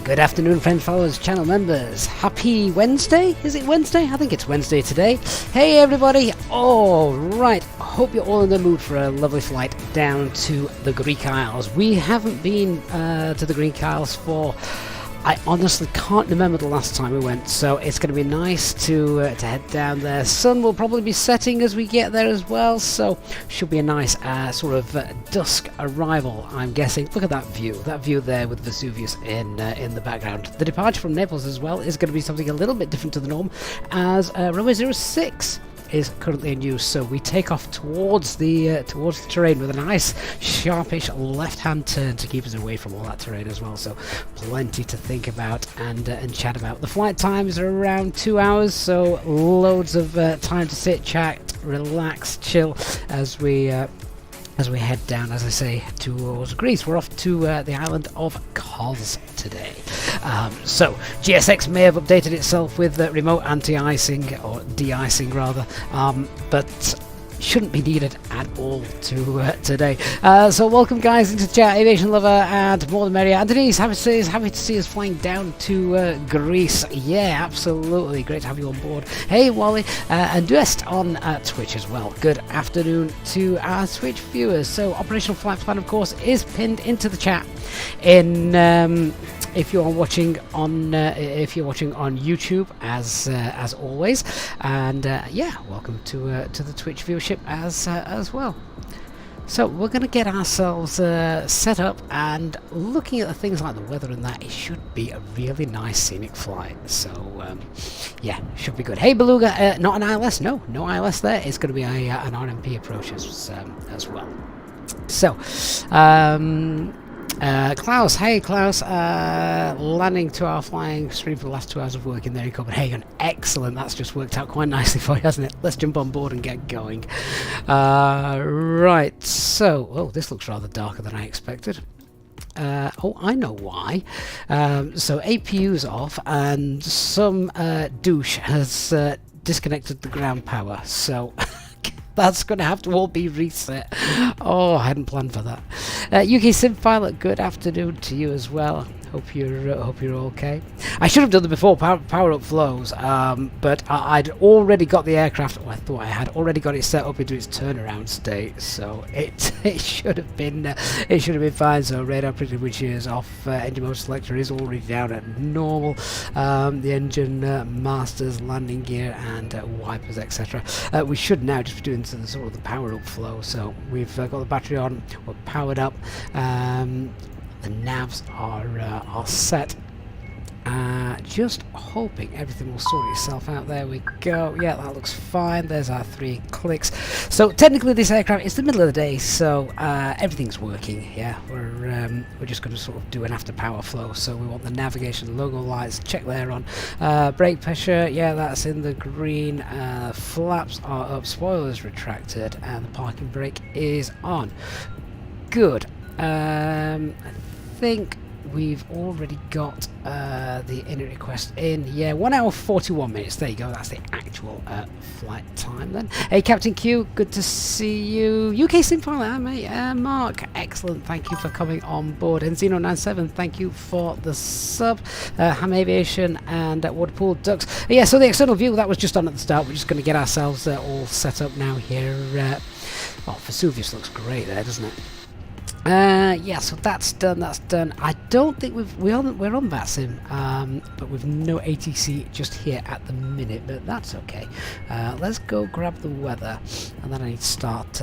Good afternoon, friends, followers, channel members. Happy Wednesday? Is it Wednesday? I think it's Wednesday today. Hey everybody. Alright, hope you're all in the mood for a lovely flight down to the Greek Isles. We haven't been to the Greek Isles for... I honestly can't remember the last time we went, so it's going to be nice to head down there. Sun will probably be setting as we get there as well, so should be a nice sort of dusk arrival, I'm guessing. Look at that view there with Vesuvius in the background. The departure from Naples as well is going to be something a little bit different to the norm, as runway 06 is currently in use, so we take off towards the terrain with a nice sharpish left-hand turn to keep us away from all that terrain as well. So plenty to think about and chat about. The flight times are around 2 hours, so loads of time to sit, chat, relax, chill as we head down, as I say, towards Greece. We're off to the island of Kos today. So GSX may have updated itself with remote anti-icing, or de-icing rather, but shouldn't be needed at all to today. So welcome guys into the chat, aviation lover and more the merrier. And Denise, happy to see us flying down to Greece. Yeah, absolutely, great to have you on board. Hey Wally, and just on Twitch as well. Good afternoon to our Twitch viewers. So operational flight plan, of course, is pinned into the chat. If you're watching on YouTube, as always, and yeah, welcome to the Twitch viewership as well. So we're going to get ourselves set up, and looking at the things like the weather and that, it should be a really nice scenic flight. So yeah, should be good. Hey Beluga, not an ILS, no ILS there. It's going to be an RMP approach as well. So Klaus, hey Klaus, landing 2 hour flying stream for the last 2 hours of work in there in Copenhagen. Excellent, that's just worked out quite nicely for you, hasn't it? Let's jump on board and get going. Right, so, oh, this looks rather darker than I expected. Oh, I know why. So APU's off, and some douche has disconnected the ground power, so... That's going to have to all be reset. Oh, I hadn't planned for that. UK Sim Pilot, good afternoon to you as well. Hope you're okay. I should have done them before power up flows, but I'd already got the aircraft. Or I thought I had already got it set up into its turnaround state, so it should have been fine. So radar pretty which is off. Engine mode selector is already down at normal. The engine masters, landing gear, and wipers, etc. We should now just be doing the sort of the power up flow. So we've got the battery on. We're powered up. The navs are set. Just hoping everything will sort itself out. There we go. Yeah, that looks fine. There's our 3 clicks. So technically this aircraft, it's the middle of the day, so everything's working. Yeah, we're just going to sort of do an after power flow. So we want the navigation logo lights, check there on. Brake pressure, yeah, that's in the green. Flaps are up, spoilers retracted, and the parking brake is on. Good. I think we've already got the init request in. Yeah, 1 hour 41 minutes. There you go. That's the actual flight time then. Hey, Captain Q, good to see you. UK Sim Pilot, mate. Mark, excellent. Thank you for coming on board. Enzino97, thank you for the sub. Ham Aviation and Waterpool Ducks. Yeah, so the external view, that was just on at the start. We're just going to get ourselves all set up now here. Oh, Vesuvius looks great there, doesn't it? Yeah, so that's done. I don't think we're on VATSIM, but we've no ATC just here at the minute, but that's okay. Let's go grab the weather, and then I need to start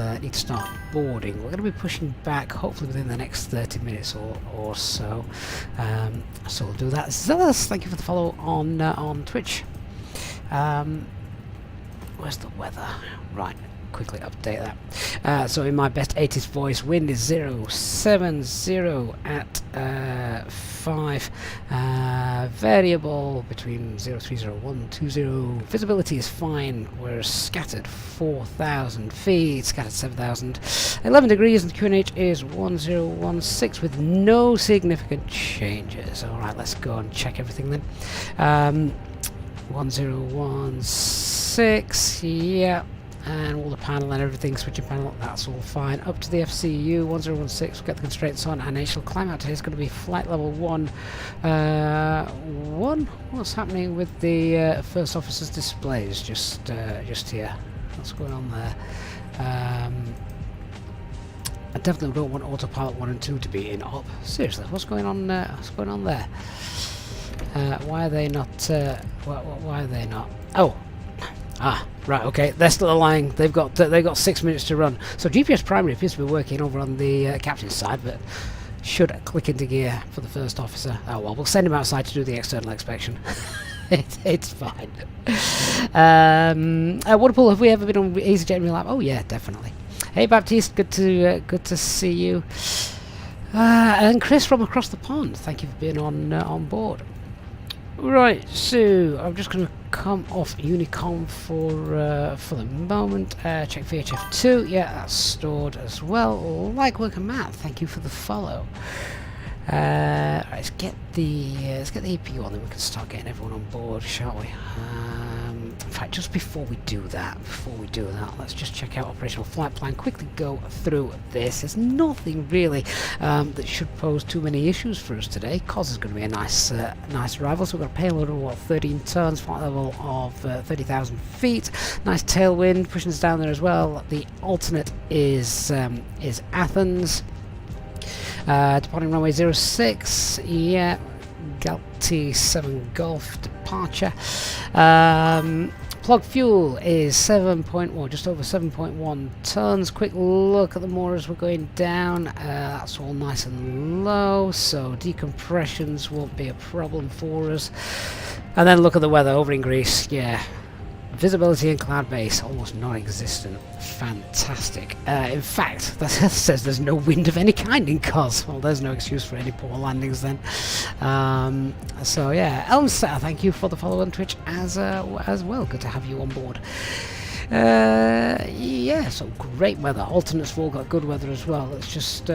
boarding. We're going to be pushing back hopefully within the next 30 minutes or so. So we'll do that. Zealous, thank you for the follow on Twitch. Where's the weather? Right. Quickly update that. So in my best 80s voice, wind is 070 at 5. Variable between 030120. Visibility is fine. We're scattered 4,000 feet, scattered 7,000. 11 degrees, and the QNH is 1016 with no significant changes. All right, let's go and check everything then. 1016. Yeah. and all the panel and everything, switching panel, that's all fine. Up to the FCU 1016, we'll get the constraints on, and initial climb out today is going to be flight level 1. What's happening with the first officer's displays? Just here. What's going on there? I definitely don't want autopilot 1 and 2 to be in op. Seriously, what's going on? What's going on there? Why are they not? Why are they not? Oh, right. Okay, they're still lying. They've got 6 minutes to run. So GPS primary appears to be working over on the captain's side, but should click into gear for the first officer. Oh well, we'll send him outside to do the external inspection. It's fine. Waterpool, have we ever been on Easyjet in real life? Oh yeah, definitely. Hey Baptiste, good to see you. And Chris from across the pond, thank you for being on board. Right, so I'm just going to come off Unicom for the moment. Check VHF2, yeah, that's stored as well. Like work and Matt, thank you for the follow. Right, let's get the APU on, then we can start getting everyone on board, shall we? In fact, just before we do that, let's just check out operational flight plan. Quickly go through this. There's nothing really that should pose too many issues for us today. COS is going to be a nice arrival. So we've got a payload of 13 tons, flight level of 30,000 feet. Nice tailwind pushing us down there as well. The alternate is Athens. Departing runway 06. Yeah. Galti 7 Golf departure. Plug fuel is just over 7.1 tons. Quick look at the more as we're going down. That's all nice and low, so decompressions won't be a problem for us. And then look at the weather over in Greece. Yeah, visibility and cloud base almost non-existent. Fantastic. In fact, that says there's no wind of any kind in COS. Well, there's no excuse for any poor landings then. So yeah, Elmstar, thank you for the follow on Twitch as well. Good to have you on board. Yeah, so great weather. Alternates have all got good weather as well. Let's just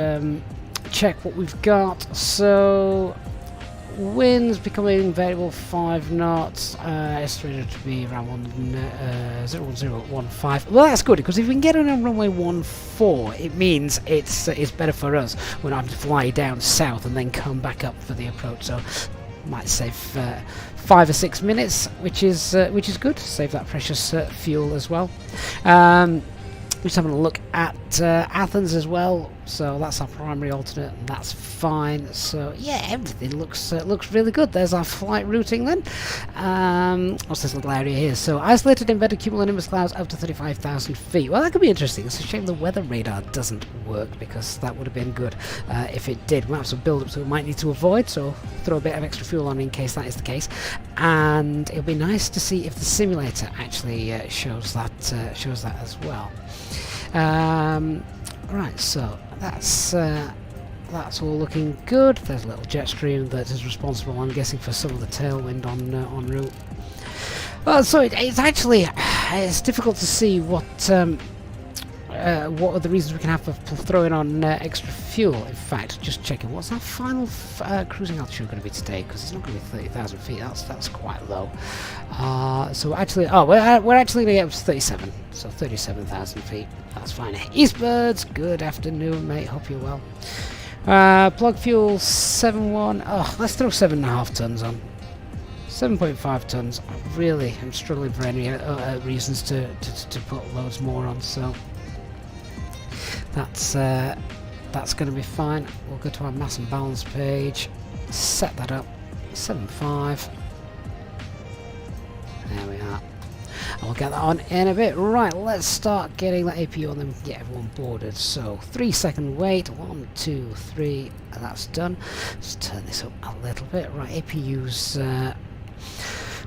check what we've got. So winds becoming variable 5 knots, estimated to be around 01015. Well, that's good, because if we can get on runway 14, it means it's better for us. We're not having to fly down south and then come back up for the approach. So might save 5 or 6 minutes, which is good. Save that precious fuel as well. Just having a look at Athens as well, so that's our primary alternate, and that's fine. So yeah, everything looks really good. There's our flight routing then. What's this little area here? So isolated embedded cumulonimbus clouds up to 35,000 feet. Well, that could be interesting. It's a shame the weather radar doesn't work, because that would have been good if it did. We'll have some build-ups that we might need to avoid, so throw a bit of extra fuel on in case that is the case. And it'll be nice to see if the simulator actually shows that as well. Right, so that's all looking good. There's a little jet stream that is responsible, I'm guessing, for some of the tailwind en route. Well, so it's difficult to see what are the reasons we can have for throwing on extra fuel. In fact, just checking, what's our final cruising altitude going to be today? Because it's not going to be 30,000 feet. That's quite low. So actually, we're actually going to get up to 37. So 37,000 feet. That's fine. Eastbirds, good afternoon, mate. Hope you're well. Plug fuel 7.1. Oh, let's throw 7.5 tons on. 7.5 tons. I really am struggling for any reasons to put loads more on. So that's going to be fine. We'll go to our mass and balance page, set that up, 7.5. There we are. I'll get that on in a bit. Right, let's start getting that APU on them, get everyone boarded. So 3-second wait, 1, 2, 3, and that's done. Let's turn this up a little bit. Right, APU's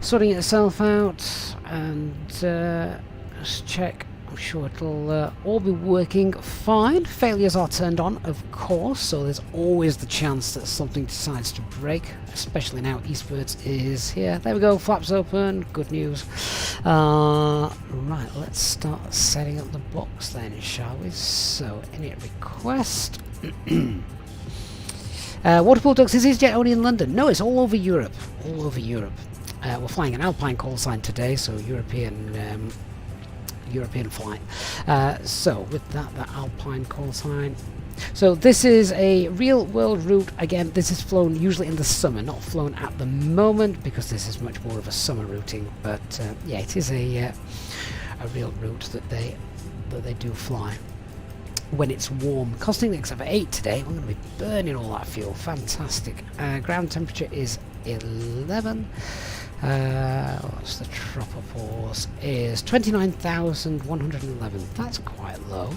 sorting itself out, and let's check. I'm sure it'll all be working fine. Failures are turned on, of course, so there's always the chance that something decides to break, especially now Eastbirds is here. There we go, flaps open, good news. Right, let's start setting up the box then, shall we? So, init request. Waterpool Ducks, is EasyJet only in London? No, it's all over Europe. All over Europe. We're flying an Alpine call sign today, so European European flight. So with that, the Alpine call sign. So this is a real world route. Again, this is flown usually in the summer, not flown at the moment because this is much more of a summer routing. But yeah, it is a real route that they do fly when it's warm. Costing except for 8 today. We're going to be burning all that fuel. Fantastic. Ground temperature is 11. What's the tropopause? Is 29,111. That's quite low.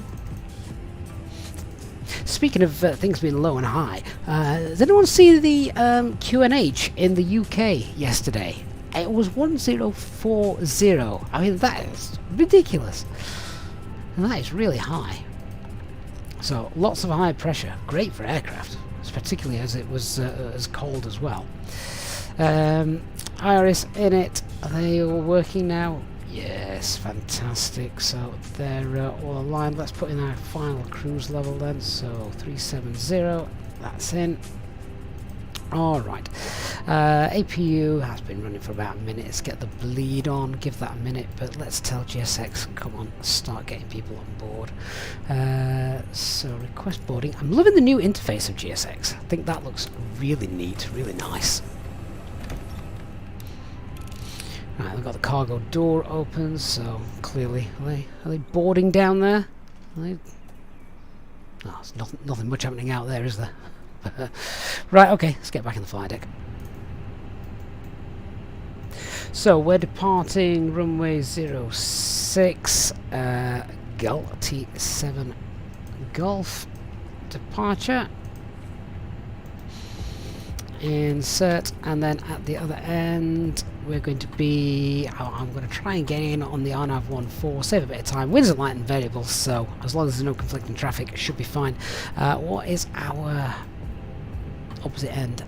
Speaking of things being low and high, does anyone see the QNH in the UK yesterday? It was 1040. I mean, that is ridiculous. And that is really high. So lots of high pressure. Great for aircraft, particularly as it was as cold as well. Iris in it. Are they all working now? Yes, fantastic. So they're all aligned. Let's put in our final cruise level then. So 370, that's in. Alright. APU has been running for about a minute. Let's get the bleed on. Give that a minute. But let's tell GSX, come on, start getting people on board. So request boarding. I'm loving the new interface of GSX. I think that looks really neat, really nice. Right, we've got the cargo door open, so clearly, are they boarding down there? Oh, there's nothing much happening out there, is there? Right, okay, let's get back in the flight deck. So we're departing runway 06, Gulf T7 Golf departure. Insert, and then at the other end we're going to be, I'm going to try and get in on the RNAV14, save a bit of time. Winds and light and variables, so as long as there's no conflicting traffic it should be fine. What is our opposite end?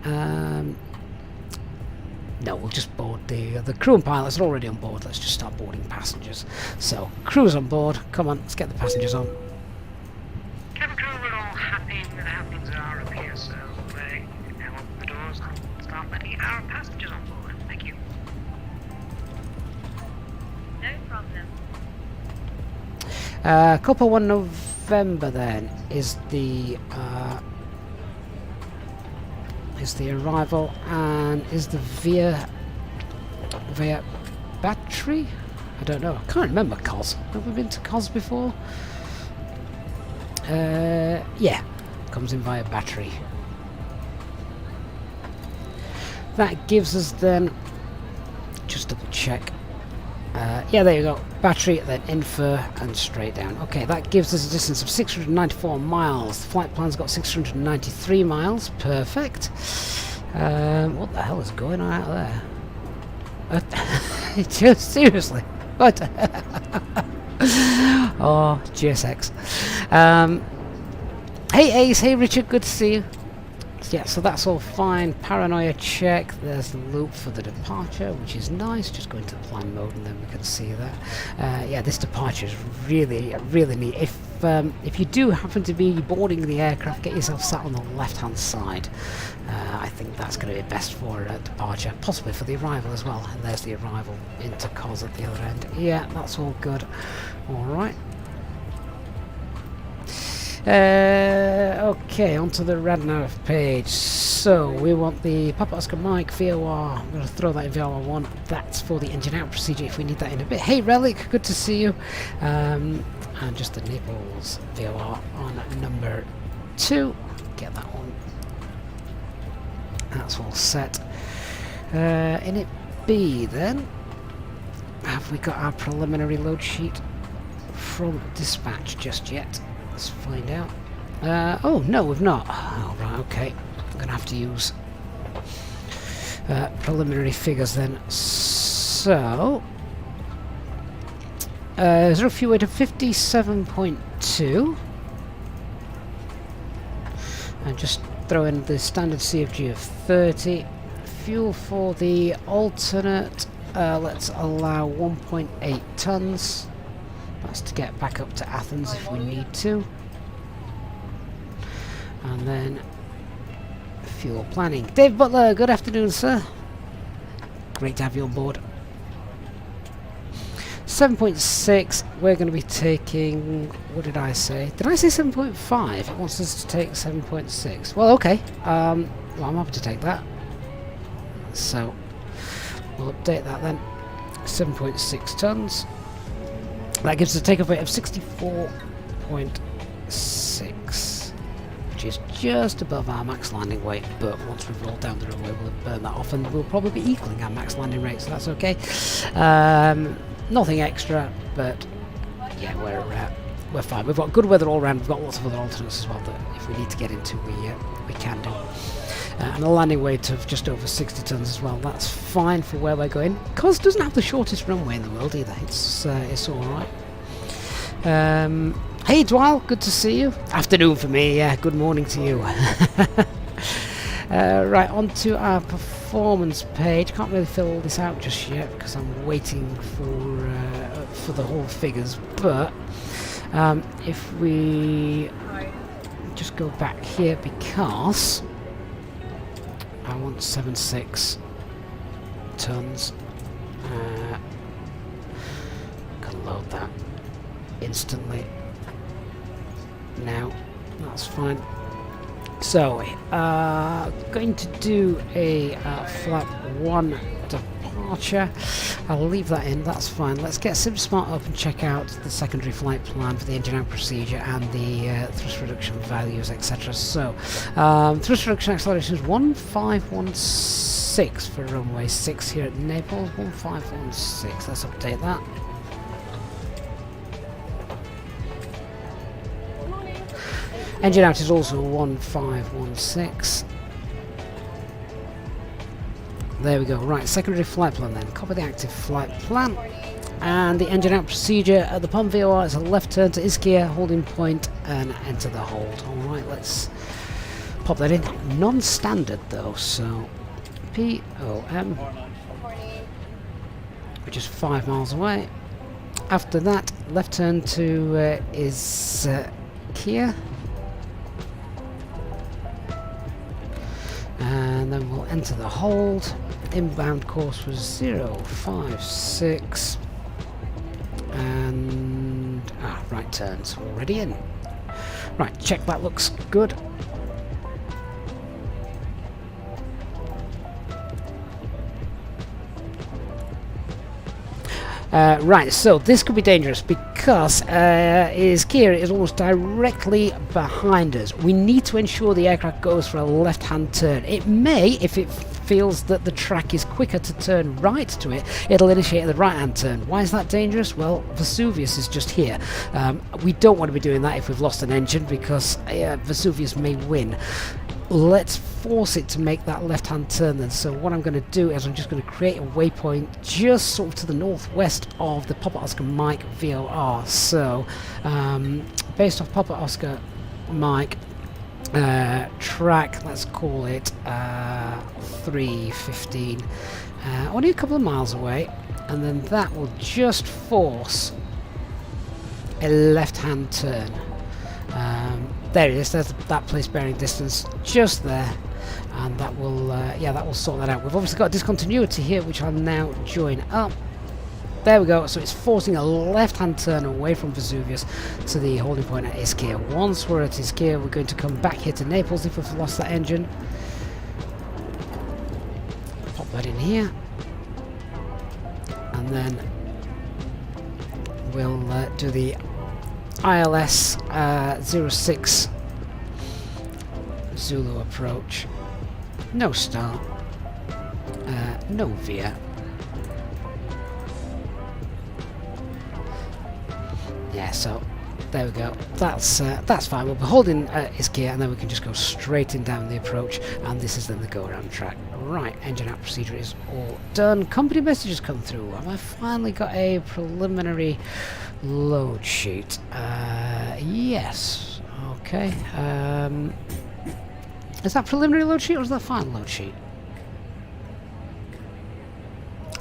No, we'll just board the crew and pilots are already on board. Let's just start boarding passengers. So crew's on board, come on, let's get the passengers on. Cabin crew, we're all happy with how things are up here, so now open the doors and start letting our passengers on board. Thank you. No problem. Couple 1 November then is the arrival, and is the via battery? I don't know. I can't remember COS. Have we been to COS before? Yeah, comes in via battery. That gives us then, just double check. Yeah, there you go. Battery, then infer, and straight down. Okay, that gives us a distance of 694 miles. The flight plan's got 693 miles. Perfect. What the hell is going on out there? Just seriously. What? Oh, GSX. Hey Ace, hey Richard, good to see you. Yeah, so that's all fine. Paranoia check. There's the loop for the departure, which is nice. Just go into plan mode and then we can see that. Yeah, this departure is really, really neat. If you do happen to be boarding the aircraft, get yourself sat on the left-hand side. I think that's going to be best for departure, possibly for the arrival as well. And there's the arrival into COS at the other end. Yeah, that's all good. All right. Okay, onto the Radnar page. So we want the Papa Oscar Mike VOR. I'm going to throw that in VOR 1. That's for the engine out procedure if we need that in a bit. Hey Relic, good to see you. And just the Naples VOR on number 2. Get that one. That's all set. In it B then, have we got our preliminary load sheet from dispatch just yet? Let's find out. Oh, no, we've not. Oh, right, okay. I'm going to have to use preliminary figures then. So, 0 fuel weight of 57.2. And just throw in the standard CFG of 30. Fuel for the alternate, let's allow 1.8 tons. That's to get back up to Athens if we need to. And then fuel planning. Dave Butler, good afternoon, sir. Great to have you on board. 7.6, we're going to be taking, what did I say? Did I say 7.5? It wants us to take 7.6. Well, okay. Well, I'm happy to take that. So, we'll update that then. 7.6 tons. That gives us a takeoff weight of 64.6, which is just above our max landing weight, but once we've rolled down the runway, we'll burn that off, and we'll probably be equaling our max landing rate, so that's okay. Nothing extra, but yeah, we're fine. We've got good weather all around. We've got lots of other alternates as well that if we need to get into, we can do. And a landing weight of just over 60 tons as well. That's fine for where we're going. Cos doesn't have the shortest runway in the world either. It's all right. Hey Dwyle, good to see you. Afternoon for me. Yeah, good morning to you. Right, on to our performance page. Can't really fill all this out just yet because I'm waiting for the whole figures. But if we just go back here, because I want 7.6 tons. Can load that instantly now. That's fine. So, going to do a flap 1 departure. I'll leave that in, that's fine. Let's get SimSmart up and check out the secondary flight plan for the engine out procedure and the thrust reduction values, etc. So, thrust reduction acceleration is 1516 for runway 6 here at Naples. 1516, let's update that. Engine out is also 1516. There we go. Right, secondary flight plan then. Copy the active flight plan. And the engine out procedure at the POM VOR is a left turn to Ischia, holding point, and enter the hold. Alright, let's pop that in. Non-standard though, so POM, which is 5 miles away. After that, left turn to Ischia. And then we'll enter the hold. Inbound course was 056, and right turns already in. Right, check that looks good. Right, so this could be dangerous because Ischia is almost directly behind us. We need to ensure the aircraft goes for a left-hand turn. It may, if it feels that the track is quicker to turn right to it, it'll initiate the right-hand turn. Why is that dangerous? Well, Vesuvius is just here. We don't want to be doing that if we've lost an engine because Vesuvius may win. Let's force it to make that left-hand turn then. So what I'm going to do is I'm just going to create a waypoint just sort of to the northwest of the Papa Oscar Mike VOR. So based off Papa Oscar Mike track, let's call it 315, only a couple of miles away, and then that will just force a left-hand turn. There it is. There's that place bearing distance just there, and that will that will sort that out. We've obviously got discontinuity here, which I'll now join up. There we go. So it's forcing a left-hand turn away from Vesuvius to the holding point at Ischia. Once we're at Ischia, we're going to come back here to Naples if we've lost that engine. Pop that in here, and then we'll do the ILS 06 Zulu approach. No start, no veer. Yeah, so there we go. That's fine. We'll be holding Ischia, and then we can just go straight in down the approach, and this is then the go-around track. Right, engine out procedure is all done. Company messages come through. Have I finally got a preliminary load sheet? Yes. Okay. Is that preliminary load sheet or is that final load sheet?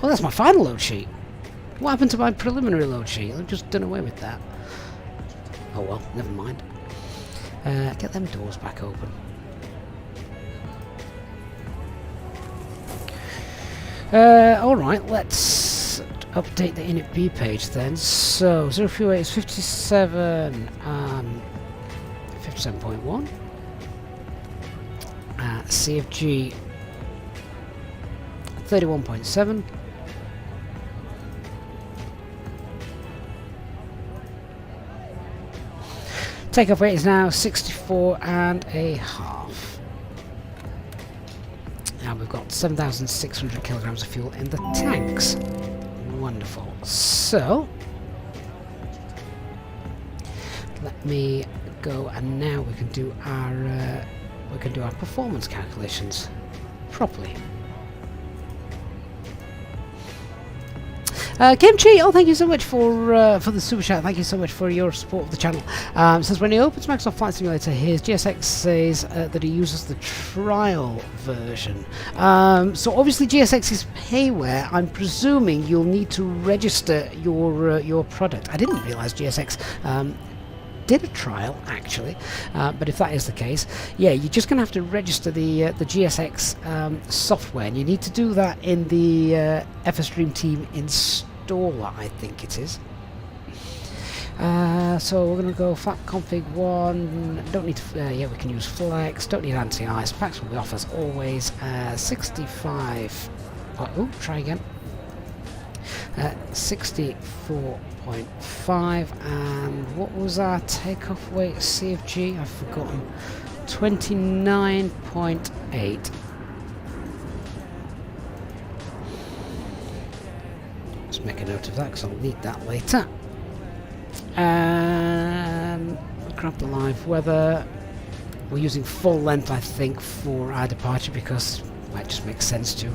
Oh, that's my final load sheet. What happened to my preliminary load sheet? I've just done away with that. Oh well, never mind. Get them doors back open. Alright, let's update the init B page then. So 038 is 57, 57.1. CFG 31.7. Takeoff weight is now 64.5. And we've got 7,600 kilograms of fuel in the tanks. Wonderful. So let me go, and now we can do our performance calculations properly. Kimchi, oh, thank you so much for the super chat. Thank you so much for your support of the channel. Says when he opens Microsoft Flight Simulator, his GSX says that he uses the trial version. So obviously GSX is payware. I'm presuming you'll need to register your product. I didn't realise GSX did a trial actually, but if that is the case, yeah, you're just going to have to register the GSX software, and you need to do that in the FS Dream Team installer, I think it is. So we're going to go flap config 1, don't need to, yeah, we can use flex, don't need anti-ice, flex will be off as always, 65, oh, try again, 64.5, and what was our takeoff weight CFG? I've forgotten. 29.8. Let's make a note of that because I'll need that later. Grab the live weather. We're using full length, I think, for our departure because it might just make sense to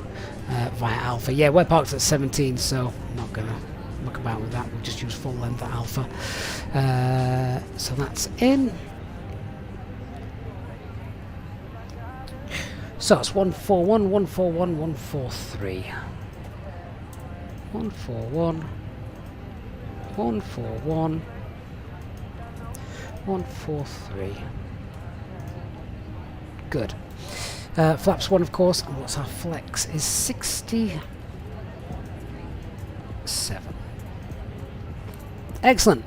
via alpha. Yeah, we're parked at 17, so I'm not going to muck about with that. We'll just use full length at alpha. So that's in. So it's 141, 141, 143. 141, 141, 143. Good. Flaps 1, of course, and what's our flex is 67. Excellent.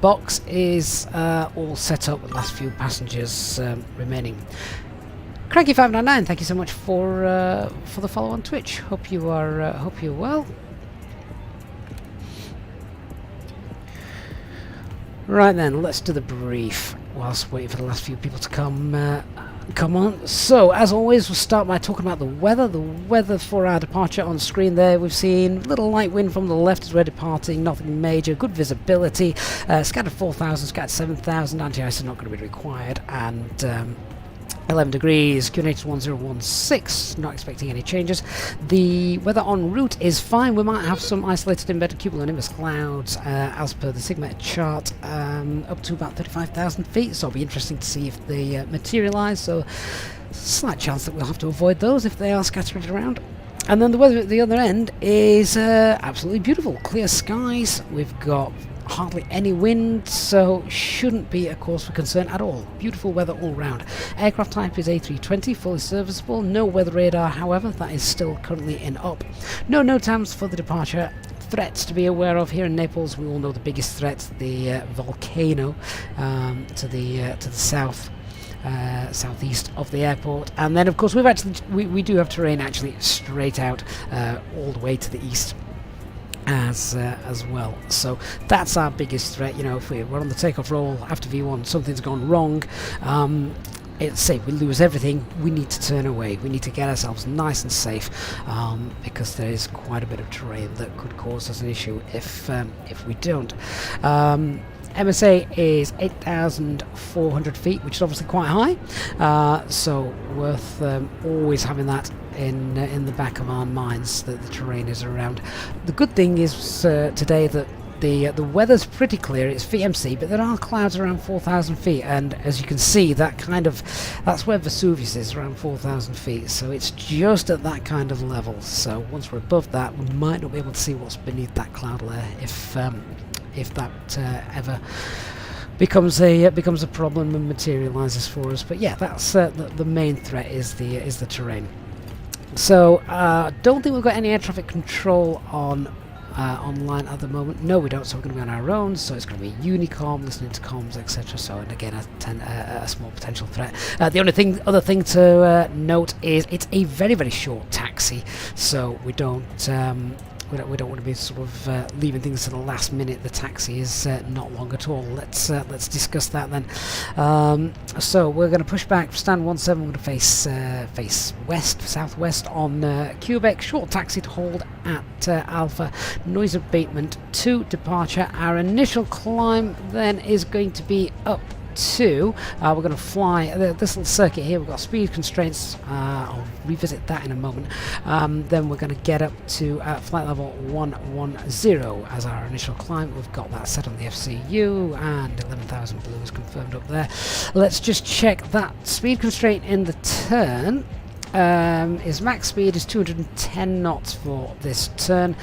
Box is all set up with last few passengers remaining. Cranky599, thank you so much for the follow on Twitch. Hope you are hope you're well. Right then, let's do the brief whilst waiting for the last few people to come on. So, as always, we'll start by talking about the weather. The weather for our departure on screen there. We've seen little light wind from the left as we're departing, nothing major, good visibility, scattered 4,000, scattered 7,000, anti-ice is not going to be required, and 11 degrees, QNH 1016, not expecting any changes. The weather en route is fine. We might have some isolated embedded cumulonimbus clouds as per the Sigma chart up to about 35,000 feet, so it'll be interesting to see if they materialise, so slight chance that we'll have to avoid those if they are scattered around. And then the weather at the other end is absolutely beautiful, clear skies, we've got hardly any wind, so shouldn't be a cause for concern at all. Beautiful weather all round. Aircraft type is A320, fully serviceable. No weather radar, however, that is still currently in up. No NOTAMs for the departure. Threats to be aware of here in Naples. We all know the biggest threat, the volcano to the south. Southeast of the airport, and then of course we do have terrain actually straight out all the way to the east as well. So that's our biggest threat. You know, if we're on the takeoff roll after V1, something's gone wrong, say we lose everything, we need to turn away. We need to get ourselves nice and safe because there is quite a bit of terrain that could cause us an issue if we don't. MSA is 8,400 feet, which is obviously quite high, so worth always having that in the back of our minds that the terrain is around. The good thing is today that the weather's pretty clear. It's VMC, but there are clouds around 4,000 feet, and as you can see, that's where Vesuvius is, around 4,000 feet. So it's just at that kind of level. So once we're above that, we might not be able to see what's beneath that cloud layer if that ever becomes a problem and materializes for us. But yeah, that's the main threat is the terrain. So don't think we've got any air traffic control on online at the moment? No, we don't, so we're going to be on our own, so it's going to be Unicom, listening to comms, etc. So, and again, a small potential threat. The other thing to note is it's a very, very short taxi, so we don't want to be sort of leaving things to the last minute. The taxi is not long at all. Let's discuss that then. So we're going to push back, stand 17. We're going to face southwest on Quebec. Short taxi to hold at Alpha. Noise abatement to departure. Our initial climb then is going to be up to, we're going to fly this little circuit here. We've got speed constraints. I'll revisit that in a moment. Then we're going to get up to flight level 110 as our initial climb. We've got that set on the FCU, and 11,000 blue is confirmed up there. Let's just check that speed constraint in the turn. His max speed is 210 knots for this turn.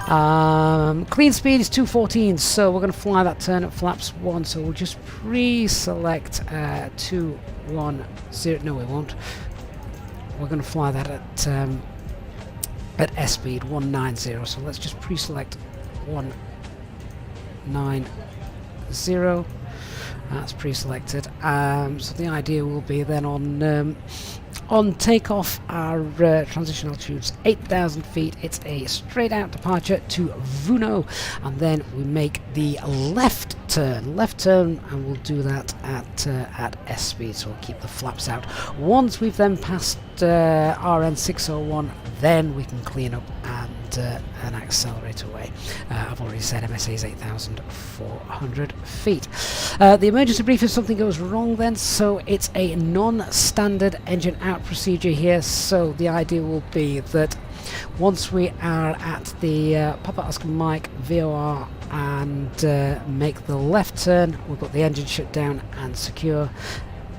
Clean speed is 214, so we're going to fly that turn at flaps 1, so we'll just pre-select 210. No, we won't. We're going to fly that at S speed 190, so let's just pre-select 190. That's pre-selected. So the idea will be then on takeoff, our transition altitude's 8,000 feet. It's a straight out departure to Vuno, and then we make the left turn, and we'll do that at S speed, so we'll keep the flaps out. Once we've then passed RN 601, then we can clean up and accelerate away. I've already said MSA is 8,400 feet. The emergency brief if something goes wrong then, so it's a non-standard engine out procedure here, so the idea will be that once we are at the Papa Oscar Mike VOR and make the left turn, we'll put the engine shut down and secure.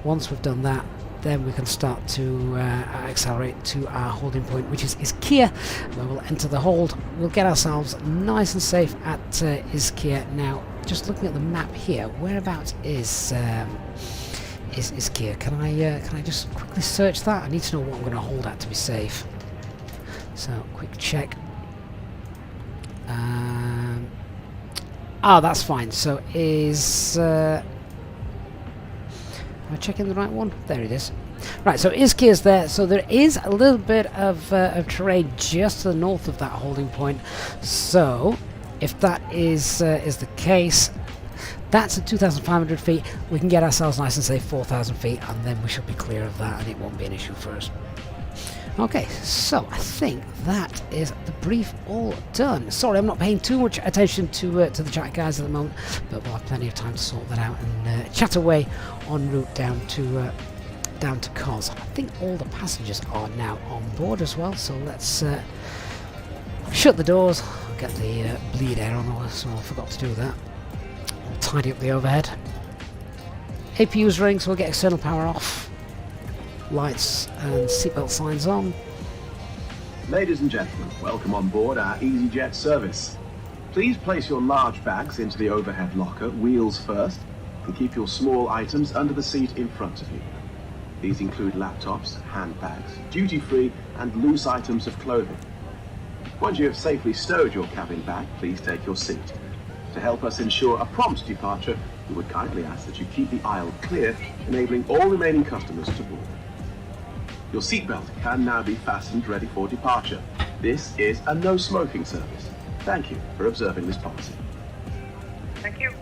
Once we've done that, then we can start to accelerate to our holding point, which is Ischia, where we'll enter the hold. We'll get ourselves nice and safe at Ischia. Now, just looking at the map here, whereabouts is Ischia? Can I just quickly search that? I need to know what I'm going to hold at to be safe. So, quick check. That's fine. So, am I checking the right one? There it is. Right, so Ischia is there. So there is a little bit of terrain just to the north of that holding point. So if that is the case, that's at 2,500 feet. We can get ourselves nice and safe 4,000 feet, and then we should be clear of that, and it won't be an issue for us. Okay, so I think that is the brief all done. Sorry, I'm not paying too much attention to the chat guys at the moment, but we'll have plenty of time to sort that out and chat away en route down to Cos. I think all the passengers are now on board as well, so let's shut the doors. I'll get the bleed air on, so I forgot to do that. We'll tidy up the overhead. APU's ring, so we'll get external power off. Lights and seatbelt signs on. Ladies and gentlemen, welcome on board our Easyjet service. Please place your large bags into the overhead locker, wheels first, and keep your small items under the seat in front of you. These include laptops, handbags, duty-free and loose items of clothing. Once you have safely stowed your cabin bag, please take your seat. To help us ensure a prompt departure, we would kindly ask that you keep the aisle clear, enabling all remaining customers to board. Your seatbelt can now be fastened ready for departure. This is a no smoking service. Thank you for observing this policy. Thank you.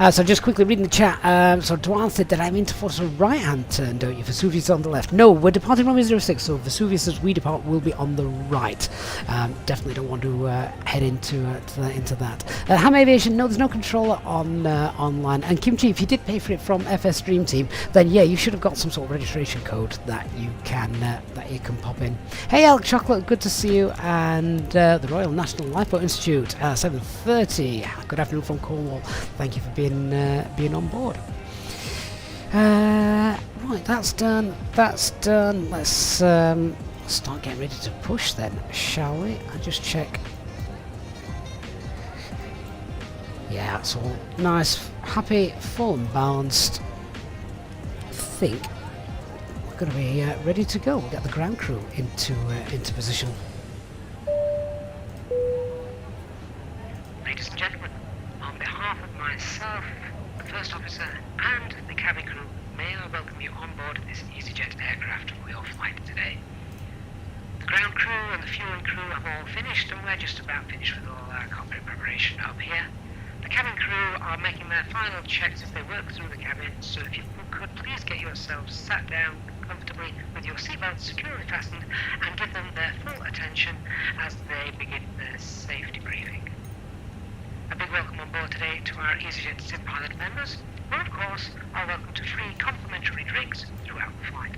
So just quickly reading the chat, so Duan said that I mean to force a right-hand turn, don't you? Vesuvius on the left. No, we're departing runway 06, so Vesuvius as we depart will be on the right. Definitely don't want to head into that. Ham Aviation, no, there's no controller on online. And Kimchi, if you did pay for it from FS Dream Team, then yeah, you should have got some sort of registration code that you can pop in. Hey, Elk Chocolate, good to see you. And the Royal National Lifeboat Institute, 7:30. Good afternoon from Cornwall. Thank you for being on board. Right, that's done. Let's start getting ready to push then, shall we? I'll just check. Yeah, it's all nice, happy, full and balanced. I think we're going to be ready to go. We'll get the ground crew into position. Easyjet aircraft for your flight today. The ground crew and the fueling crew have all finished, and we're just about finished with all our cockpit preparation up here. The cabin crew are making their final checks as they work through the cabin, so if you could please get yourselves sat down comfortably with your seatbelts securely fastened and give them their full attention as they begin their safety briefing. A big welcome on board today to our Easyjet Sim Pilot members, who of course are welcome to free complimentary drinks throughout the flight.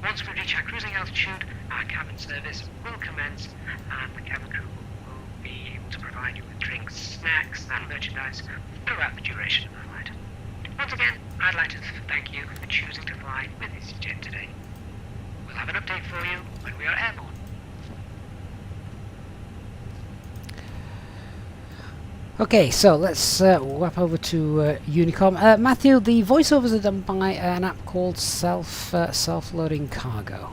Once we reach our cruising altitude, our cabin service will commence and the cabin crew will be able to provide you with drinks, snacks and merchandise throughout the duration of the flight. Once again, I'd like to thank you for choosing to fly with Easyjet today. We'll have an update for you when we are airborne. Okay, so let's wrap over to Unicom. Matthew, the voiceovers are done by an app called Self-Loading Cargo.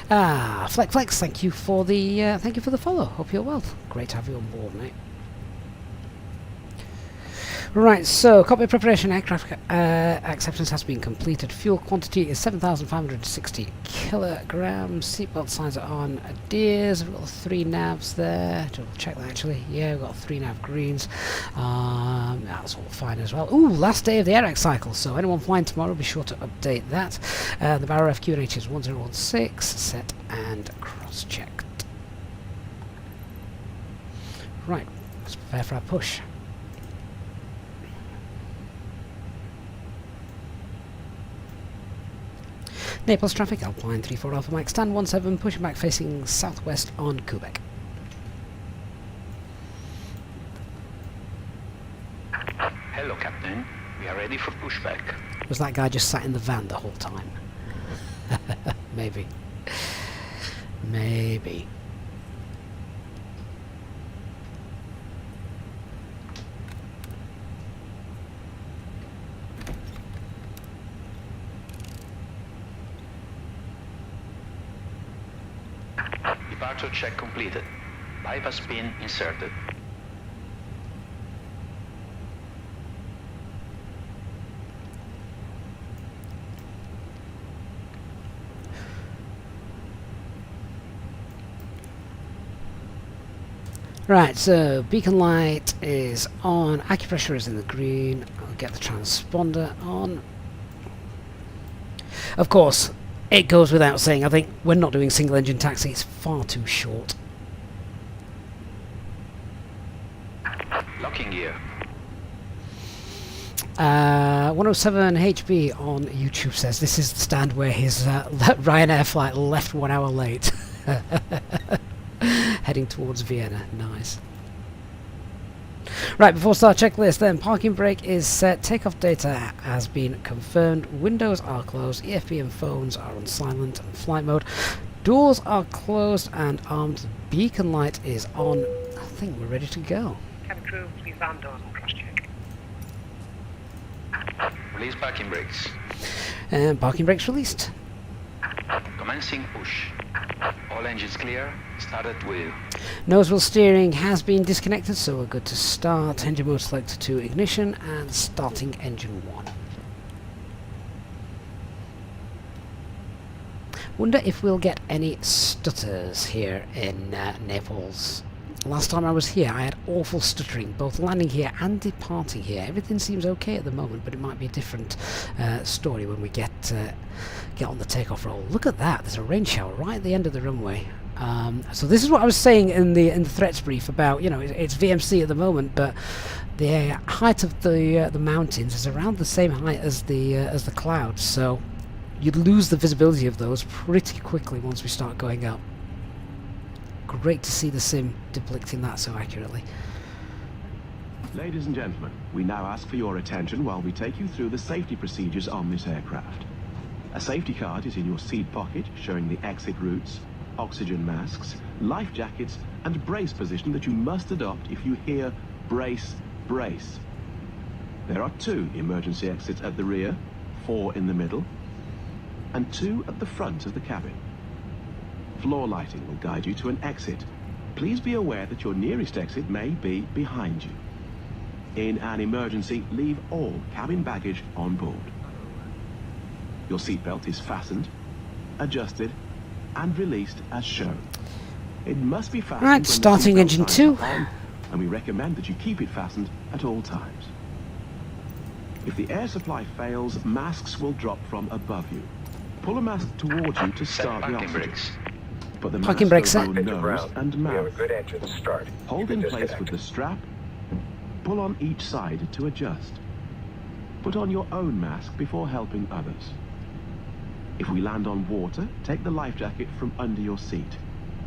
Flex, thank you for the follow. Hope you're well. Great to have you on board, mate. Right, so cockpit preparation, aircraft acceptance has been completed. Fuel quantity is 7,560 kilograms. Seatbelt signs are on. Adheres. We've got 3 navs there. Double check that actually. Yeah, we've got 3 nav greens. That's all fine as well. Ooh, last day of the AirX cycle. So anyone flying tomorrow, be sure to update that. The Barrow FQNH is 1016, set and cross-checked. Right, let's prepare for our push. Naples traffic, Alpine 34 Alpha Mike, stand 17, pushing back facing southwest on Quebec. Hello, Captain. We are ready for pushback. Was that guy just sat in the van the whole time? Maybe. Maybe. Departure check completed. Bypass pin inserted. Right, so beacon light is on, acupressure is in the green. I'll get the transponder on. Of course, it goes without saying, I think we're not doing single engine taxi, it's far too short. Locking gear. 107 HB on YouTube says this is the stand where his Ryanair flight left 1 hour late. Heading towards Vienna. Nice. Right, before start checklist then, parking brake is set, takeoff data has been confirmed, windows are closed, EFB and phones are on silent and flight mode, doors are closed and armed, beacon light is on. I think we're ready to go. Cabin crew, please arm doors and cross-check. Release parking brakes. And parking brakes released. Commencing push. All engines clear. Started wheel. Nose wheel steering has been disconnected, so we're good to start. Engine mode selected to ignition and starting engine 1. Wonder if we'll get any stutters here in Naples. Last time I was here I had awful stuttering, both landing here and departing here. Everything seems okay at the moment, but it might be a different story when we get on the takeoff roll. Look at that, there's a rain shower right at the end of the runway. So this is what I was saying in the threats brief about, you know, it's VMC at the moment, but the height of the mountains is around the same height as the clouds, so you'd lose the visibility of those pretty quickly once we start going up. Great to see the sim depicting that so accurately. Ladies and gentlemen, we now ask for your attention while we take you through the safety procedures on this aircraft. A safety card is in your seat pocket showing the exit routes, oxygen masks, life jackets and brace position that you must adopt if you hear brace, brace. There are 2 emergency exits at the rear, 4 in the middle, and 2 at the front of the cabin. Floor lighting will guide you to an exit. Please be aware that your nearest exit may be behind you. In an emergency, leave all cabin baggage on board. Your seatbelt is fastened, adjusted, and released as shown. It must be fastened. Right, starting engine 2. And we recommend that you keep it fastened at all times. If the air supply fails, masks will drop from above you. Pull a mask towards you to start the oxygen. Brakes. Put the Parking mask brakes over set. your nose and mouth. We have a good engine start. Hold in place with the strap. Pull on each side to adjust. Put on your own mask before helping others. If we land on water, take the life jacket from under your seat.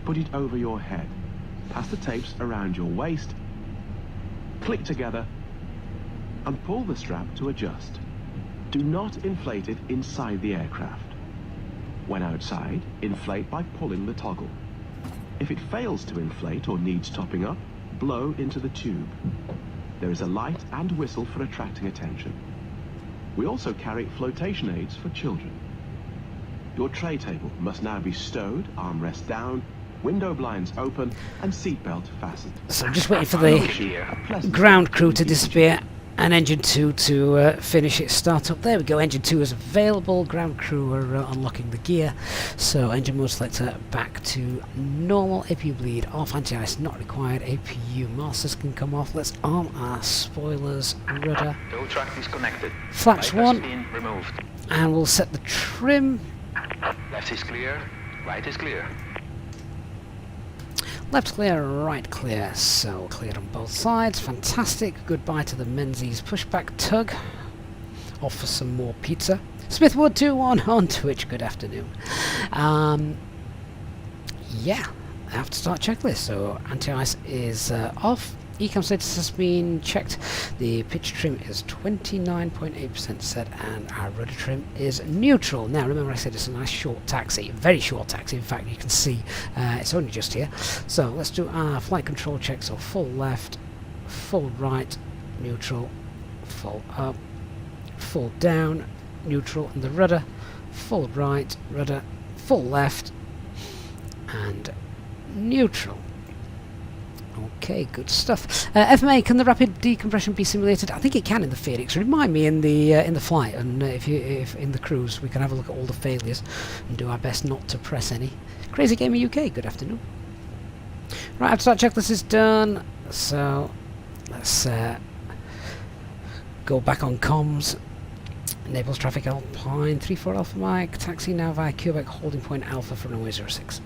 Put it over your head. Pass the tapes around your waist. Click together and pull the strap to adjust. Do not inflate it inside the aircraft. When outside, inflate by pulling the toggle. If it fails to inflate or needs topping up, blow into the tube. There is a light and whistle for attracting attention. We also carry flotation aids for children. Your tray table must now be stowed, armrest down, window blinds open, and seatbelt fastened. So I'm just waiting for the ground crew to disappear and engine 2 to finish its startup. There we go, engine 2 is available, ground crew are unlocking the gear. So engine mode selector back to normal, APU bleed off, anti-ice not required, APU masters can come off. Let's arm our spoilers, rudder. Tow truck disconnected. Flaps Bypass 1, pin removed. and we'll set the trim. Left is clear, right is clear. Left clear, right clear, so clear on both sides, fantastic. Goodbye to the Menzies pushback tug. Off for some more pizza. Smithwood 2-1 on Twitch, good afternoon. Yeah, after start checklist, so anti-ice is off. Ecam status has been checked. The pitch trim is 29.8% set and our rudder trim is neutral. Now remember I said it's a nice short taxi, very short taxi, in fact you can see it's only just here. So let's do our flight control check, so full left, full right, neutral, full up, full down, neutral, and the rudder, full right, rudder, full left, and neutral. Okay, good stuff. FMA, can the rapid decompression be simulated? I think it can in the Fenix. Remind me in the flight, and if in the cruise, we can have a look at all the failures and do our best not to press any. Crazy Gamer UK, good afternoon. Right, after that checklist is done, so let's go back on comms. Naples traffic Alpine 34 Alpha Mike, taxi now via Quebec holding point Alpha for runway 06.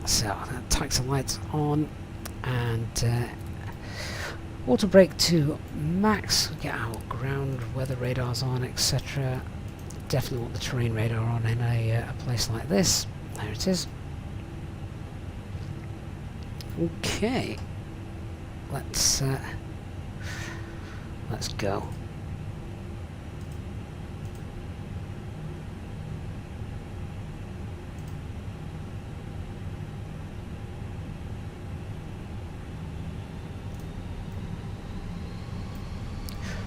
So taxi lights on and auto brake to max, get our ground weather radars on, etc. Definitely want the terrain radar on in a place like this. There it is. Okay, let's go.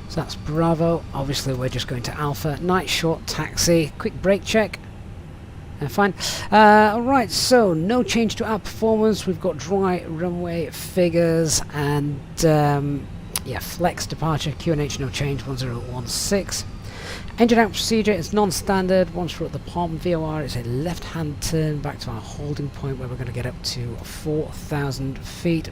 So that's Bravo. Obviously we're just going to Alpha. Night short taxi. Quick brake check. Fine. Alright, so no change to our performance. We've got dry runway figures and yeah, flex departure. QNH no change, 1016. Engine out procedure is non-standard. Once we're at the Palm VOR, it's a left-hand turn back to our holding point where we're going to get up to 4,000 feet.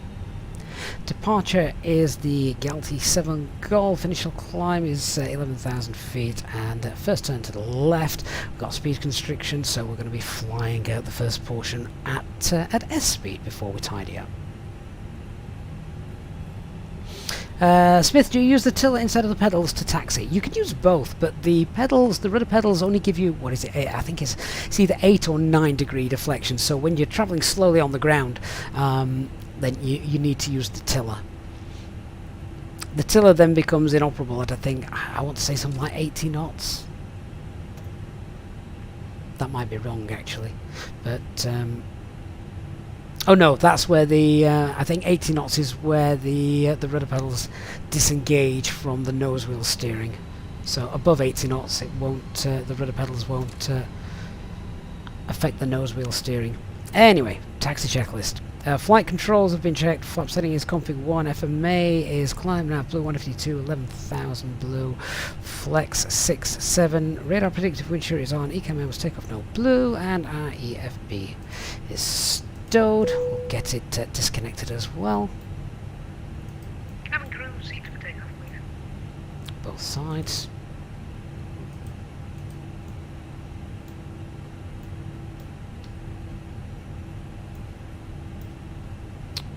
Departure is the Galti 7 Golf. Initial climb is 11,000 feet, and first turn to the left. We've got speed constriction, so we're going to be flying out the first portion at S speed before we tidy up. Smith, do you use the tiller instead of the pedals to taxi? You can use both, but the pedals, the rudder pedals, only give you, what is it? I think it's either 8 or 9 degree deflection. So when you're traveling slowly on the ground, then you need to use the tiller. The tiller then becomes inoperable at, I think, I want to say something like 80 knots. That might be wrong actually, but oh no, that's where the I think 80 knots is where the rudder pedals disengage from the nose wheel steering. So above 80 knots, it won't the rudder pedals won't affect the nose wheel steering. Anyway, taxi checklist. Flight controls have been checked. Flap setting is config 1. FMA is climb nav blue 152, 11,000 blue. Flex 6-7. Radar predictive wind shear is on. ECAM was takeoff no blue. And our EFB is stowed. We'll get it disconnected as well. Cabin crew, seat for takeoff, please. Both sides.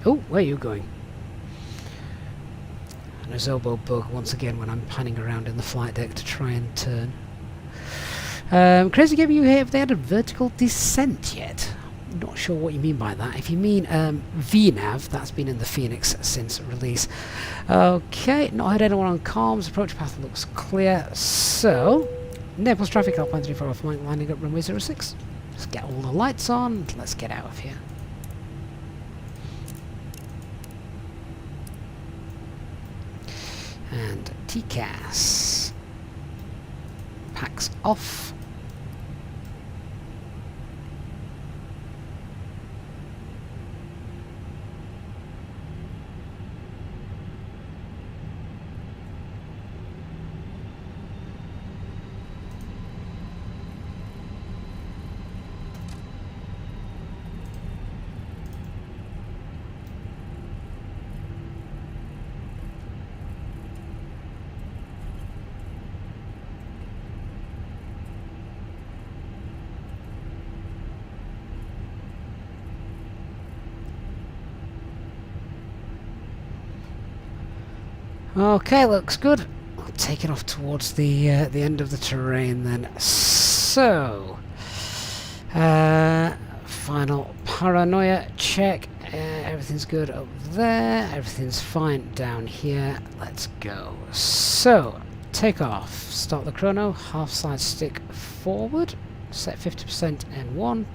Oh, where are you going? And there's elbow bug once again when I'm panning around in the flight deck to try and turn. Crazy Game, have they added vertical descent yet? I'm not sure what you mean by that. If you mean VNAV, that's been in the Fenix since release. Okay, not heard anyone on comms. Approach path looks clear. So, Naples traffic, Alpine 34 flying, landing at runway 06. Let's get all the lights on. Let's get out of here. And TCAS. Packs off. Okay, looks good. I'll take it off towards the end of the terrain then. So, final paranoia check. Everything's good up there. Everything's fine down here. Let's go. So, take off. Start the chrono. Half side stick forward. Set 50% N1.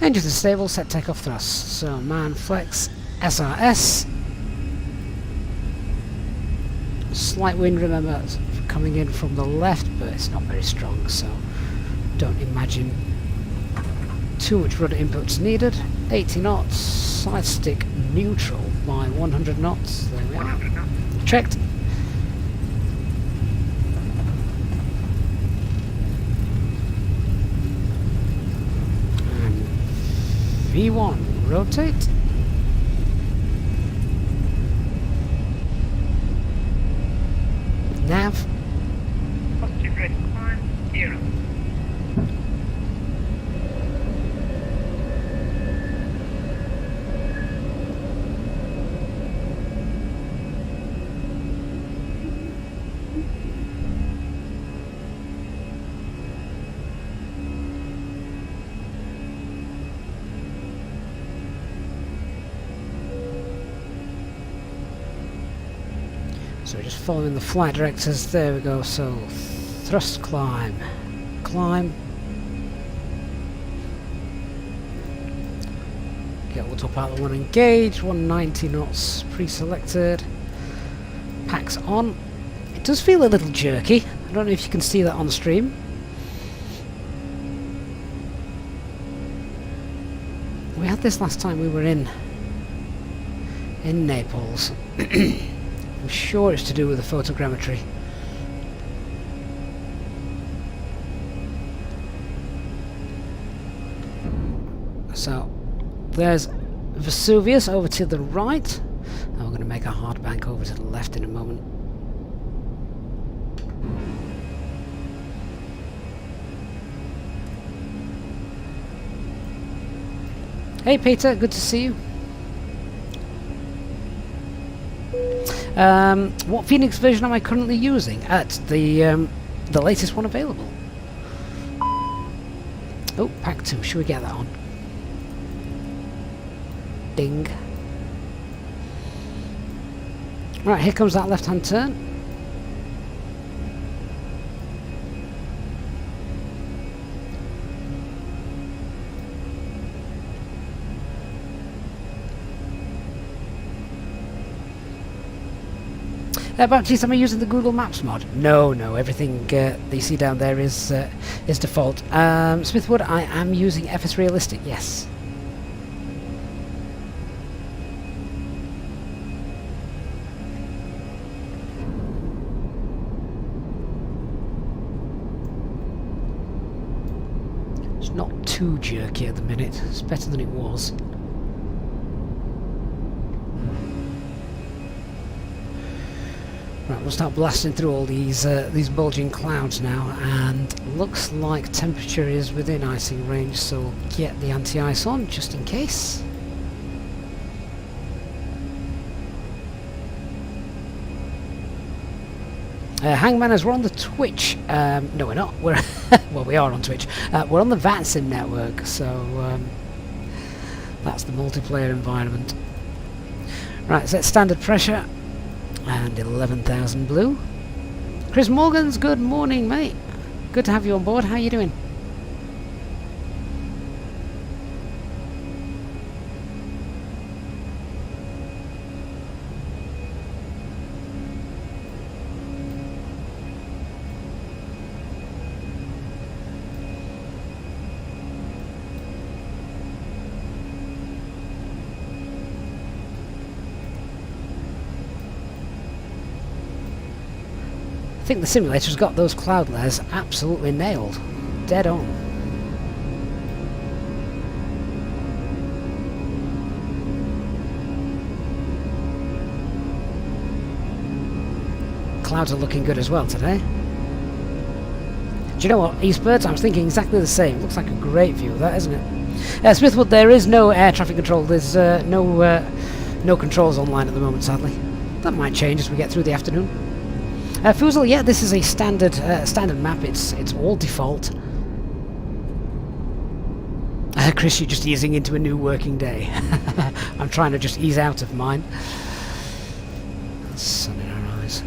Engines are stable, set takeoff thrust. So man flex SRS. Slight wind, remember, coming in from the left, but it's not very strong, so don't imagine too much rudder inputs needed. 80 knots, side stick neutral by 100 knots. There we are. Checked. V1, rotate. Nav. Positive rate climb, 0. So we're just following the flight directors. There we go. So thrust climb. Climb. Get all top out the one engaged. 190 knots pre-selected. Packs on. It does feel a little jerky. I don't know if you can see that on stream. We had this last time we were in Naples. I'm sure it's to do with the photogrammetry. So there's Vesuvius over to the right. And we're going to make a hard bank over to the left in a moment. Hey Peter, good to see you. What Phoenix version am I currently using? At the latest one available. Oh, pack 2. Should we get that on? Ding. Right, here comes that left-hand turn. Baptiste, am I using the Google Maps mod? No, everything that you see down there is default. Smithwood, I am using FS Realistic, yes. It's not too jerky at the minute, it's better than it was. Right, we'll start blasting through all these bulging clouds now, and looks like temperature is within icing range, so we'll get the anti-ice on just in case. Hangman, as we're on the Twitch, no we're not, we're well we are on Twitch, we're on the VATSIM network, so that's the multiplayer environment. Right, set standard pressure. And 11,000 blue. Chris Morgans, good morning, mate. Good to have you on board. How you doing? I think the simulator's got those cloud layers absolutely nailed. Dead on. Clouds are looking good as well today. Do you know what, Eastbirds? I was thinking exactly the same. Looks like a great view of that, isn't it? Smithwood, there is no air traffic control. There's no controls online at the moment, sadly. That might change as we get through the afternoon. Fusel, yeah, this is a standard map. It's all default. Chris, you're just easing into a new working day. I'm trying to just ease out of mine. That's sun in our eyes.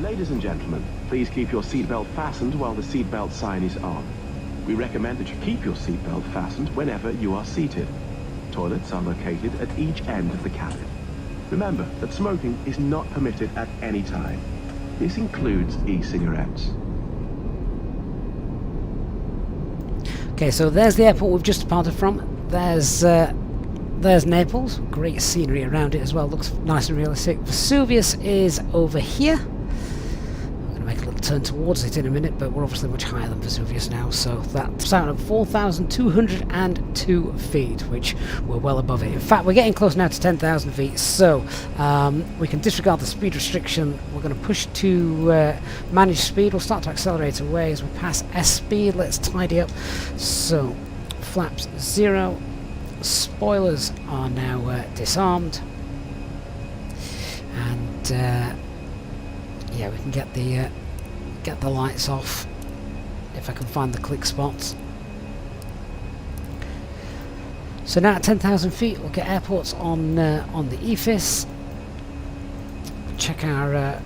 Ladies and gentlemen, please keep your seatbelt fastened while the seatbelt sign is on. We recommend that you keep your seatbelt fastened whenever you are seated. Toilets are located at each end of the cabin. Remember that smoking is not permitted at any time. This includes e-cigarettes. Okay, so there's the airport we've just departed from. There's Naples. Great scenery around it as well. Looks nice and realistic. Vesuvius is over here. I'm going to make a little turn towards it in a minute, but we're obviously much higher than Vesuvius now, so that's out at 4,202 feet, which we're well above it. In fact, we're getting close now to 10,000 feet, so we can disregard the speed restriction. We're going to push to manage speed. We'll start to accelerate away as we pass S speed. Let's tidy up. So, flaps 0. Spoilers are now disarmed. And yeah, we can get the lights off if I can find the click spots. So now at 10,000 feet, we'll get airports on the EFIS. Check our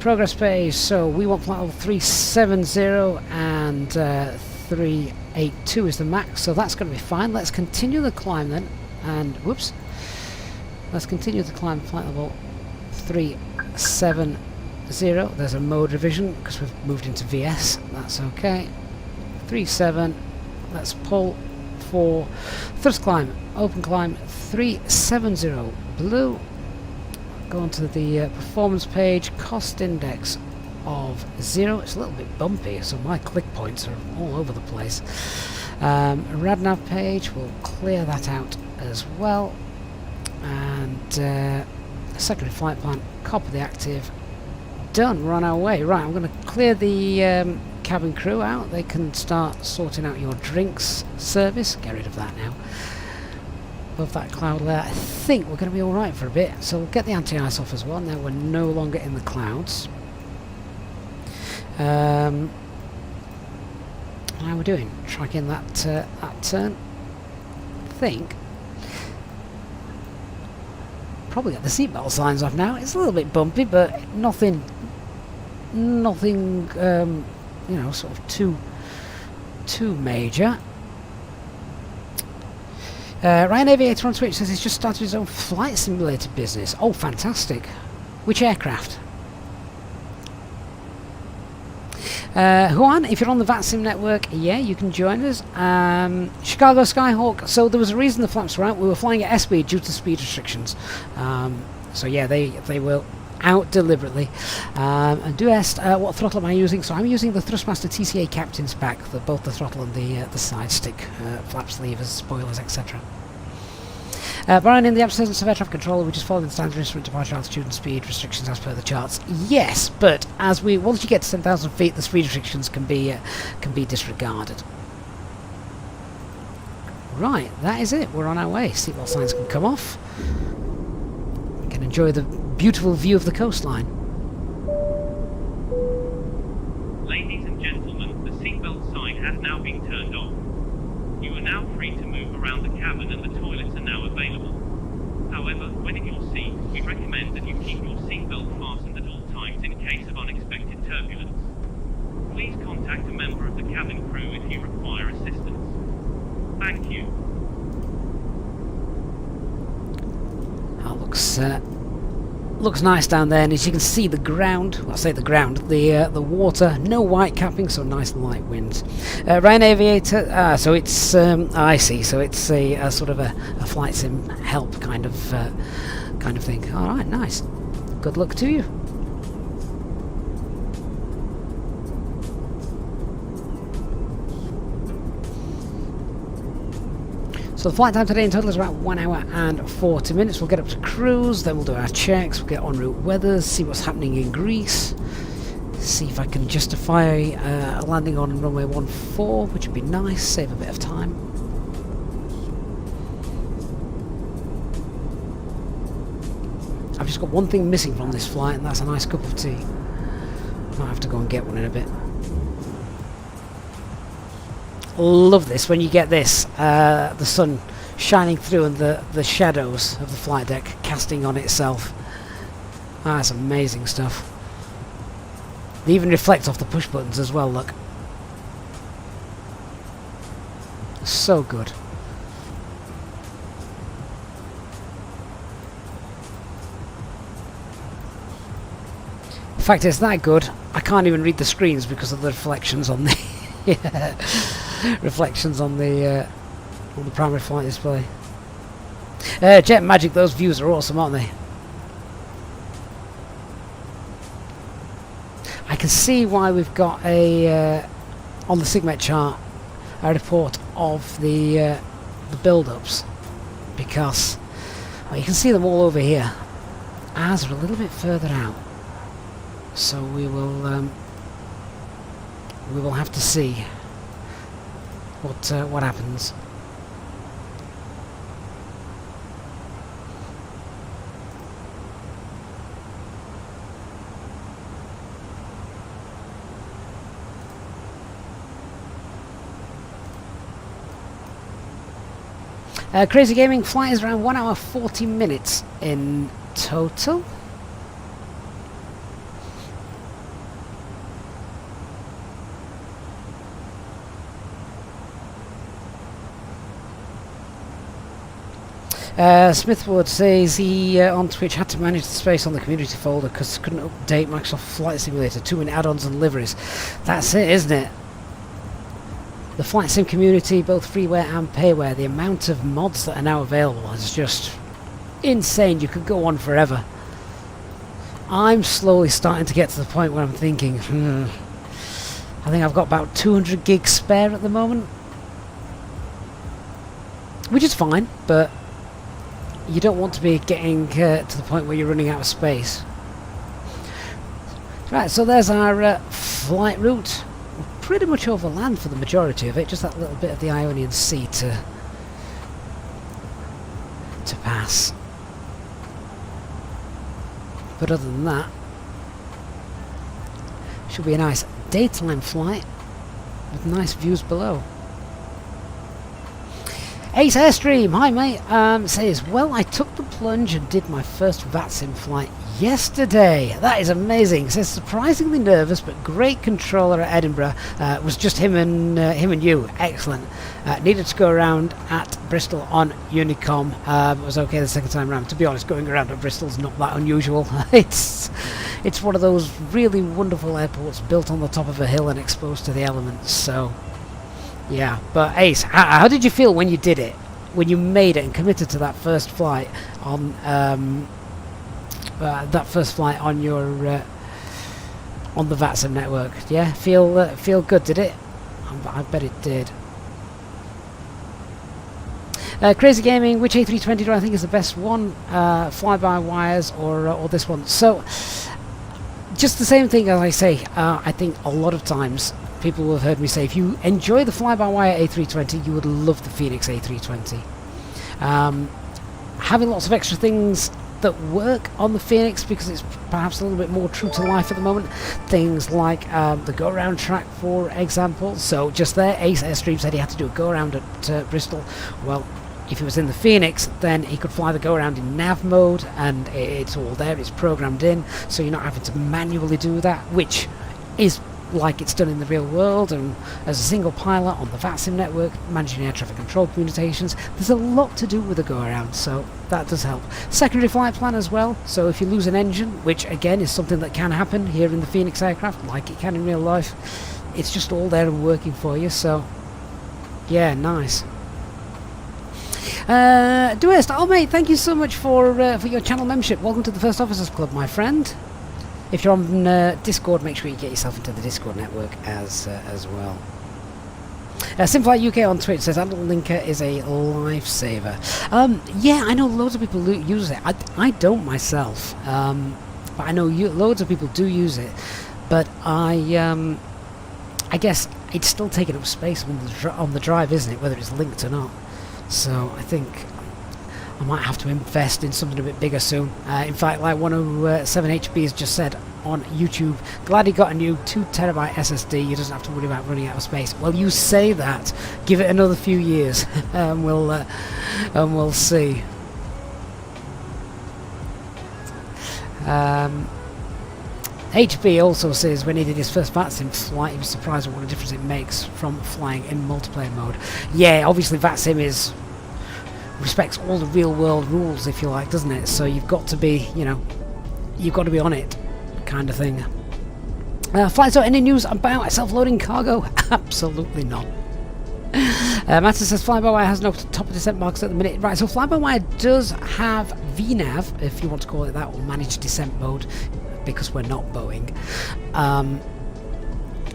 progress page. So we want flight level 370 and 382 is the max. So that's going to be fine. Let's continue the climb then. And whoops. Let's continue the climb flight level 370. There's a mode revision because we've moved into VS. That's okay. 37. Let's pull for thrust climb, open climb 370 blue. Go onto the performance page. Cost index of 0. It's a little bit bumpy, so my click points are all over the place. Radnav page, we'll clear that out as well. And secondary flight plan, copy the active. Done, we're on our way. Right, I'm going to clear the cabin crew out. They can start sorting out your drinks service. Get rid of that now. Above that cloud layer, I think we're going to be alright for a bit. So we'll get the anti-ice off as well. Now we're no longer in the clouds. How are we doing? Tracking that turn. I think probably get the seatbelt signs off now. It's a little bit bumpy, but nothing you know, sort of too major. Ryan Aviator on Twitch says he's just started his own flight simulator business. Oh, fantastic. Which aircraft? Juan, if you're on the VATSIM network, yeah, you can join us. Chicago Skyhawk, so there was a reason the flaps were out. We were flying at S-speed due to speed restrictions. So yeah, they were out deliberately. And do ask, what throttle am I using? So I'm using the Thrustmaster TCA Captain's Pack, both the throttle and the side stick, flaps, levers, spoilers, etc. Brian, in the absence of air traffic controller, we just follow the standard instrument departure altitude and speed restrictions as per the charts. Yes, but once you get to 10,000 feet, the speed restrictions can be disregarded. Right, that is it. We're on our way. Seatbelt signs can come off. We can enjoy the beautiful view of the coastline. Ladies and gentlemen, the seatbelt sign has now been turned off. You are now free to move around the cabin and the toilets are now available. However, when in your seat, we recommend that you keep your seatbelt fastened at all times in case of unexpected turbulence. Please contact a member of the cabin crew if you require assistance. Thank you. That looks nice down there, and as you can see, the ground, well, I say the ground, the water, no white capping, so nice and light winds. Ryan Aviator, so it's I see, so it's a sort of a flight sim help kind of thing. All right, nice. Good luck to you. So the flight time today in total is about 1 hour and 40 minutes. We'll get up to cruise, then we'll do our checks, we'll get en route weather, see what's happening in Greece, see if I can justify a landing on runway 14, which would be nice, save a bit of time. I've just got one thing missing from this flight, and that's a nice cup of tea. Might have to go and get one in a bit. Love this when you get this, the sun shining through and the shadows of the flight deck casting on itself. That's amazing stuff. They even reflect off the push buttons as well, look. So good. In fact, it's that good, I can't even read the screens because of the reflections on the reflections on the primary flight display. Jet Magic, those views are awesome, aren't they? I can see why we've got a on the SIGMET chart a report of the build-ups, because well, you can see them all over here. Ours are a little bit further out, so we will have to see what happens. Crazy Gaming flight is around 1 hour 40 minutes in total. Smithwood says he on Twitch had to manage the space on the community folder because couldn't update Microsoft Flight Simulator, too many add-ons and liveries. That's it, isn't it? The Flight Sim community, both freeware and payware, the amount of mods that are now available is just insane. You could go on forever. I'm slowly starting to get to the point where I'm thinking, I think I've got about 200 gigs spare at the moment, which is fine, but you don't want to be getting to the point where you're running out of space. Right, so there's our flight route. We're pretty much over land for the majority of it, just that little bit of the Ionian Sea to pass. But other than that, should be a nice daytime flight with nice views below. Ace Airstream, hi mate, says, well, I took the plunge and did my first VATSIM flight yesterday. That is amazing. Says, surprisingly nervous, but great controller at Edinburgh. Was just him and you. Excellent. Needed to go around at Bristol on Unicom. It was okay the second time around. To be honest, going around at Bristol's not that unusual. It's one of those really wonderful airports built on the top of a hill and exposed to the elements. So, yeah. But Ace, how did you feel when you did it? When you made it and committed to that first flight on your on the VATSIM network? Yeah, feel good, did it? I bet it did. Crazy Gaming, which A320 do I think is the best one? Fly-by-wires or this one? So, just the same thing as I say. I think a lot of times people will have heard me say, if you enjoy the fly-by-wire A320, you would love the Fenix A320. Having lots of extra things that work on the Fenix because it's perhaps a little bit more true to life at the moment. Things like the go-around track, for example. So just there, Ace Airstream said he had to do a go-around at Bristol. Well, if he was in the Fenix, then he could fly the go-around in nav mode, and it's all there, it's programmed in, so you're not having to manually do that, which is like it's done in the real world. And as a single pilot on the VATSIM network, managing air traffic control communications, there's a lot to do with the go-around, so that does help. Secondary flight plan as well, so if you lose an engine, which again is something that can happen here in the Fenix aircraft, like it can in real life, it's just all there and working for you, so yeah, nice. Duest, oh mate, thank you so much for your channel membership. Welcome to the First Officers Club, my friend. If you're on Discord, make sure you get yourself into the Discord network as well. Simflight UK on Twitch says Adult Linker is a lifesaver. Yeah, I know loads of people use it. I don't myself, but I know loads of people do use it. But I guess it's still taking up space on the drive, isn't it? Whether it's linked or not. So I think I might have to invest in something a bit bigger soon. In fact, like 107HB has just said on YouTube, glad he got a new 2TB SSD, he doesn't have to worry about running out of space. Well, you say that, give it another few years and we'll see. HB also says when he did his first VATSIM flight, he was surprised at what a difference it makes from flying in multiplayer mode. Yeah, obviously VATSIM respects all the real world rules, if you like, doesn't it? So you've got to be, you've got to be on it, kind of thing. Flight, so any news about self-loading cargo? Absolutely not. Matter says fly-by-wire has no top of descent marks at the minute. Right, so fly-by-wire does have VNAV, if you want to call it that, or managed descent mode, because we're not Boeing.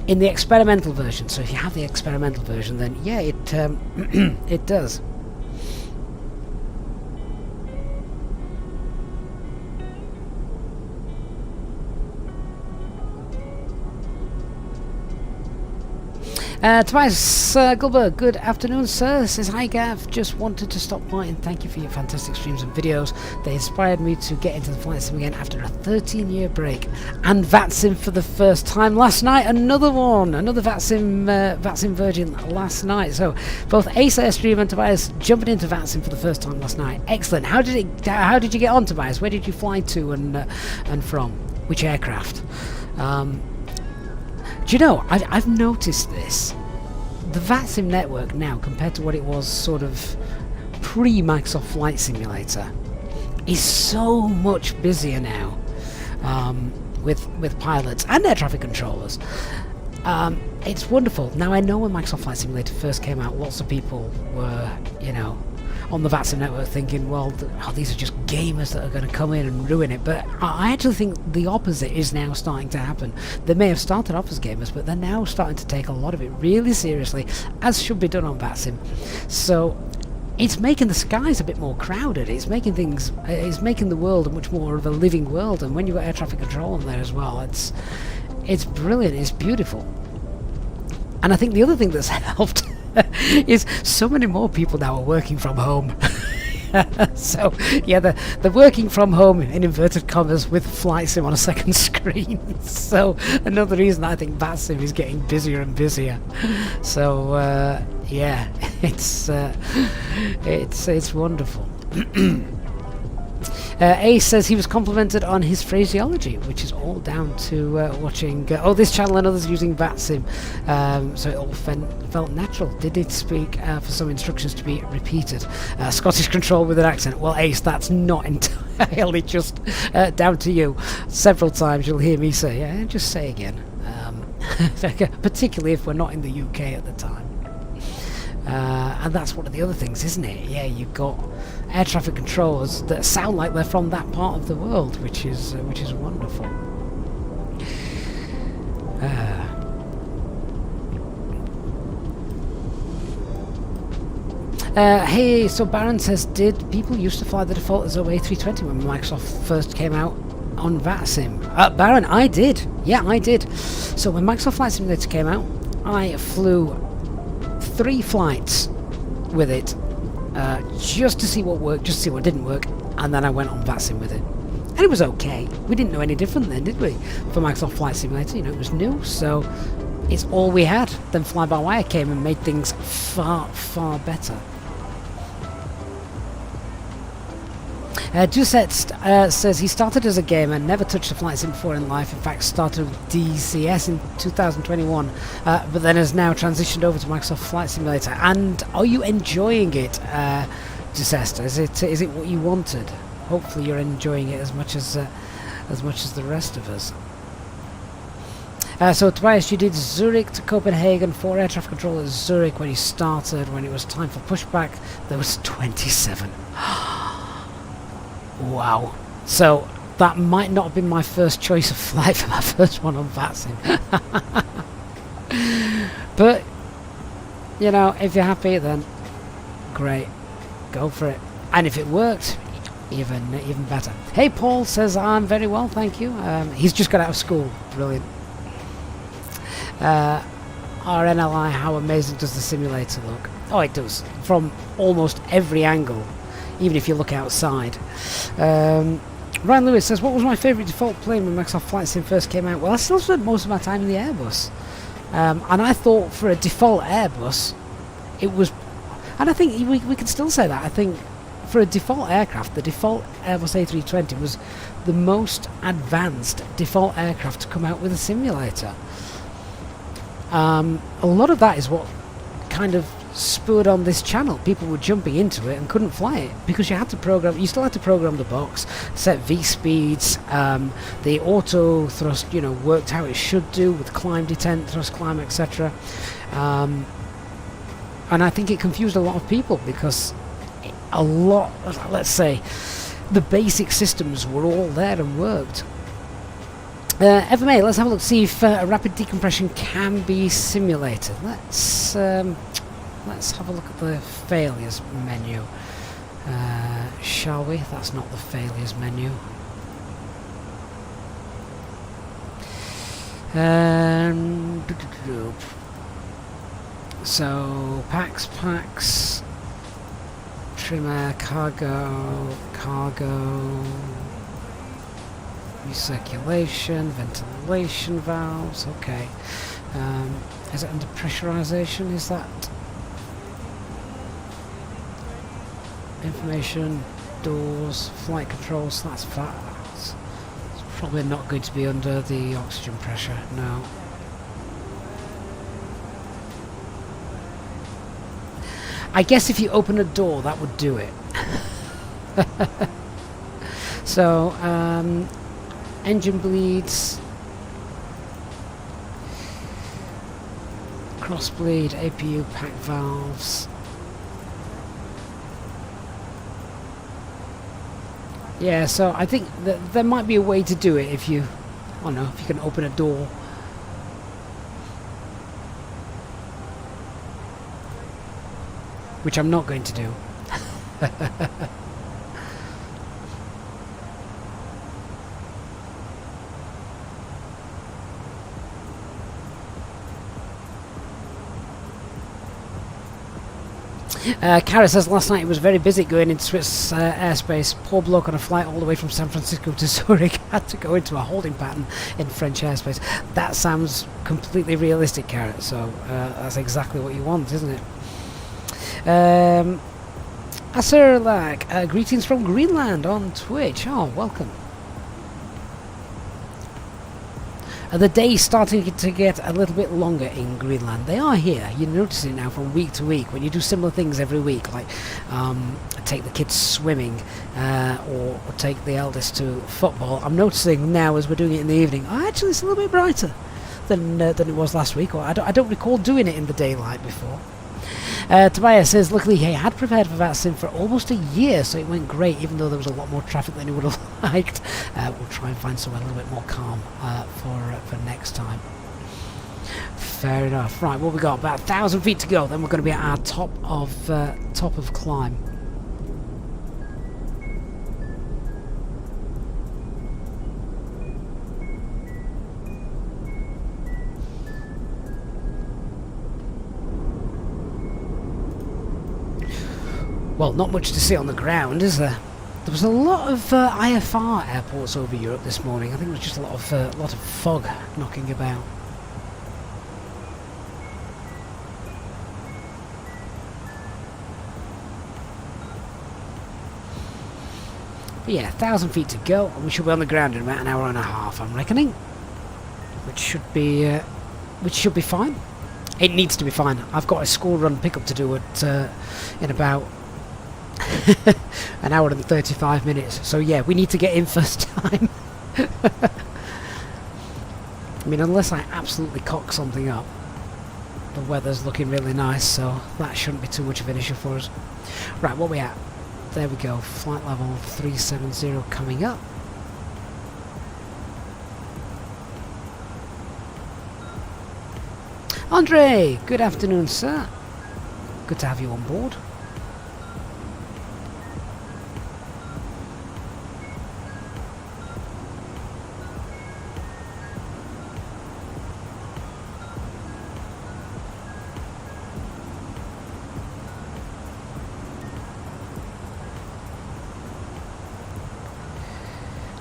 In the experimental version, so if you have the experimental version, then yeah, it it does. Tobias Gilbert, good afternoon, sir. Says, hi Gav, just wanted to stop by and thank you for your fantastic streams and videos. They inspired me to get into the flight sim again after a 13-year break. And VATSIM for the first time last night. Another VATSIM Virgin last night. So both Ace Airstream and Tobias jumping into VATSIM for the first time last night. Excellent. How did you get on, Tobias? Where did you fly to and from? Which aircraft? Do you know, I've noticed this. The VATSIM network now, compared to what it was sort of pre-Microsoft Flight Simulator, is so much busier now with pilots and air traffic controllers. It's wonderful. Now, I know when Microsoft Flight Simulator first came out, lots of people were, on the VATSIM network thinking, well, these are just gamers that are going to come in and ruin it. But I actually think the opposite is now starting to happen. They may have started off as gamers, but they're now starting to take a lot of it really seriously, as should be done on VATSIM. So it's making the skies a bit more crowded. It's making the world a much more of a living world. And when you've got air traffic control on there as well, it's brilliant. It's beautiful. And I think the other thing that's helped is so many more people now are working from home. So yeah, they're working from home in inverted commas with flight sim on a second screen. So another reason I think VATSIM is getting busier and busier. So yeah, it's wonderful. Ace says he was complimented on his phraseology, which is all down to watching this channel and others using VATSIM, so it all felt natural. Did it speak for some instructions to be repeated? Scottish control with an accent. Well, Ace, that's not entirely just down to you. Several times you'll hear me say, yeah, just say again, particularly if we're not in the UK at the time. And that's one of the other things, isn't it? Yeah, you've got air traffic controllers that sound like they're from that part of the world, which is wonderful. Hey, so Baron says, did people used to fly the default as A320 when Microsoft first came out on VATSIM? Baron, I did. Yeah, I did. So when Microsoft Flight Simulator came out, I flew 3 flights with it, just to see what worked, just to see what didn't work, and then I went on VATSIM with it. And it was okay. We didn't know any different then, did we? For Microsoft Flight Simulator, you know, it was new, so it's all we had. Then Fly-by-Wire came and made things far, far better. GSX says he started as a gamer, never touched a flight sim before in life, in fact started with DCS in 2021, but then has now transitioned over to Microsoft Flight Simulator. And are you enjoying it, GSX? Is it what you wanted? Hopefully you're enjoying it as much as the rest of us. So Tobias, you did Zurich to Copenhagen, 4 air traffic control at Zurich when you started. When it was time for pushback, there was 27. Wow. So that might not have been my first choice of flight for my first one on VATSIM. But, you know, if you're happy, then great. Go for it. And if it worked, even better. Hey, Paul says, I'm very well, thank you. He's just got out of school. Brilliant. RNLI, how amazing does the simulator look? Oh, it does. From almost every angle. Even if you look outside. Ryan Lewis says, what was my favourite default plane when Microsoft Flight Sim first came out? Well, I still spent most of my time in the Airbus. And I thought for a default Airbus, it was... And I think we can still say that. I think for a default aircraft, the default Airbus A320 was the most advanced default aircraft to come out with a simulator. A lot of that is what kind of spurred on this channel. People were jumping into it and couldn't fly it because you still had to program the box, set V speeds, the auto thrust, you know, worked how it should do with climb, detent, thrust, climb, etc. And I think it confused a lot of people because let's say, the basic systems were all there and worked. FMA, let's have a look, see if rapid decompression can be simulated. Let's have a look at the failures menu, shall we? That's not the failures menu. So packs, trimmer, cargo, recirculation, ventilation valves. Okay, is it under pressurization? Is that? Information, doors, flight controls, that's it's probably not going to be under the oxygen pressure, no. I guess if you open a door that would do it. So, engine bleeds, cross bleed, APU pack valves. Yeah, so I think that there might be a way to do it if you, I don't know, if you can open a door. Which I'm not going to do. Kara says last night it was very busy going into Swiss airspace. Poor bloke on a flight all the way from San Francisco to Zurich had to go into a holding pattern in French airspace. That sounds completely realistic, Kara. So that's exactly what you want, isn't it? Aserlak, greetings from Greenland on Twitch. Oh, welcome. The days starting to get a little bit longer in Greenland. They are here. You notice it now from week to week when you do similar things every week, like take the kids swimming or take the eldest to football. I'm noticing now as we're doing it in the evening, actually it's a little bit brighter than it was last week. Or I don't recall doing it in the daylight before. Tobias says, luckily he had prepared for VATSIM for almost a year, so it went great, even though there was a lot more traffic than he would have liked. We'll try and find somewhere a little bit more calm for next time. Fair enough. Right, what we got? About 1,000 feet to go, then we're going to be at our top of climb. Well, not much to see on the ground, is there? There was a lot of IFR airports over Europe this morning. I think it was just a lot of fog knocking about. But yeah, 1,000 feet to go, and we should be on the ground in about an hour and a half, I'm reckoning, which should be fine. It needs to be fine. I've got a school run pickup to do in about an hour and 35 minutes. So yeah, we need to get in first time. I mean, unless I absolutely cock something up. The weather's looking really nice, so that shouldn't be too much of an issue for us. Right, what are we at? There we go. Flight level 370 coming up. Andre, good afternoon, sir. Good to have you on board.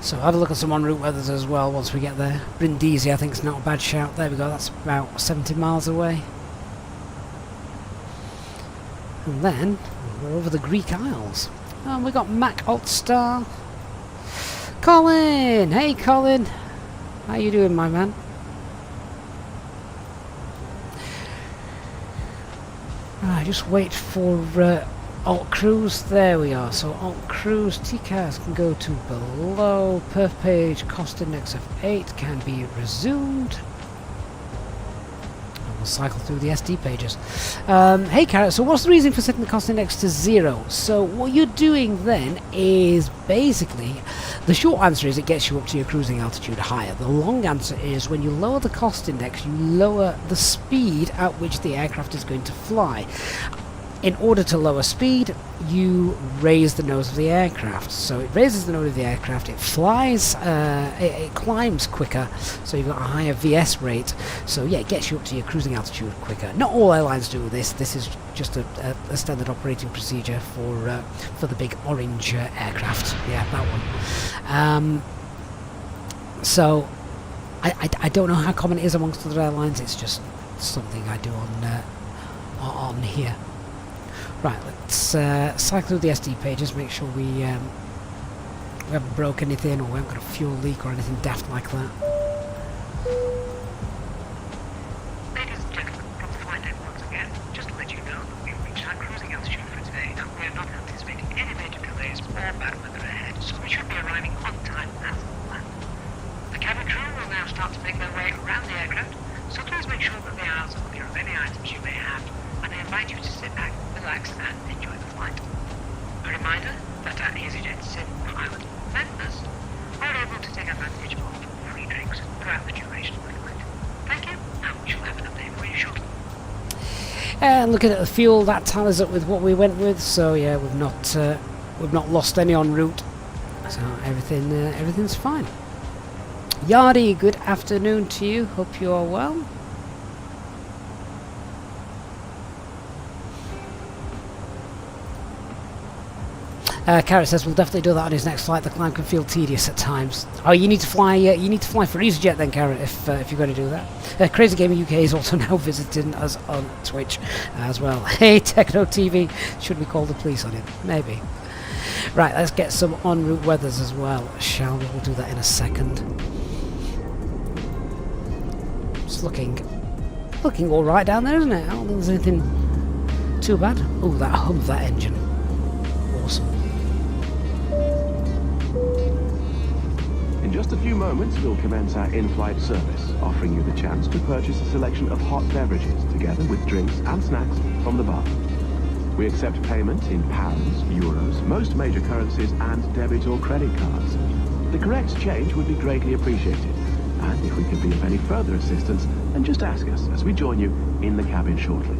So have a look at some en route weathers as well once we get there. Brindisi I think is not a bad shout. There we go, that's about 70 miles away. And then we're over the Greek Isles. And we got Mac Altstar. Colin! Hey Colin! How you doing, my man? Right, just wait for Alt Cruise. There we are. So Alt Cruise, TCAS can go to below. Perf page, cost index of 8 can be resumed. And we'll cycle through the SD pages. Hey Carrot, so what's the reason for setting the cost index to 0? So what you're doing then is basically, the short answer is it gets you up to your cruising altitude higher. The long answer is when you lower the cost index, you lower the speed at which the aircraft is going to fly. In order to lower speed, you raise the nose of the aircraft. So it raises the nose of the aircraft, it flies, it climbs quicker, so you've got a higher VS rate. So yeah, it gets you up to your cruising altitude quicker. Not all airlines do this. This is just a standard operating procedure for the big orange aircraft. Yeah, that one. So I don't know how common it is amongst other airlines. It's just something I do on here. Right, let's cycle through the SD pages, make sure we haven't broke anything or we haven't got a fuel leak or anything daft like that. Ladies and gentlemen, from the flight deck once again, just to let you know that we've reached our cruising altitude for today and we are not anticipating any major delays or bad weather ahead, so we should be arriving on time as planned. The cabin crew will now start to make their way around the aircraft, so please make sure that the aisles are clear of any items you may have, and I invite you to sit back, relax and enjoy the flight. A reminder that our Easyjet Sim pilot members are able to take advantage of free drinks throughout the duration of the flight. Thank you, and we shall have an update for you shortly. And looking at the fuel, that tallies up with what we went with, so yeah, we've not lost any en route, so everything's fine. Yardi, good afternoon to you, hope you are well. Carrot says we'll definitely do that on his next flight. The climb can feel tedious at times. Oh, you need to fly. You need to fly for Easyjet then, Carrot, if you're going to do that. Crazy Gaming UK is also now visiting us on Twitch as well. Hey, Techno TV, should we call the police on him? Maybe. Right, let's get some en route weathers as well, shall we? We'll do that in a second. It's looking all right down there, isn't it? I don't think there's anything too bad. Oh, that hum of that engine. Awesome. In just a few moments, we'll commence our in-flight service, offering you the chance to purchase a selection of hot beverages together with drinks and snacks from the bar. We accept payment in pounds, euros, most major currencies, and debit or credit cards. The correct change would be greatly appreciated. And if we could be of any further assistance, then just ask us as we join you in the cabin shortly.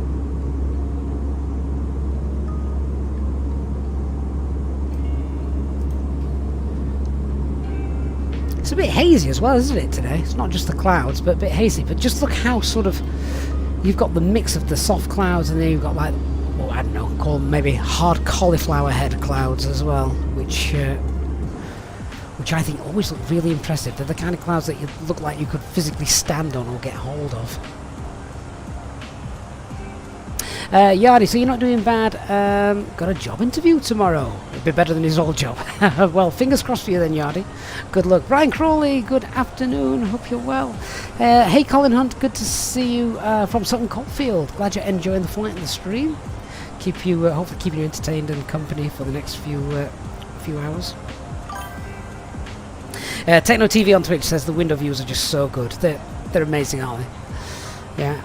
It's a bit hazy as well, isn't it, today? It's not just the clouds, but a bit hazy. But just look how sort of... You've got the mix of the soft clouds, and then you've got, like, well, I don't know, call them maybe hard cauliflower head clouds as well, which I think always look really impressive. They're the kind of clouds that you look like you could physically stand on or get hold of. Yardy, so you're not doing bad. Got a job interview tomorrow. It'll be better than his old job. Well, fingers crossed for you then, Yardy. Good luck. Brian Crawley, good afternoon. Hope you're well. Hey, Colin Hunt, good to see you from Sutton Coldfield. Glad you're enjoying the flight and the stream. Keep you, hopefully keeping you entertained and company for the next few hours. Techno TV on Twitch says the window views are just so good. They're amazing, aren't they? Yeah.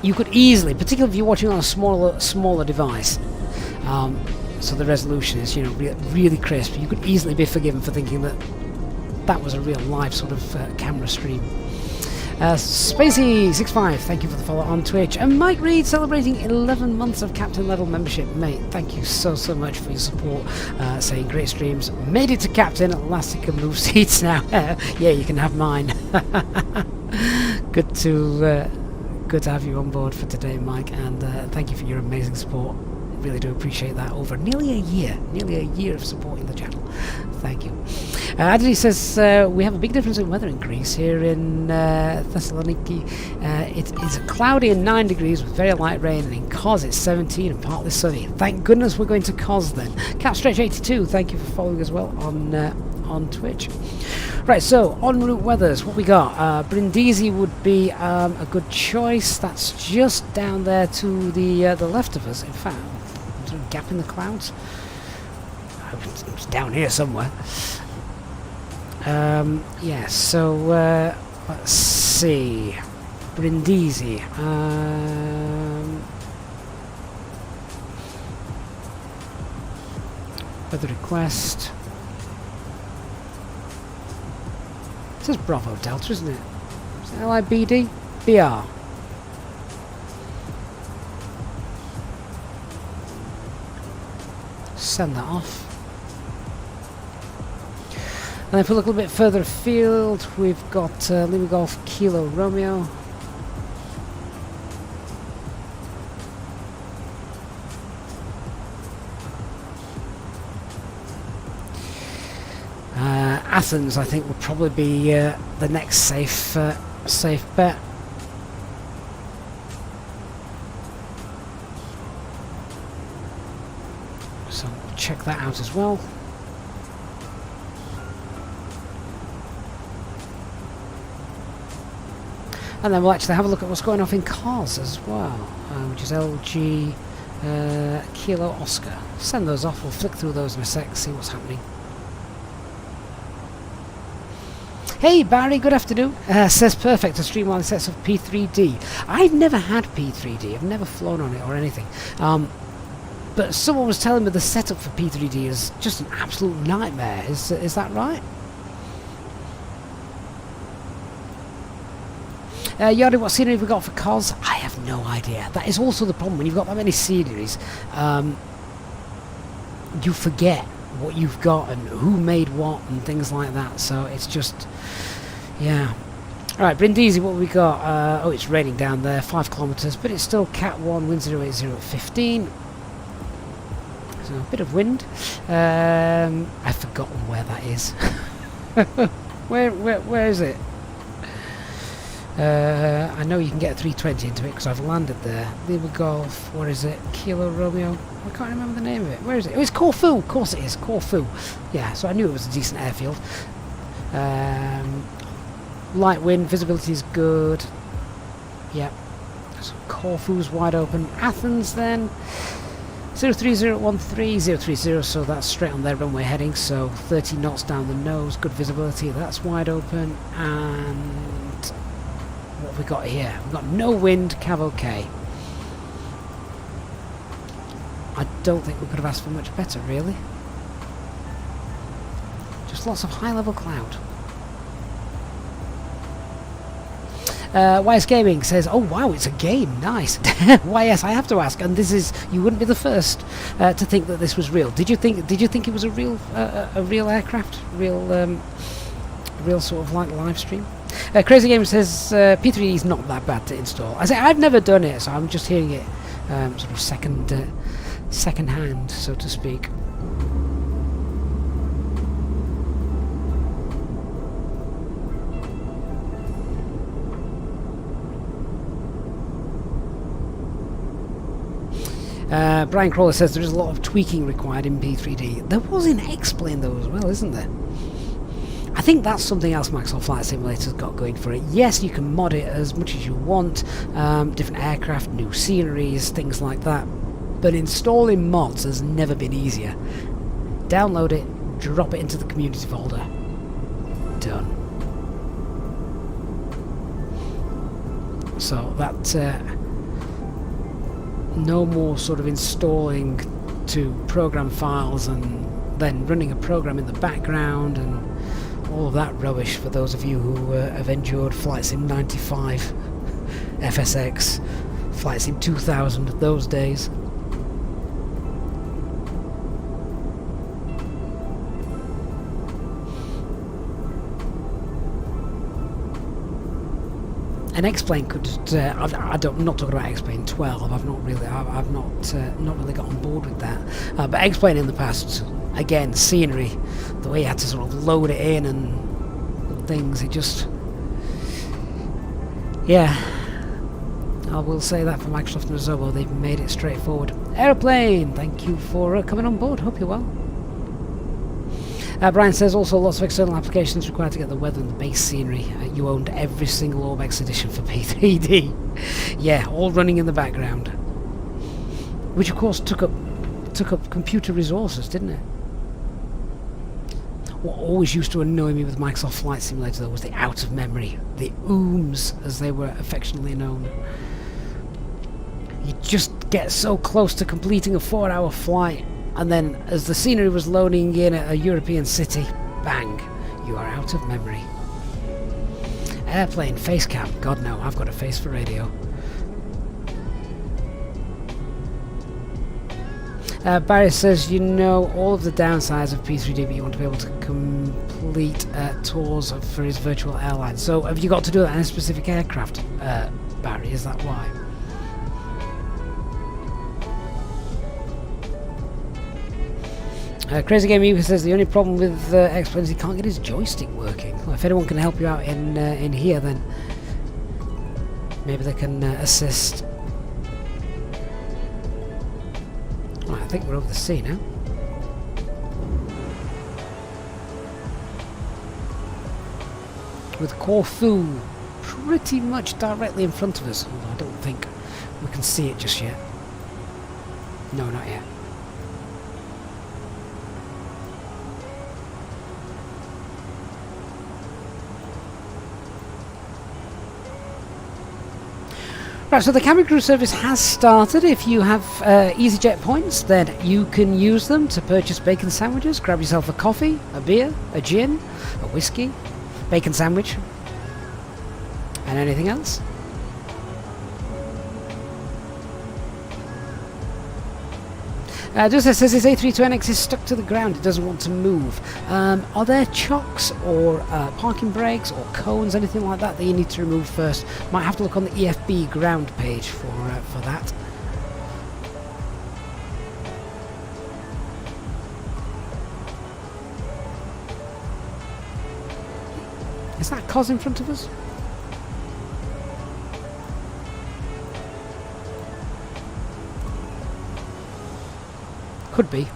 You could easily, particularly if you're watching on a smaller device, so the resolution is, you know, really crisp. You could easily be forgiven for thinking that was a real live sort of camera stream. Spacey65, thank you for the follow on Twitch. And Mike Reed celebrating 11 months of Captain level membership. Mate, thank you so much for your support. Saying great streams. Made it to Captain at last. You can move seats now. Yeah, you can have mine. Good to have you on board for today, Mike, and thank you for your amazing support. Really do appreciate that. Over nearly a year of supporting the channel. Thank you. Adley says we have a big difference in weather in Greece. Here in Thessaloniki, it is cloudy and 9 degrees with very light rain, and in Kos it's 17 and partly sunny. Thank goodness we're going to Kos then. Capstretch82, thank you for following as well on Twitch. Right, so en route weathers, what we got? Brindisi would be a good choice. That's just down there to the left of us. In fact, is there a gap in the clouds? It's down here somewhere. Yeah, so let's see. Brindisi. Weather request. It says Bravo Delta, isn't it? Is it LIBD? BR. Send that off. And if we look a little bit further afield, we've got Lima Golf Kilo Romeo. Athens, I think, will probably be the next safe bet. So we'll check that out as well. And then we'll actually have a look at what's going off in Kos as well, which is LG Kilo Oscar. Send those off, we'll flick through those in a sec, see what's happening. Hey Barry, good afternoon. Says perfect to streamline sets of P3D. I've never had P3D, I've never flown on it or anything. But someone was telling me the setup for P3D is just an absolute nightmare. Is that right? Yari, what scenery have we got for Kos? I have no idea. That is also the problem. When you've got that many sceneries, you forget what you've got and who made what and things like that. So it's just, yeah. Alright, Brindisi, what have we got? Oh, it's raining down there, 5 kilometres, but it's still Cat 1, wind 080 at 15. So a bit of wind. I've forgotten where that is. Where is it? I know you can get a 320 into it because I've landed there. Lima Golf, what is it? Kilo Romeo? I can't remember the name of it. Where is it? Oh, it's Corfu! Of course it is, Corfu. Yeah, so I knew it was a decent airfield. Light wind, visibility is good. Yep. So Corfu's wide open. Athens then. 03013, 030, so that's straight on their runway heading, so 30 knots down the nose, good visibility, that's wide open, and what have we got here? We've got no wind, cav okay. I don't think we could have asked for much better, really. Just lots of high-level cloud. YS Gaming says, oh wow, it's a game, nice. YS, I have to ask, and this is, you wouldn't be the first to think that this was real. Did you think it was a real aircraft, real sort of like live stream? Crazy Gamer says P3D is not that bad to install. I say I've never done it, so I'm just hearing it sort of second hand, so to speak. Brian Crawler says there is a lot of tweaking required in P3D. There was in X-Plane though as well, isn't there? I think that's something else Microsoft Flight Simulator's got going for it. Yes, you can mod it as much as you want, different aircraft, new sceneries, things like that. But installing mods has never been easier. Download it, drop it into the community folder. Done. So that... no more sort of installing to program files and then running a program in the background and all of that rubbish for those of you who have endured Flight Sim 95, FSX, Flight Sim 2000, those days. An X-Plane could. I'm not talking about X-Plane 12. I've not really got on board with that. But X-Plane in the past, again, scenery, the way you had to sort of load it in and things. It just, yeah. I will say that for Microsoft and Azobo, they've made it straightforward. Aeroplane, thank you for coming on board. Hope you're well. Brian says also lots of external applications required to get the weather and the base scenery. You owned every single Orbex edition for P3D. Yeah, all running in the background. Which of course took up computer resources, didn't it? What always used to annoy me with Microsoft Flight Simulator though was the out of memory, the OOMs as they were affectionately known. You just get so close to completing a 4-hour flight, and then as the scenery was loading in at a European city, bang, you are out of memory. Airplane, face cam, God no, I've got a face for radio. Barry says you know all of the downsides of P3D, but you want to be able to complete tours for his virtual airline. So have you got to do that in a specific aircraft, Barry, is that why? Crazy Game Uber says the only problem with X-Plane is he can't get his joystick working. Well, if anyone can help you out in here, then maybe they can assist. Right, I think we're over the sea now. With Corfu pretty much directly in front of us, although I don't think we can see it just yet. No, not yet. Right, so the cabin crew service has started. If you have Easyjet points, then you can use them to purchase bacon sandwiches, grab yourself a coffee, a beer, a gin, a whiskey, bacon sandwich, and anything else. Just says his A320X is stuck to the ground, it doesn't want to move. Are there chocks or parking brakes or cones, anything like that you need to remove first? Might have to look on the EFB ground page for that. Is that COS in front of us? Could be.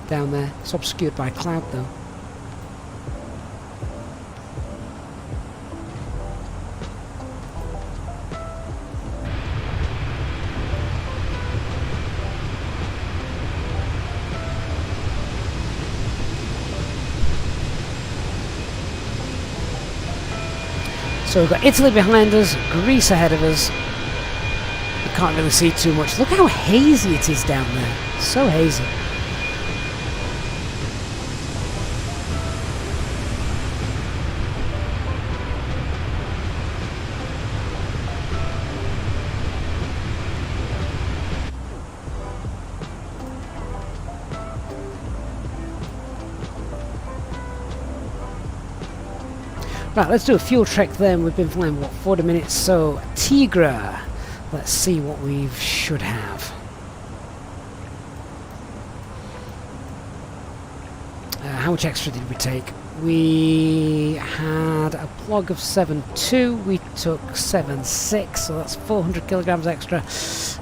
Down there. It's obscured by a cloud though. So we've got Italy behind us, Greece ahead of us. I can't really see too much. Look how hazy it is down there. So hazy. Right, let's do a fuel check then. We've been flying, what, 40 minutes? So, Tigra. Let's see what we should have. How much extra did we take? We had a plug of 7.2. We took 7.6, so that's 400 kilograms extra.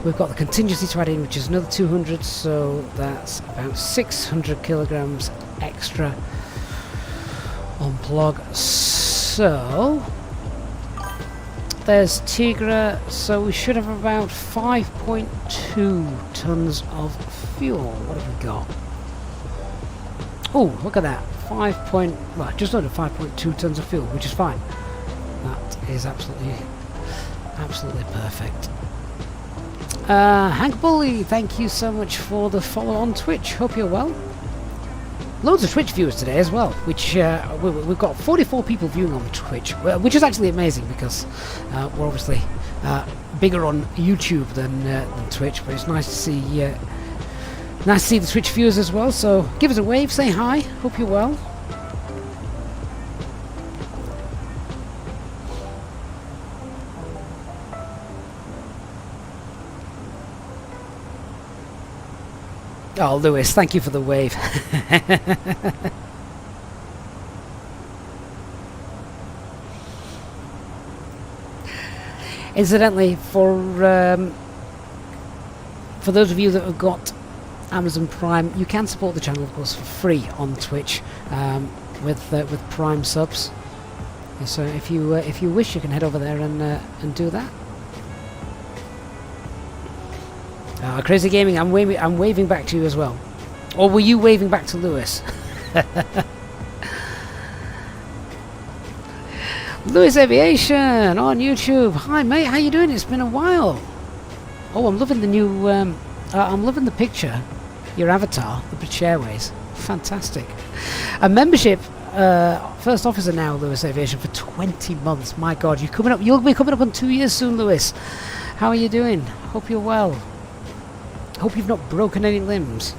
We've got the contingency to add in, which is another 200, so that's about 600 kilograms extra on plug. So there's Tigra, so we should have about 5.2 tons of fuel. What have we got? Oh, look at that. Just under 5.2 tons of fuel, which is fine. That is absolutely perfect. Hank Bully, thank you so much for the follow on Twitch. Hope you're well. Loads of Twitch viewers today as well, which we've got 44 people viewing on Twitch, which is actually amazing because we're obviously bigger on YouTube than Twitch, but it's nice to see the Twitch viewers as well. So give us a wave, say hi. Hope you're well. Oh, Lewis, thank you for the wave. Incidentally, for those of you that have got Amazon Prime, you can support the channel, of course, for free on Twitch with Prime subs. So if you wish, you can head over there and do that. Crazy Gaming, I'm waving back to you as well. Or were you waving back to Lewis? Lewis Aviation on YouTube. Hi mate, how you doing? It's been a while. Oh, I'm loving the new. I'm loving the picture. Your avatar, the British Airways. Fantastic. A membership. First officer now, Lewis Aviation, for 20 months. My God, you'll be coming up on 2 years soon, Lewis. How are you doing? Hope you're well. Hope you've not broken any limbs.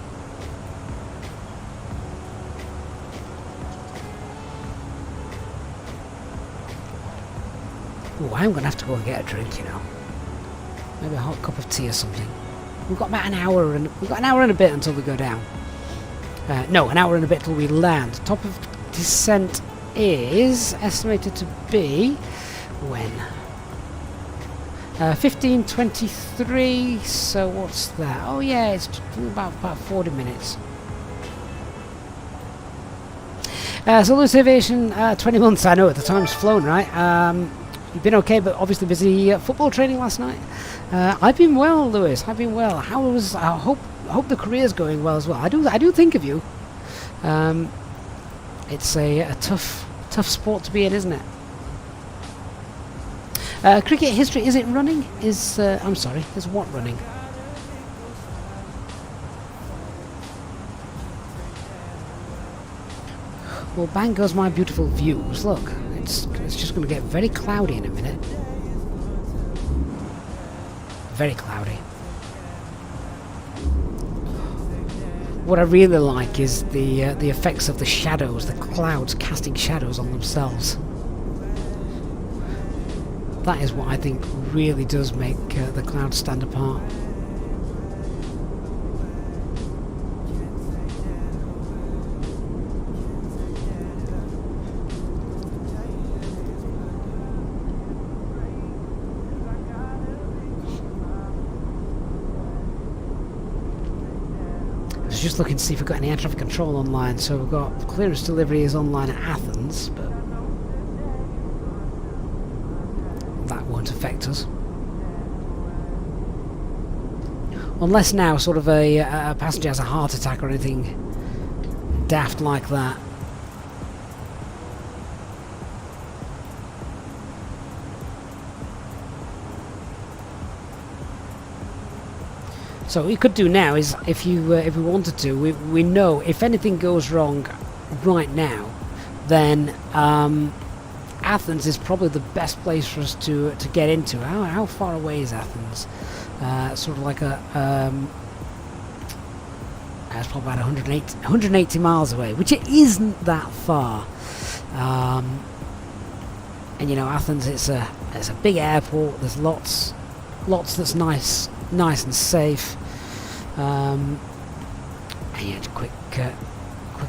Oh, I'm gonna have to go and get a drink, you know. Maybe a hot cup of tea or something. We've got about an hour and a bit until we go down. No, an hour and a bit till we land. Top of descent is estimated to be when? 15:23. So what's that? Oh yeah, it's about 40 minutes. So Lewis Aviation, 20 months. I know, the time's flown, right? You've been okay, but obviously busy football training last night. I've been well, Lewis. I've been well. I hope the career's going well as well. I do think of you. It's a tough sport to be in, isn't it? Cricket history, is it running? I'm sorry, is what running? Well, bang goes my beautiful views. Look, it's just going to get very cloudy in a minute. Very cloudy. What I really like is the effects of the shadows, the clouds casting shadows on themselves. That is what I think really does make the clouds stand apart. was just looking to see if we've got any air traffic control online. So we've got clearance delivery is online at Athens, but that won't affect us. Unless now sort of a passenger has a heart attack or anything daft like that. So what we could do now is, if we wanted to, we know if anything goes wrong right now, then Athens is probably the best place for us to get into. How far away is Athens? Sort of like a it's probably about 180 miles away, which it isn't that far. And you know, Athens, it's a big airport. There's lots that's nice and safe. And yeah, quick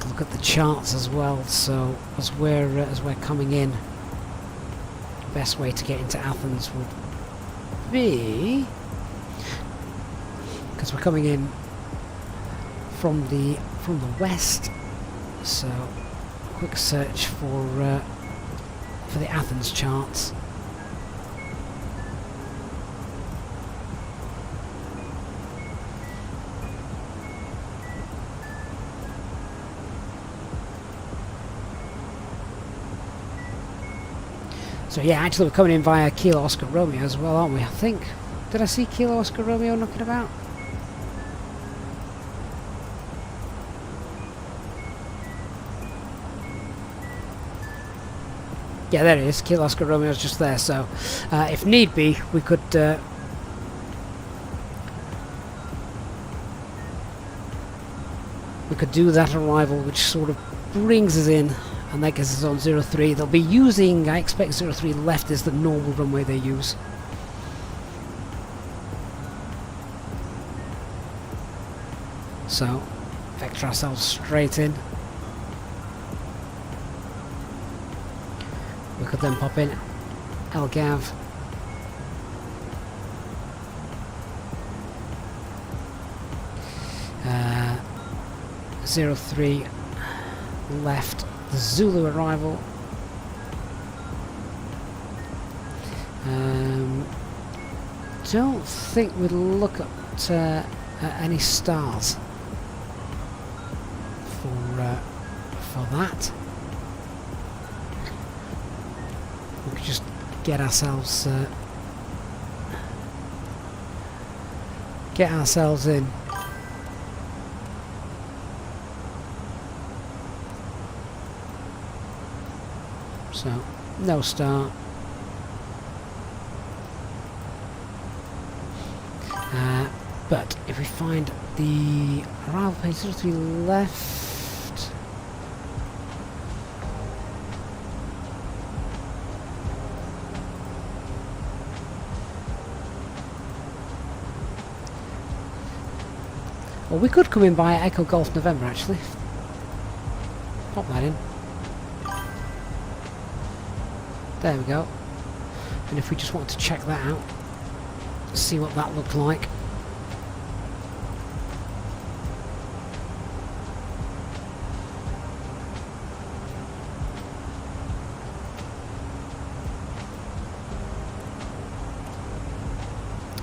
look at the charts as well. So as we're coming in, the best way to get into Athens would be, because we're coming in from the west. So quick search for the Athens charts. So yeah, actually we're coming in via Kilo Oscar Romeo as well, aren't we? I think. Did I see Kilo Oscar Romeo knocking about? Yeah, there it is. Kilo Oscar Romeo's just there. So if need be, we could do that arrival, which sort of brings us in. And that gets us on 03. They'll be using, I expect 03 left is the normal runway they use. So, vector ourselves straight in. We could then pop in LGAV. Uh, 03 left. The Zulu arrival. Don't think we'd look at any stars for that. We could just get ourselves in. So, no star. But if we find the arrival page 03 left, well, we could come in by Echo Golf November actually. Pop that in. There we go. And if we just want to check that out, see what that looked like.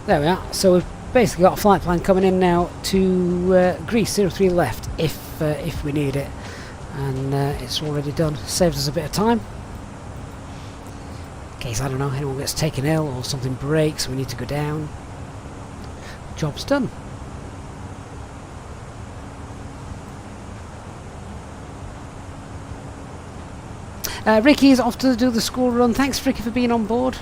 There we are. So we've basically got a flight plan coming in now to Greece, 03 left, if we need it. And it's already done. Saves us a bit of time. In case, I don't know, anyone gets taken ill or something breaks, we need to go down. Job's done. Ricky is off to do the school run. Thanks, Ricky, for being on board.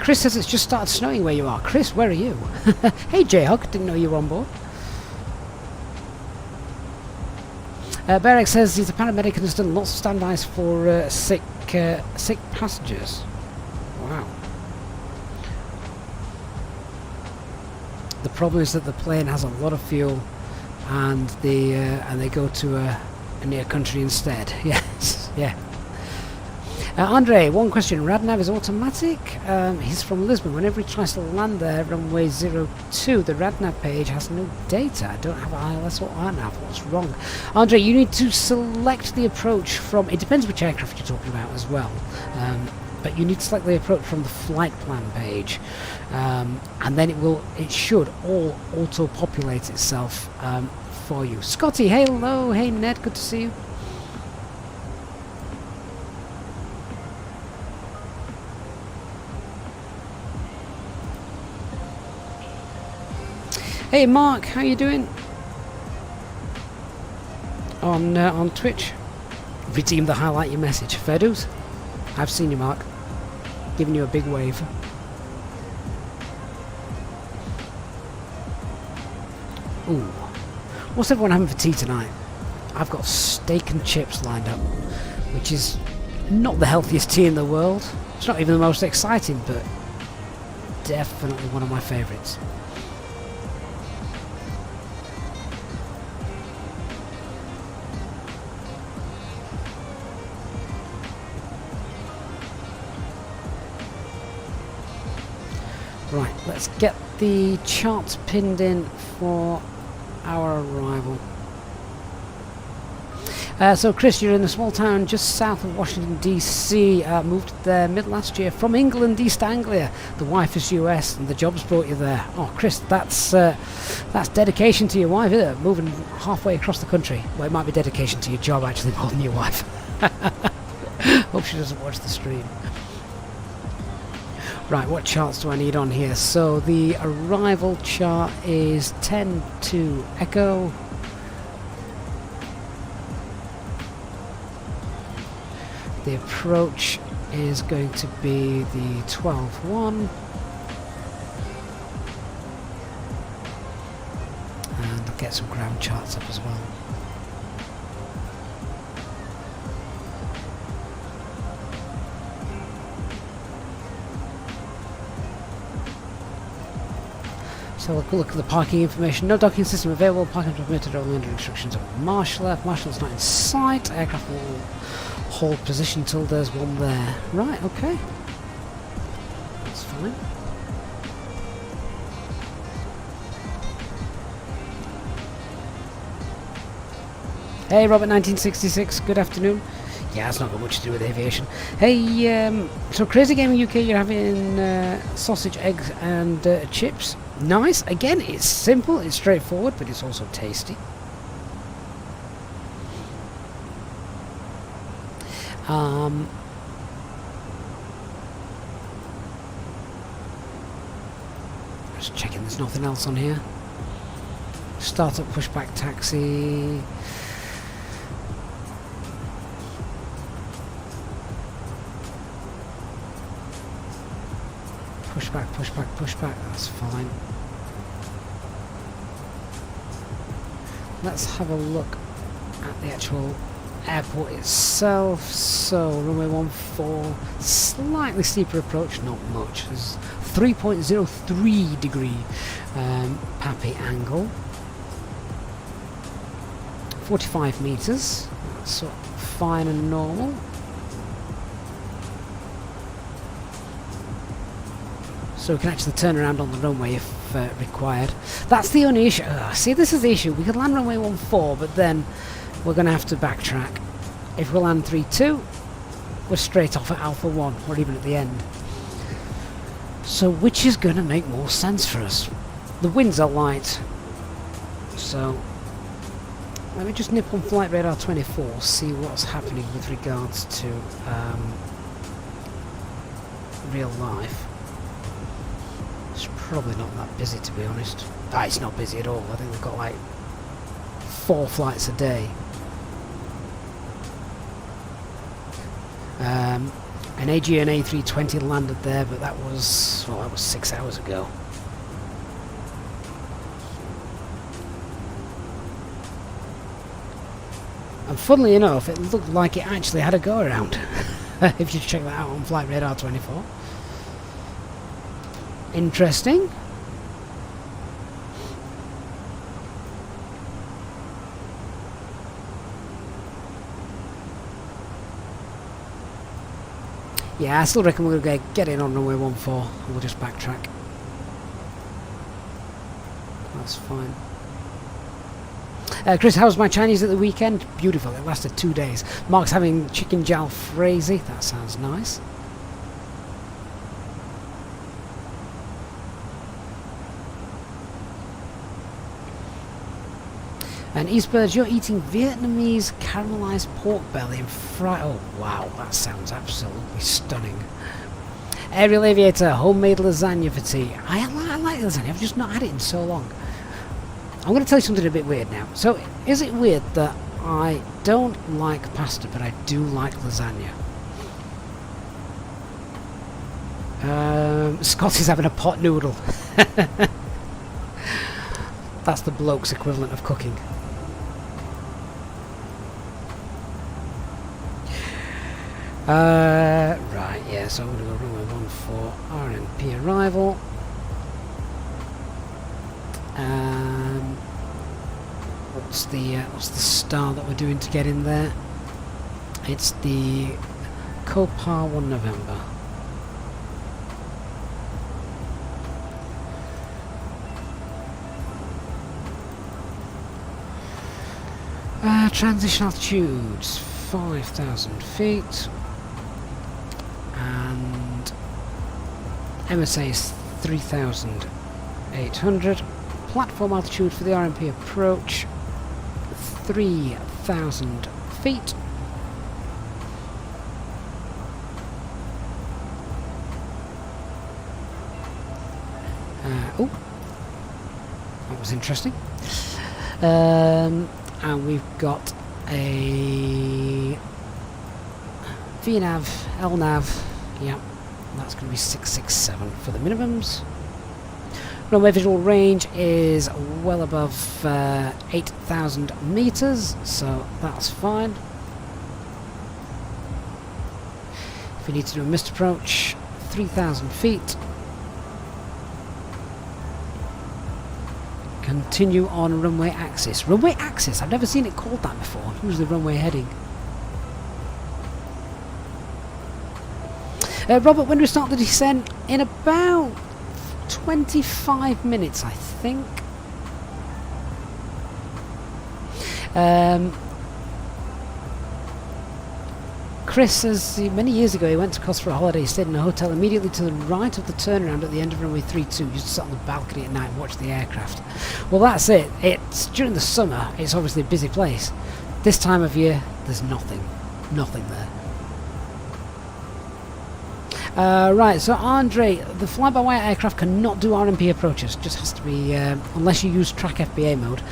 Chris says it's just started snowing where you are. Chris, where are you? Hey, Jayhawk, didn't know you were on board. Berek says he's a paramedic and has done lots of standbys for sick passengers. Wow. The problem is that the plane has a lot of fuel, and they go to a near country instead. Yes, yeah. Andre, one question. Radnav is automatic. He's from Lisbon. Whenever he tries to land there, runway 02, the Radnav page has no data. I don't have ILS or RNAV. What's wrong? Andre, you need to select the approach from... It depends which aircraft you're talking about as well. But you need to select the approach from the flight plan page. And then it should all auto-populate itself for you. Scotty, hello. Hey, Ned. Good to see you. Hey Mark, how you doing? On Twitch. Redeem the highlight your message. Fair dues. I've seen you, Mark. Giving you a big wave. Ooh. What's everyone having for tea tonight? I've got steak and chips lined up, which is not the healthiest tea in the world. It's not even the most exciting, but definitely one of my favourites. Right, let's get the charts pinned in for our arrival. So Chris, you're in a small town just south of Washington DC, moved there mid last year from England, East Anglia. The wife is US and the job's brought you there. Oh Chris, that's dedication to your wife, isn't it? Moving halfway across the country. Well, it might be dedication to your job actually more than your wife. Hope she doesn't watch the stream. Right, what charts do I need on here? So the arrival chart is 10 to Echo. The approach is going to be the 12-1. And I'll get some ground charts up as well. So we'll look at the parking information. No docking system available. Parking permitted only under instructions of Marshal. If Marshal's not in sight, aircraft will hold position till there's one there. Right, okay. That's fine. Hey, Robert 1966. Good afternoon. Yeah, it's not got much to do with aviation. Hey, so Crazy Gaming UK, you're having sausage, eggs, and chips. Nice. Again, it's simple, it's straightforward, but it's also tasty. Just checking there's nothing else on here. Startup pushback taxi. Pushback, pushback, pushback, that's fine. Let's have a look at the actual airport itself. So, runway 14, slightly steeper approach, not much. There's 3.03 degree PAPI angle. 45 meters, that's sort of fine and normal. So we can actually turn around on the runway if required. That's the only issue. See, this is the issue. We could land runway 14, but then we're going to have to backtrack. If we land 32, we're straight off at Alpha 1, or even at the end. So which is going to make more sense for us? The winds are light. So let me just nip on Flight Radar 24, see what's happening with regards to real life. It's probably not that busy, to be honest. It's not busy at all. I think we've got like 4 flights a day. An A320 landed there, but that was 6 hours ago. And funnily enough, it looked like it actually had a go around. If you check that out on Flight Radar 24. Interesting. Yeah, I still reckon we're going to get in on runway 14 and we'll just backtrack. That's fine. Chris, how was my Chinese at the weekend? Beautiful, it lasted 2 days. Mark's having chicken jalfrezi, that sounds nice. And Eastbirds, you're eating Vietnamese caramelized pork belly and fried. Oh wow, that sounds absolutely stunning. Aerial Aviator, homemade lasagna for tea. I like lasagna, I've just not had it in so long. I'm going to tell you something a bit weird now. So, is it weird that I don't like pasta, but I do like lasagna? Scotty's having a pot noodle. That's the bloke's equivalent of cooking. Right, yeah, so I'm going to go runway 14 RNP arrival. What's the star that we're doing to get in there? It's the Copar 1 November. Transition altitudes 5,000 feet and MSA is 3,800. Platform altitude for the RMP approach 3,000 feet. Oh, that was interesting. And we've got a VNAV, LNAV, yeah, that's going to be 667 for the minimums. Runway visual range is well above 8,000 meters, so that's fine. If we need to do a missed approach, 3,000 feet. Continue on runway axis. Runway axis, I've never seen it called that before. Usually runway heading. Robert, when do we start the descent? In about 25 minutes, I think. Chris says many years ago he went to Costa for a holiday. He stayed in a hotel immediately to the right of the turnaround at the end of runway 32. He used to sit on the balcony at night and watch the aircraft. Well, that's it. It's during the summer. It's obviously a busy place. This time of year, there's nothing there. Right, so Andre, the fly-by-wire aircraft cannot do RMP approaches. Just has to be, unless you use track FBA mode.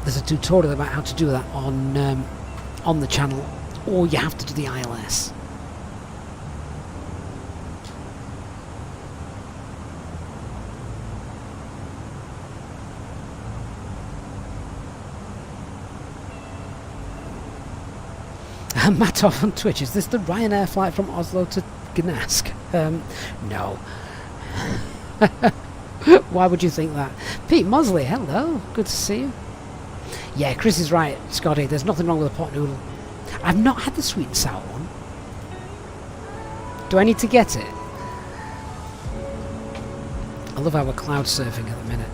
There's a tutorial about how to do that on the channel, or you have to do the ILS. Matov on Twitch, is this the Ryanair flight from Oslo to Gdansk? No. Why would you think that? Pete Mosley, hello, good to see you. Yeah, Chris is right, Scotty, there's nothing wrong with a pot noodle. I've not had the sweet and sour one. Do I need to get it? I love how we're cloud surfing at the minute.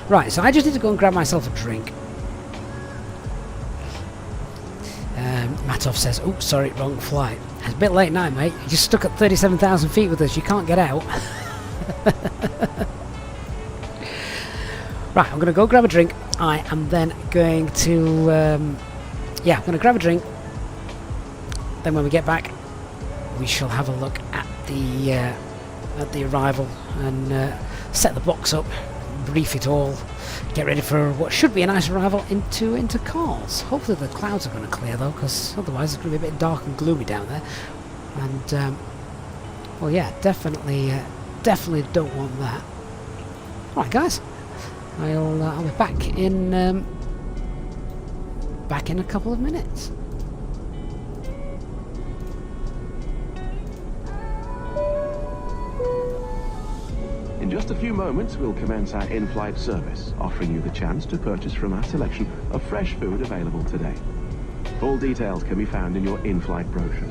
Right, so I just need to go and grab myself a drink. Matov says, oh, sorry, wrong flight. It's a bit late night, mate. You're just stuck at 37,000 feet with us. You can't get out. Right, I'm going to go grab a drink. I am then going to... yeah, I'm going to grab a drink. Then when we get back, we shall have a look at the arrival and set the box up, brief it all, get ready for what should be a nice arrival into cars. Hopefully the clouds are going to clear though, because otherwise it's going to be a bit dark and gloomy down there. And well, yeah, definitely don't want that. All right, guys, I'll be back in a couple of minutes. In In just a few moments, we'll commence our in-flight service, offering you the chance to purchase from our selection of fresh food available today. Full details can be found in your in-flight brochure.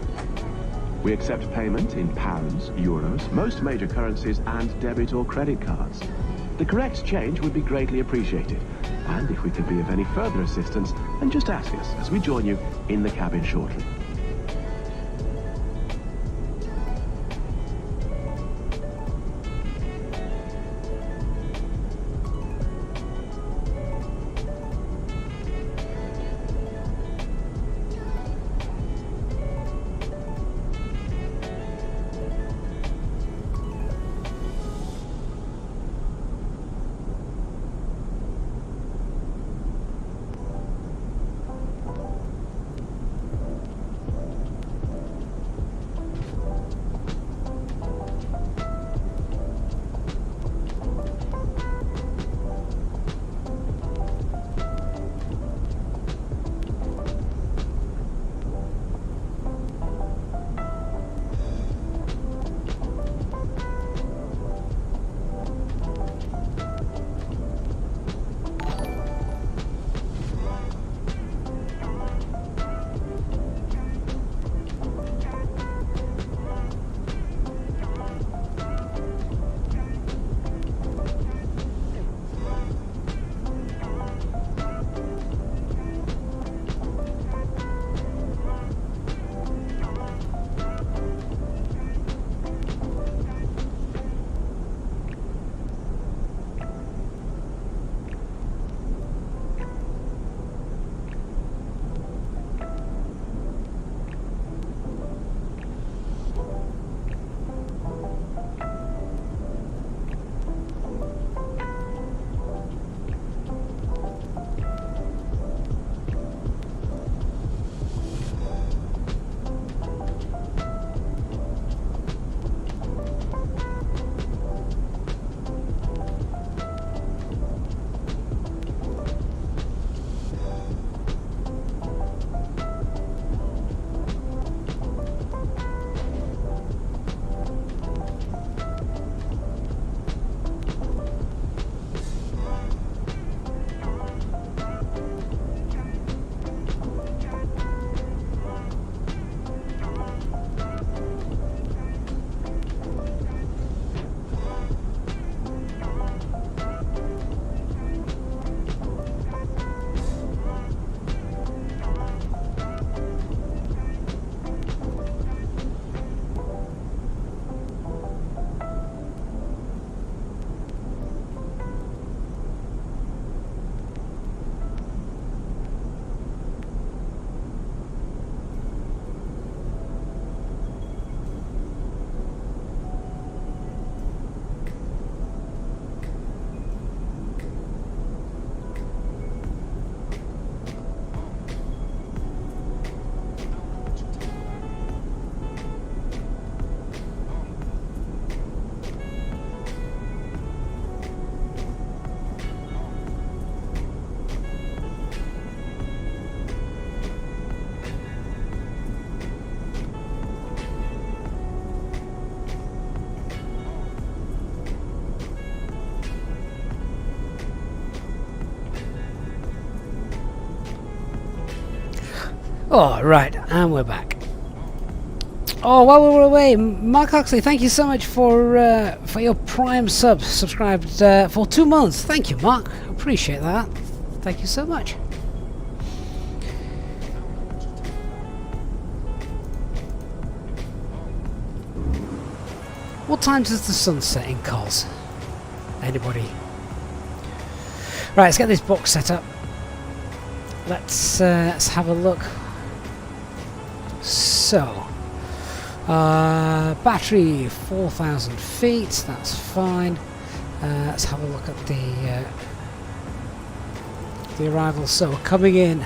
We accept payment in pounds, euros, most major currencies, and debit or credit cards. The correct change would be greatly appreciated, and if we can be of any further assistance, then just ask us as we join you in the cabin shortly. Oh, right, and we're back. Oh, while we were away, Mark Huxley, thank you so much for your Prime subscribed for 2 months. Thank you, Mark. Appreciate that. Thank you so much. What time does the sun set in Cols? Anybody? Right, let's get this box set up. Let's have a look. So, battery 4,000 feet. That's fine. Let's have a look at the arrival. So, we're coming in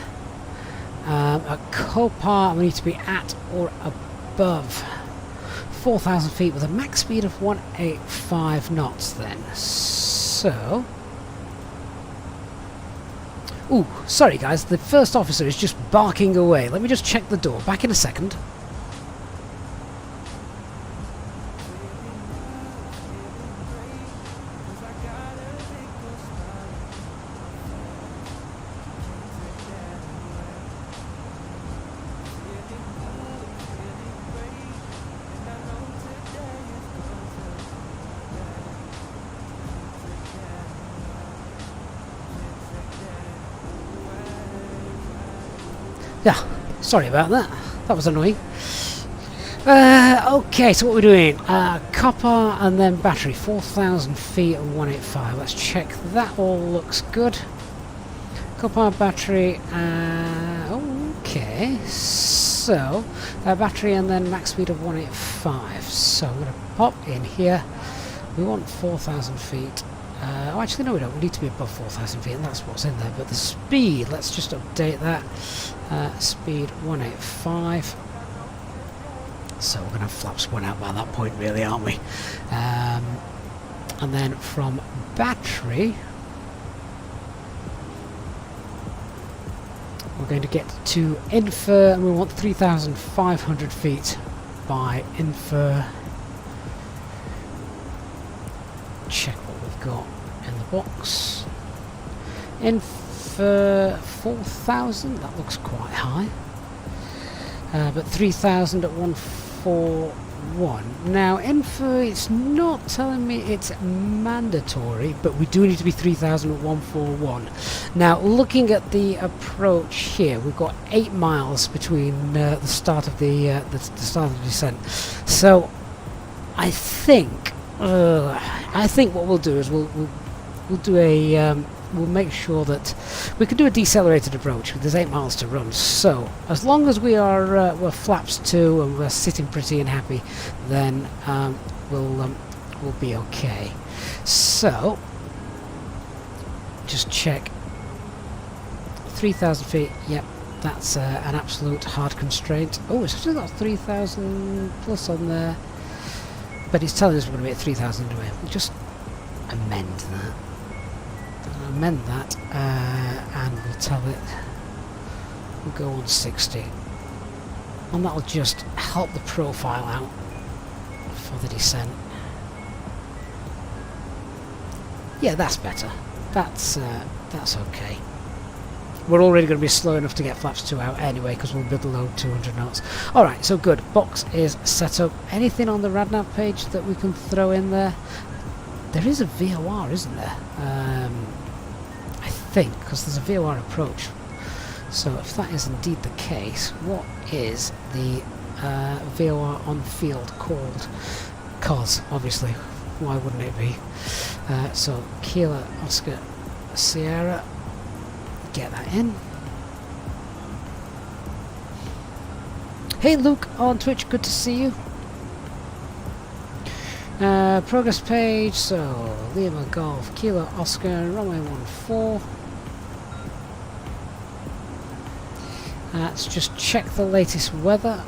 at Copar. We need to be at or above 4,000 feet with a max speed of 185 knots. Then, so. Ooh, sorry guys, the first officer is just barking away. Let me just check the door. Back in a second. Yeah, sorry about that. That was annoying. Okay, so what we're doing, copper and then battery, 4,000 feet and 185. Let's check that all looks good. Copper battery, okay, so battery and then max speed of 185. So I'm going to pop in here. We want 4,000 feet. Oh, actually, no, we don't. We need to be above 4,000 feet, and that's what's in there. But the speed, let's just update that. Speed 185. So we're going to have flaps one out by that point, really, aren't we? And then from battery, we're going to get to infer, and we want 3,500 feet by infer. Check what we've got in the box. Infer 4,000, that looks quite high. But 3,000 at 141. Now, infer, it's not telling me it's mandatory, but we do need to be 3,000 at 141. Now, looking at the approach here, we've got 8 miles between the start of the start of the descent. So, I think what we'll do is we'll do a we'll make sure that we can do a decelerated approach. There's 8 miles to run, so as long as we are we're flaps 2 and we're sitting pretty and happy, then we'll be okay. So just check 3,000 feet. Yep, that's an absolute hard constraint. Oh, it's still got 3,000 plus on there, but it's telling us we're going to be at 3,000 anyway. We'll just amend that. And we'll tell it we'll go on 60, and that'll just help the profile out for the descent. Yeah, that's better. That's okay. We're already going to be slow enough to get flaps 2 out anyway, because we'll be below 200 knots. Alright, so good. Box is set up. Anything on the RadNav page that we can throw in there? There is a VOR, isn't there? I think, because there's a VOR approach. So if that is indeed the case, what is the VOR on field called? COS, obviously. Why wouldn't it be? So Kilo Oscar Sierra, get that in. Hey Luke on Twitch, good to see you. Progress page, so Lima Golf, Kilo Oscar, runway 14. Let's just check the latest weather.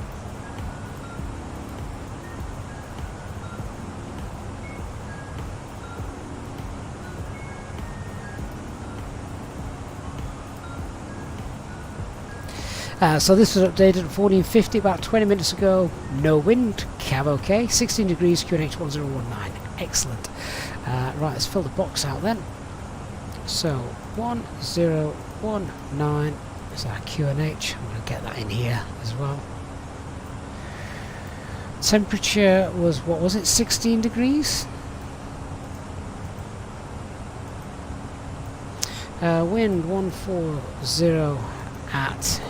So this was updated at 14:50 about 20 minutes ago. No wind, cav okay, 16 degrees, QNH 1019. Excellent. Right, let's fill the box out then. So 1019 is our QNH. I'm going to get that in here as well. Temperature was, what was it, 16 degrees? Wind 140 at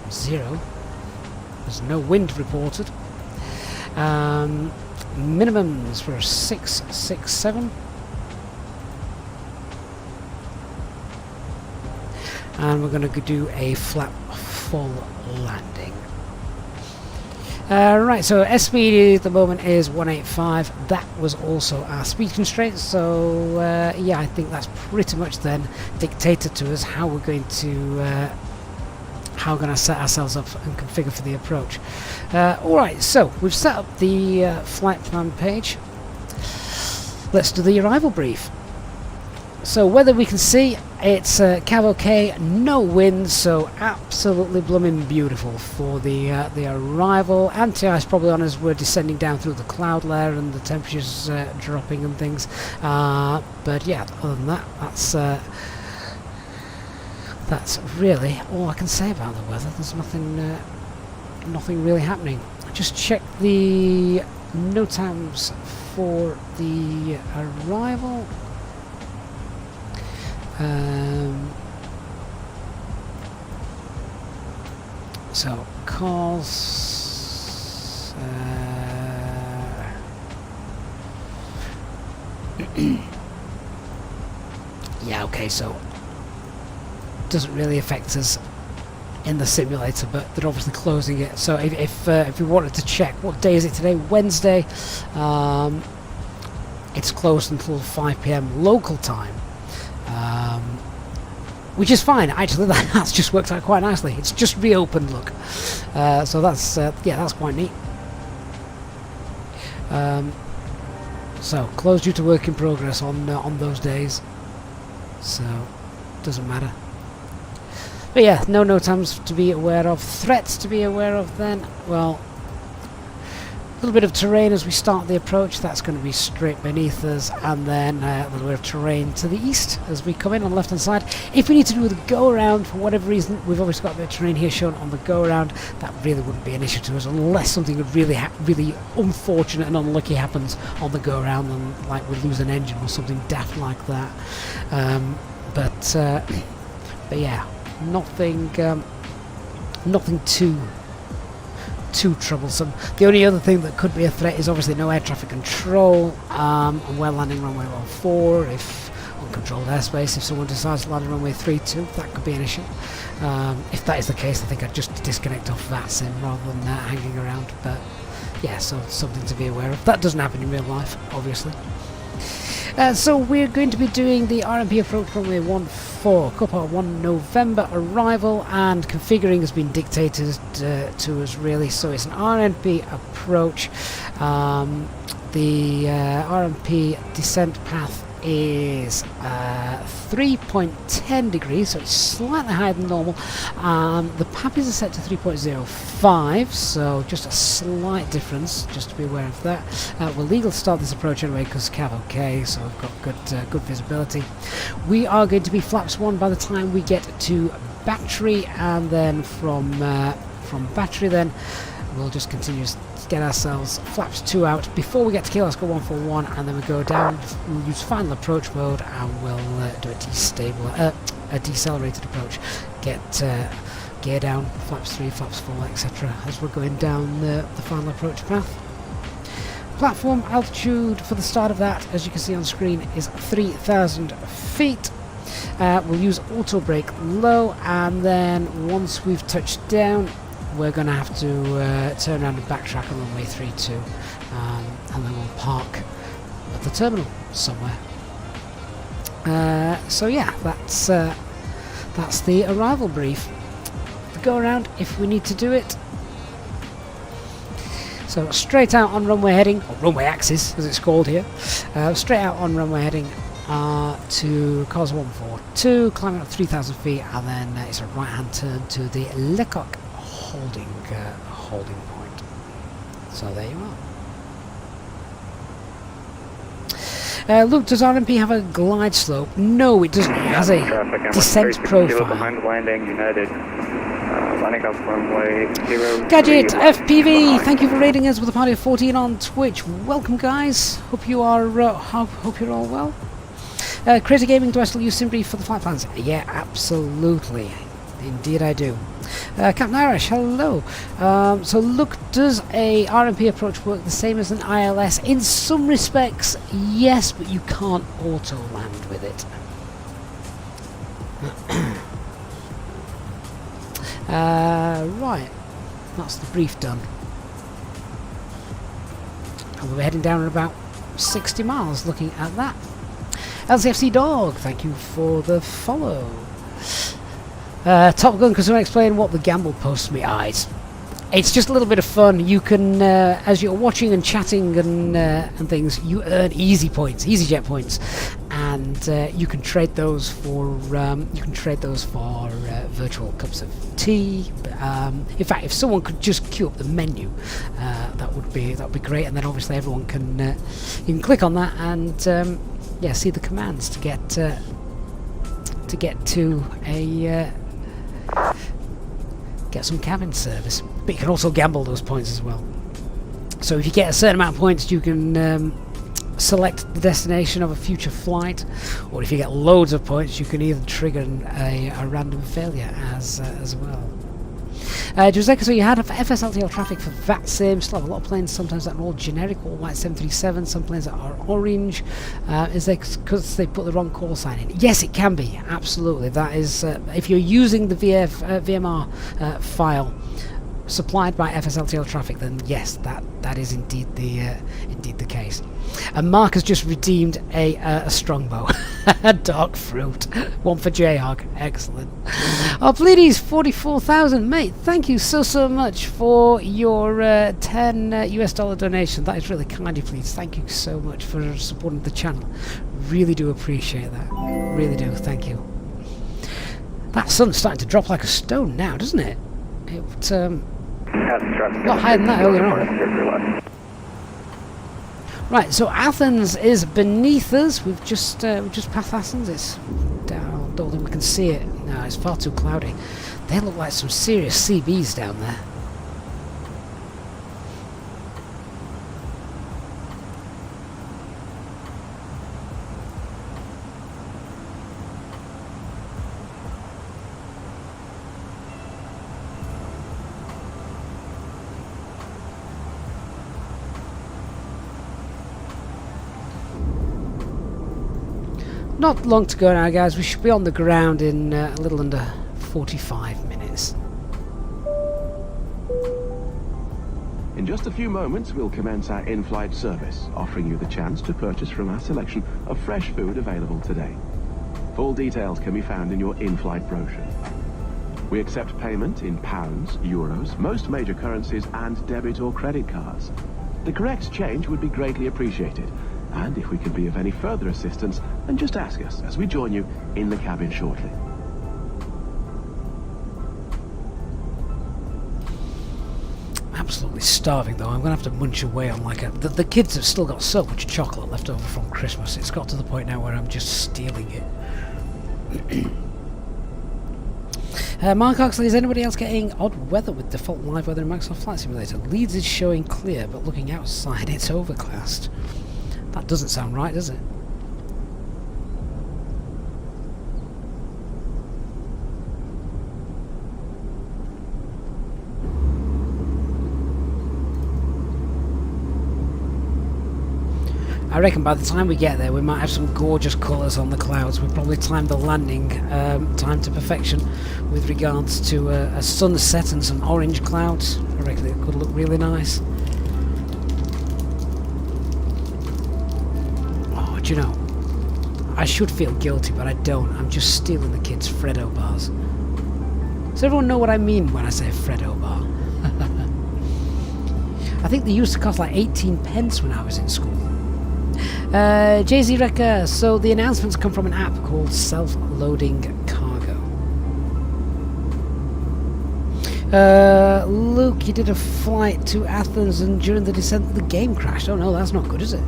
0. There's no wind reported. Minimums were 667. And we're going to do a flap full landing. Right, so S-speed at the moment is 185. That was also our speed constraint, so yeah, I think that's pretty much then dictated to us how we're going to set ourselves up and configure for the approach. Alright, so we've set up the flight plan page. Let's do the arrival brief. So weather we can see, it's cav okay, no wind, so absolutely blooming beautiful for the arrival. Anti-ice probably on as we're descending down through the cloud layer and the temperatures dropping and things. But yeah, other than that, that's really all I can say about the weather. There's nothing really happening. Just check the NOTAMs for the arrival. So calls. Yeah, okay, so doesn't really affect us in the simulator, but they're obviously closing it. So if we wanted to check, what day is it today? Wednesday. It's closed until 5 PM local time, which is fine. Actually, that's just worked out quite nicely. It's just reopened. Look, so that's yeah, that's quite neat. So closed due to work in progress on those days. So doesn't matter. But yeah, no NOTAMs to be aware of. Threats to be aware of then. Well, a little bit of terrain as we start the approach. That's going to be straight beneath us, and then a little bit of terrain to the east as we come in on the left hand side. If we need to do the go around for whatever reason, we've obviously got a bit of terrain here shown on the go around. That really wouldn't be an issue to us unless something really unfortunate and unlucky happens on the go around, and like we lose an engine or something daft like that. But yeah, nothing too troublesome. The only other thing that could be a threat is obviously no air traffic control, and we're landing runway 14. If uncontrolled airspace, if someone decides to land runway 32, that could be an issue. If that is the case, I think I'd just disconnect off VATSIM rather than hanging around. But yeah, so something to be aware of. That doesn't happen in real life, obviously. So we're going to be doing the RMP approach runway 14, Cockpit 1 November arrival, and configuring has been dictated to us really. So it's an RMP approach. The RMP descent path is 3.10 degrees, so it's slightly higher than normal. The PAPIs are set to 3.05, so just a slight difference, just to be aware of that. We're legal to start this approach anyway because cav okay, so we've got good visibility. We are going to be flaps 1 by the time we get to battery, and then from battery then we'll just continue to get ourselves flaps 2 out before we get to Kilo Oscar 141, and then we go down. We'll use final approach mode, and we'll do a decelerated approach. Get gear down, flaps 3, flaps 4, etc. as we're going down the final approach path. Platform altitude for the start of that, as you can see on screen, is 3,000 feet. We'll use auto brake low, and then once we've touched down, we're going to have to turn around and backtrack on runway 32, and then we'll park at the terminal somewhere. So yeah, that's the arrival brief. The go around if we need to do it. So straight out on runway heading, or runway axis as it's called here, straight out on runway heading to Cos 142, climbing up 3,000 feet, and then it's a right hand turn to the Lecoq holding point. So there you are. Look, does RMP have a glide slope? No, it doesn't. It has a descent profile. Behind landing, United. Landing up runway 0. Gadget FPV, thank you for rating us with a party of 14 on Twitch. Welcome, guys. Hope you are. Hope you're all well. Crazy Gaming, do I still use SimBrief for the flight plans? Yeah, absolutely. Indeed, I do. Captain Irish, hello. So look, does a RMP approach work the same as an ILS? In some respects, yes, but you can't auto land with it. Right, that's the brief done. And we'll be heading down at about 60 miles looking at that. LCFC Dog, thank you for the follow. Top Gun, can someone explain what the gamble posts me? It's just a little bit of fun. You can, as you're watching and chatting and things, you earn Easyjet points, and you can trade those for virtual cups of tea. In fact, if someone could just queue up the menu, that would be great. And then obviously everyone can you can click on that and yeah, see the commands to get to a get some cabin service. But you can also gamble those points as well. So if you get a certain amount of points, you can select the destination of a future flight, or if you get loads of points, you can either trigger a random failure as well. Joseka, so you had FSLTL traffic for VATSIM, still have a lot of planes sometimes that are all generic, all white 737, some planes that are orange. Is it because they put the wrong call sign in? Yes, it can be, absolutely. That is, if you're using the VMR file supplied by FSLTL traffic, then yes, that is indeed the case. And Mark has just redeemed a strongbow, a dark fruit, one for Jayhawk. Excellent. Pleiades 44,000, mate. Thank you so much for your $10 US donation. That is really kind of you, Pleiades. Thank you so much for supporting the channel. Really do appreciate that. Really do. Thank you. That sun's starting to drop like a stone now, doesn't it? It a lot higher than that earlier on. Right, so Athens is beneath us. We've just passed Athens. It's down. Don't think we can see it. No, it's far too cloudy. They look like some serious CBs down there. Not long to go now, guys. We should be on the ground in a little under 45 minutes. In just a few moments, we'll commence our in-flight service, offering you the chance to purchase from our selection of fresh food available today. Full details can be found in your in-flight brochure. We accept payment in pounds, euros, most major currencies, and debit or credit cards. The correct change would be greatly appreciated. And if we can be of any further assistance, then just ask us as we join you in the cabin shortly. Absolutely starving though. I'm going to have to munch away on like a... The kids have still got so much chocolate left over from Christmas. It's got to the point now where I'm just stealing it. Mark Oxley, is anybody else getting odd weather with default live weather in Microsoft Flight Simulator? Leeds is showing clear, but looking outside it's overcast. That doesn't sound right, does it? I reckon by the time we get there we might have some gorgeous colours on the clouds. We've probably timed the landing time to perfection with regards to a sunset and some orange clouds. I reckon it could look really nice. Do you know, I should feel guilty, but I don't. I'm just stealing the kids' Freddo bars. Does everyone know what I mean when I say Freddo bar? I think they used to cost like 18 pence when I was in school. JZ Wrecker, so the announcements come from an app called Self-Loading Cargo. Luke, you did a flight to Athens and during the descent the game crashed. Oh no, that's not good, is it?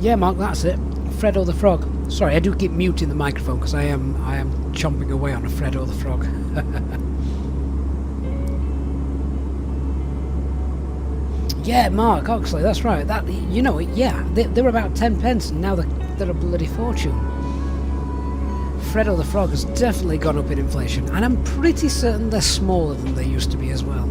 Yeah, Mark, that's it. Freddo the Frog. Sorry, I do keep muting the microphone because I am chomping away on a Freddo the Frog. Yeah, Mark Oxley, that's right. That, you know, yeah, they were about 10 pence and now they're a bloody fortune. Freddo the Frog has definitely gone up in inflation, and I'm pretty certain they're smaller than they used to be as well.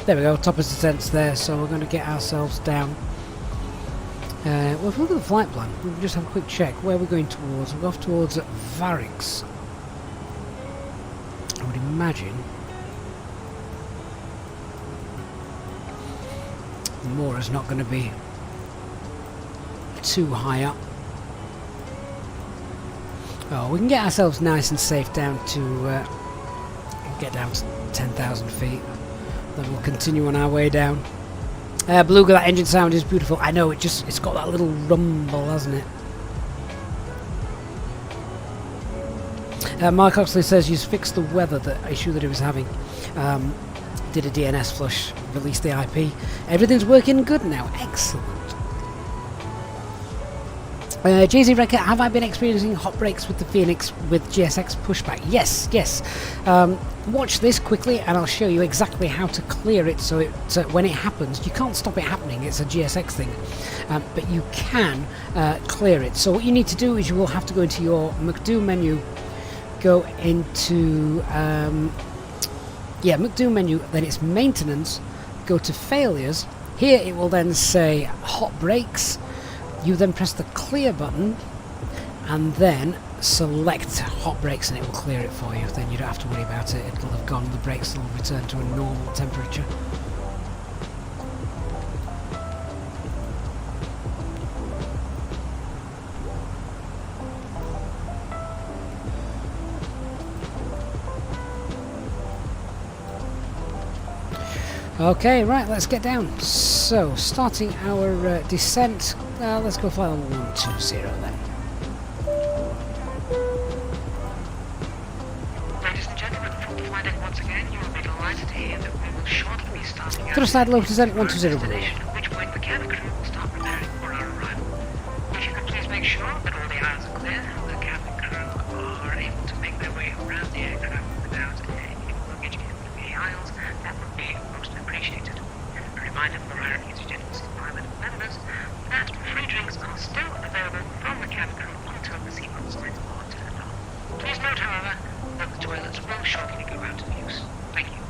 There we go, top of descent's there, so we're going to get ourselves down. Well, if we look at the flight plan, we can just have a quick check. Where we're going towards? We're off towards Varix. would imagine Mora's not going to be too high up. Oh, we can get ourselves nice and safe down to get down to 10,000 feet. Then we'll continue on our way down. Beluga, that engine sound is beautiful. I know, it's got that little rumble, hasn't it? Mark Oxley says he's fixed the weather issue that he was having. Did a DNS flush, released the IP. Everything's working good now. Excellent. JZ Record, have I been experiencing hot brakes with the Fenix with GSX pushback? Yes, yes. Watch this quickly and I'll show you exactly how to clear it so when it happens, you can't stop it happening, it's a GSX thing, but you can clear it. So what you need to do is you will have to go into your McDo menu, go into, McDo menu, then it's maintenance, go to failures. Here it will then say hot brakes. You then press the clear button and then select hot brakes and it will clear it for you. Then you don't have to worry about it. It'll have gone, the brakes will return to a normal temperature. Okay, right, let's get down. So, starting our descent, let's go fly on 120 then. Ladies and gentlemen, from the flight deck once again, you will be delighted to hear that we will shortly be starting our Thrust side low descent 120. destination, at which point the cabin crew will start preparing for our arrival. If you could please make sure that all the aisles are clear, the cabin crew are able to make their way around the aircraft without any luggage in the aisles, that would be most appreciated. A reminder for our Easyjet pilot members that free drinks are still available from the cabin crew until the seatbelt signs are turned on. Please note, however, that the toilets will shortly go out of use. Thank you.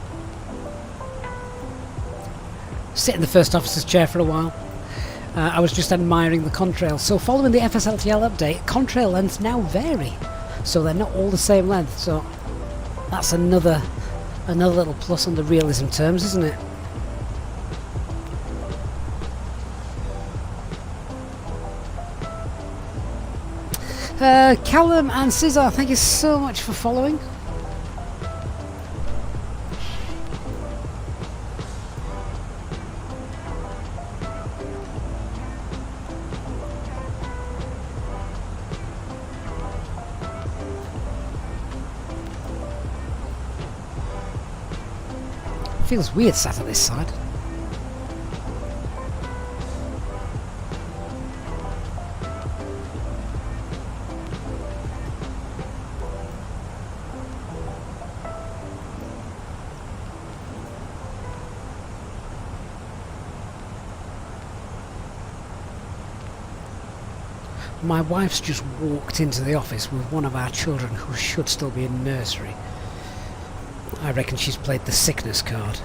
Sit in the first officer's chair for a while. I was just admiring the contrails. So following the FSLTL update, contrail lengths now vary. So they're not all the same length. So that's another little plus on the realism terms, isn't it? Callum and Cesar, thank you so much for following. Feels weird sat at this side. My wife's just walked into the office with one of our children who should still be in nursery. I reckon she's played the sickness card.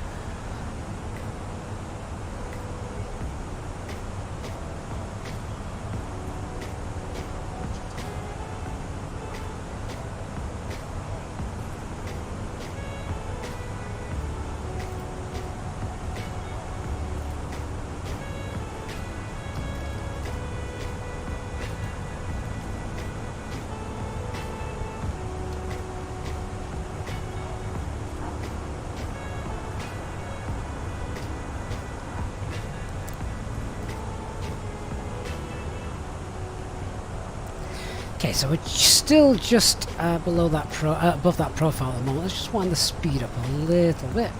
Okay, so we're still just below that above that profile at the moment. Let's just wind the speed up a little bit.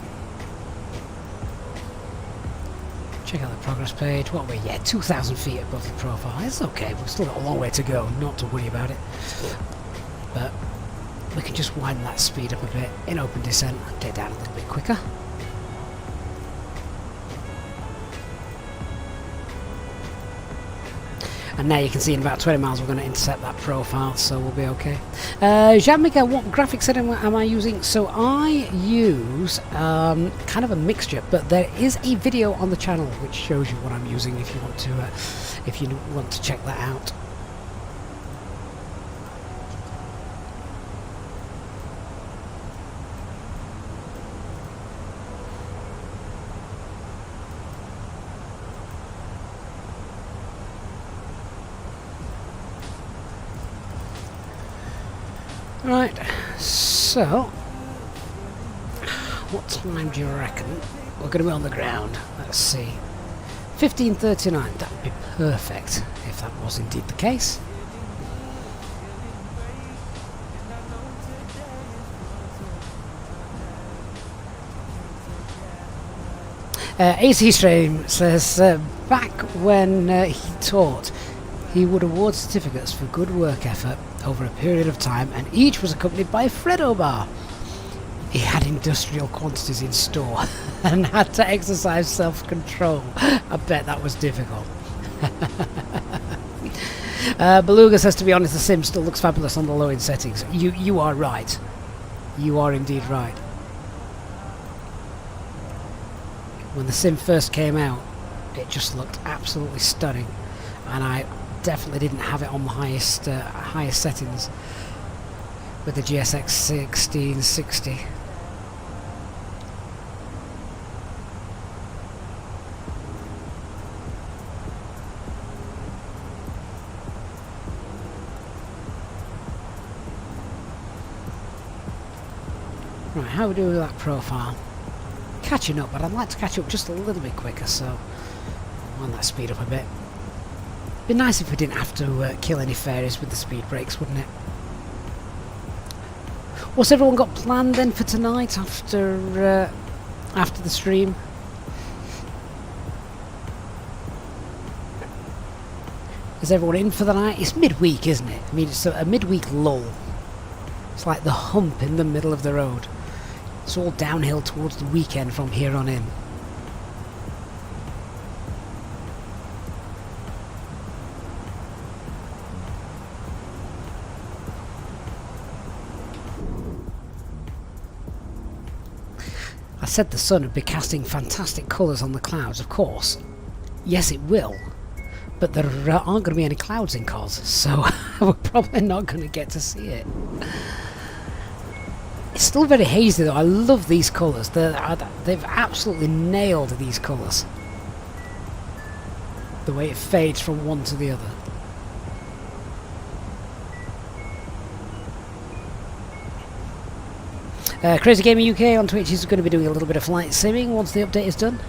Check out the progress page. What are we? Yeah, 2,000 feet above the profile. It's okay. We've still got a long way to go. Not to worry about it. But we can just widen that speed up a bit in open descent and get down a little bit quicker. And now you can see in about 20 miles we're going to intercept that profile, so we'll be okay. Jean-Mika, what graphics setting am I using? So I use kind of a mixture, but there is a video on the channel which shows you what I'm using if you want to check that out. Right, so what time do you reckon we're going to be on the ground? Let's see. 15:39, that would be perfect if that was indeed the case. AC Stream says back when he taught, he would award certificates for good work effort over a period of time, and each was accompanied by a Freddo bar. He had industrial quantities in store and had to exercise self-control. I bet that was difficult. Beluga says, to be honest, the sim still looks fabulous on the low-end settings. You are right. You are indeed right. When the sim first came out, it just looked absolutely stunning, and I definitely didn't have it on the highest settings with the GSX 1660. Right, how are we doing with that profile? Catching up, but I'd like to catch up just a little bit quicker, so why not speed up a bit. Be nice if we didn't have to kill any fairies with the speed brakes, wouldn't it? What's everyone got planned then for tonight after the stream? Is everyone in for the night? It's midweek, isn't it? I mean, it's a midweek lull. It's like the hump in the middle of the road. It's all downhill towards the weekend from here on in. I said the sun would be casting fantastic colours on the clouds, of course. Yes, it will. But there aren't going to be any clouds in Cos, so we're probably not going to get to see it. It's still very hazy though. I love these colours. They've absolutely nailed these colours. The way it fades from one to the other. Crazy Gaming UK on Twitch is going to be doing a little bit of flight simming once the update is done.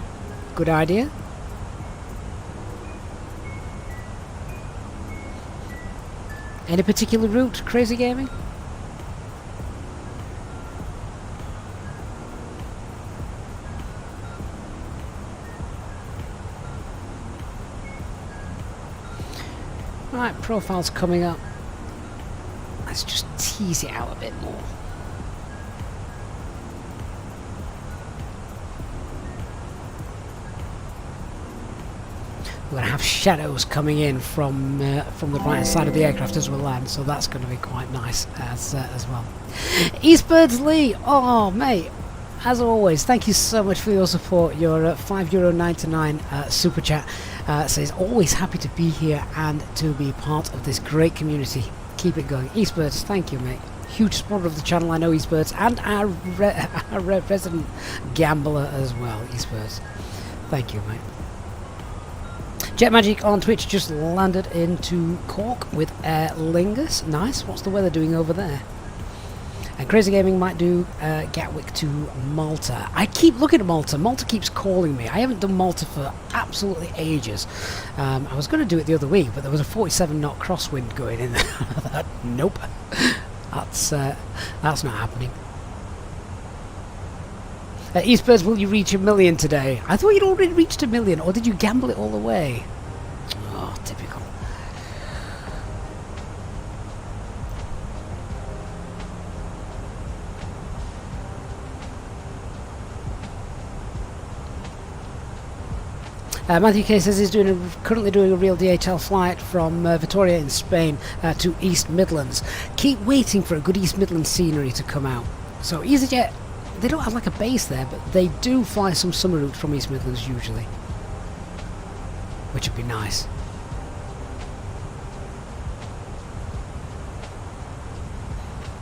Good idea. Any particular route, Crazy Gaming? Right, profile's coming up. Let's just tease it out a bit more. We're going to have shadows coming in from the right side of the aircraft as we land, so that's going to be quite nice as well. Eastbirds Lee, oh mate, as always, thank you so much for your support. Your €5.99 super chat says always happy to be here and to be part of this great community. Keep it going, Eastbirds. Thank you, mate. Huge supporter of the channel, I know, Eastbirds, and our resident gambler as well, Eastbirds. Thank you, mate. Jet Magic on Twitch just landed into Cork with Aer Lingus. Nice. What's the weather doing over there? And Crazy Gaming might do Gatwick to Malta. I keep looking at Malta. Malta keeps calling me. I haven't done Malta for absolutely ages. I was going to do it the other week, but there was a 47 knot crosswind going in there. I thought, nope. That's not happening. Eastbirds, will you reach 1 million today? I thought you'd already reached 1 million, or did you gamble it all away? Oh, typical. Matthew K says he's currently doing a real DHL flight from Vitoria in Spain to East Midlands. Keep waiting for a good East Midlands scenery to come out. So Easyjet, they don't have like a base there, but they do fly some summer routes from East Midlands usually, which would be nice.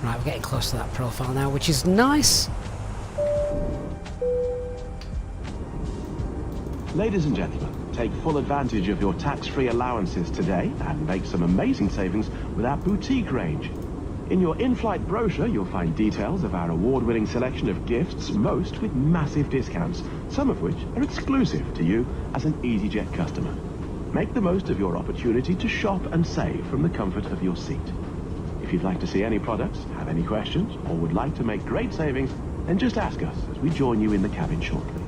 Right, we're getting close to that profile now, which is nice. Ladies and gentlemen, take full advantage of your tax-free allowances today and make some amazing savings with our boutique range. In your in-flight brochure, you'll find details of our award-winning selection of gifts, most with massive discounts, some of which are exclusive to you as an Easyjet customer. Make the most of your opportunity to shop and save from the comfort of your seat. If you'd like to see any products, have any questions, or would like to make great savings, then just ask us as we join you in the cabin shortly.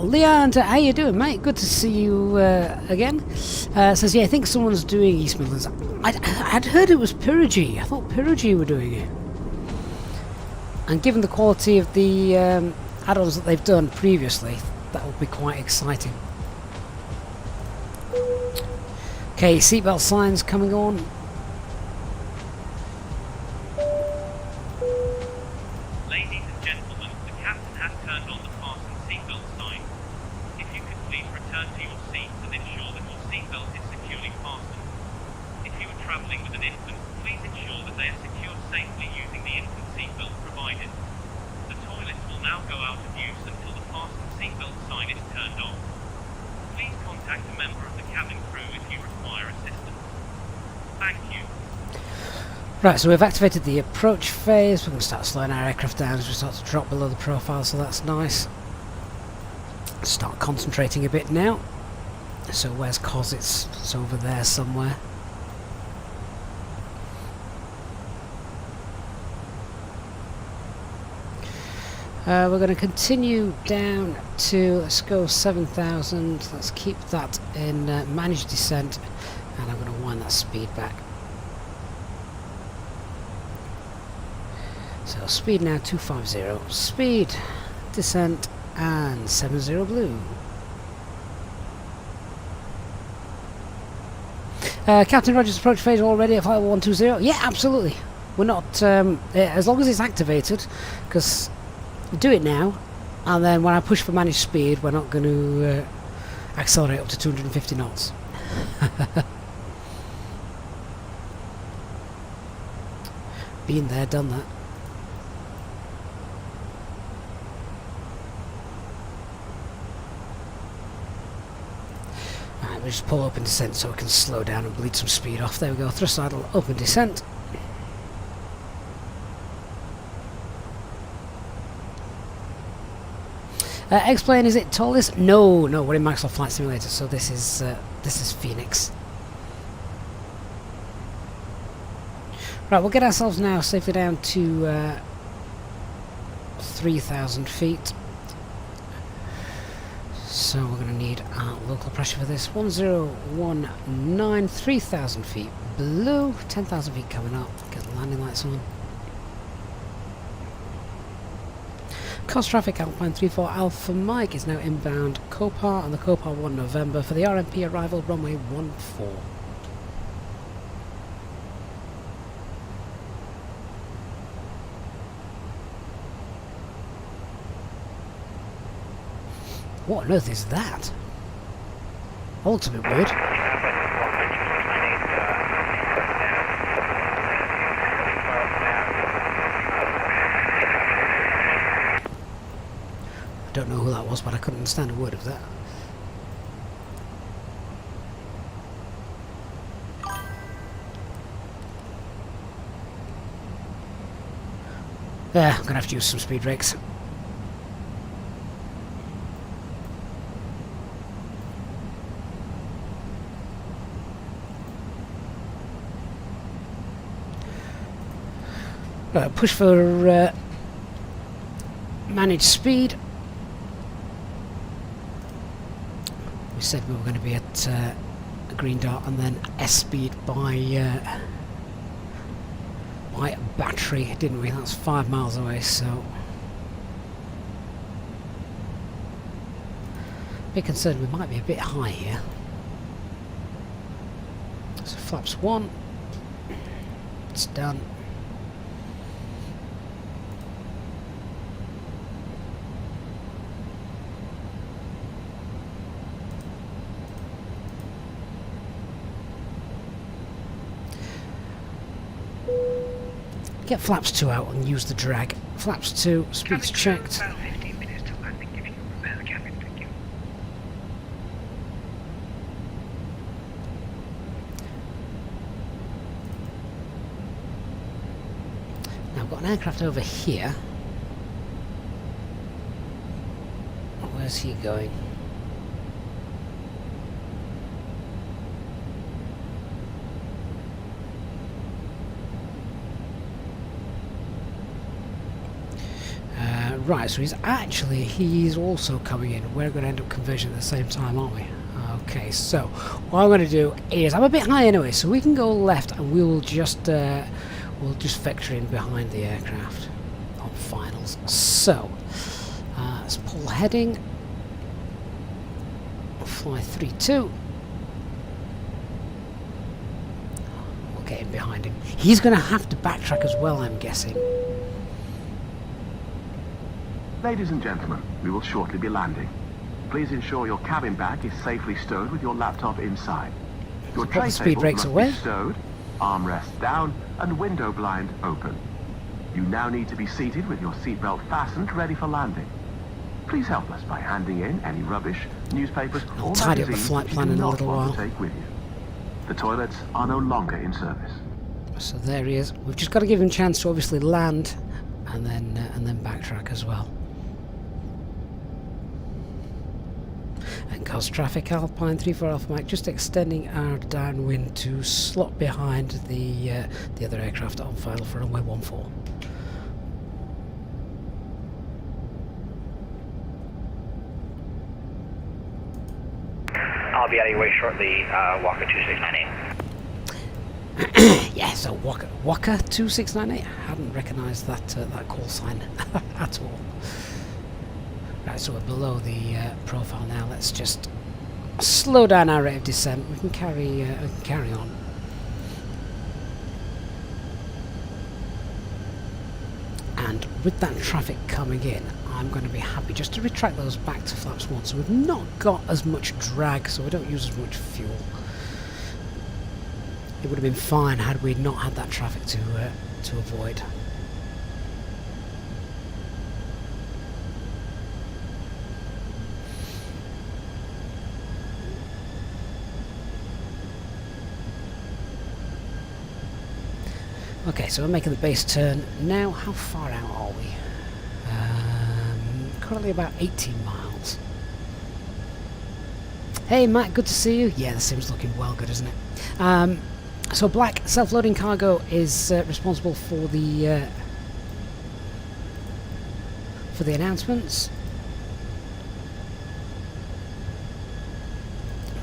Leon, how you doing, mate? Good to see you again. Says, yeah, I think someone's doing East Midlands. I'd heard it was Pyrrhus. I thought Pyrrhus were doing it. And given the quality of the add-ons that they've done previously, that would be quite exciting. Okay, seatbelt signs coming on. Ladies and gentlemen, the captain has turned on the fasten seatbelt sign. If you could please return to your seats and ensure that your seatbelt is securely fastened. If you are travelling with an infant, please ensure that they are secured safely using the infant seatbelt provided. The toilets will now go out of use until the fasten seatbelt sign is turned on. Please contact a member of the cabin crew if you require assistance. Thank you. Right, so we've activated the approach phase. We're going to start slowing our aircraft down as we start to drop below the profile, so that's nice. Start concentrating a bit now. So where's Cos? It's over there somewhere. We're going to continue down to, let's go 7,000. Let's keep that in managed descent, and I'm going to wind that speed back. So speed now 250, speed, descent, and 70 blue. Captain Rogers, approach phase already at 5120. Yeah, absolutely. We're not, as long as it's activated, because do it now, and then when I push for managed speed, we're not going to accelerate up to 250 knots. Been there, done that. Alright, we'll just pull open descent so we can slow down and bleed some speed off. There we go, thrust idle, open descent. X-Plane, is it tallest? No, we're in Microsoft Flight Simulator, so this is Phoenix. Right, we'll get ourselves now safely down to 3,000 feet. So we're going to need our local pressure for this. 1019, 3,000 feet below, 10,000 feet coming up. Get the landing lights on. Cost traffic Alpine 34 Alpha Mike is now inbound Copar on the Copar 1 November for the RMP arrival runway 14. What on earth is that? That looks a bit weird. I don't know who that was, but I couldn't understand a word of that. Yeah, I'm gonna have to use some speed brakes. Push for managed speed. We said we were going to be at a green dot and then S speed by battery, didn't we? That's 5 miles away, so bit concerned we might be a bit high here. So flaps 1, it's done. Get flaps 2 out and use the drag. Flaps 2, speed's checked. About 15 minutes till landing, if you can prepare the cabin, thank you. got an aircraft over here. Where's he going? Right, so he's also coming in. We're going to end up converging at the same time, aren't we? Okay, so what I'm going to do is, I'm a bit high anyway, so we can go left and we'll just vector in behind the aircraft on finals. So, let's pull heading. We'll fly 3-2. We'll get in behind him. He's going to have to backtrack as well, I'm guessing. Ladies and gentlemen, we will shortly be landing. Please ensure your cabin bag is safely stowed with your laptop inside. Your Put the tray speed table brakes must away. be stowed, armrests down, and window blind open. You now need to be seated with your seatbelt fastened, ready for landing. Please help us by handing in any rubbish, newspapers, I'll or tidy up the magazines flight that you plan do in a not little want to while. take with you. The toilets are no longer in service. So there he is. We've just got to give him a chance to obviously land and then backtrack as well. And cause traffic, Alpine 34 Alpha Mike, just extending our downwind to slot behind the other aircraft on final for runway 14. I'll be out of your way shortly, Walker 2698. Yeah, so Walker 2698. I hadn't recognised that call sign at all. Right, so we're below the profile now. Let's just slow down our rate of descent. We can carry on. And with that traffic coming in, I'm going to be happy just to retract those back to flaps 1, so we've not got as much drag, so we don't use as much fuel. It would have been fine had we not had that traffic to avoid. Okay, so we're making the base turn now. How far out are we? Currently about 18 miles. Hey Matt, good to see you. Yeah, the sim's looking well good, isn't it? So Black self-loading cargo is responsible for the announcements.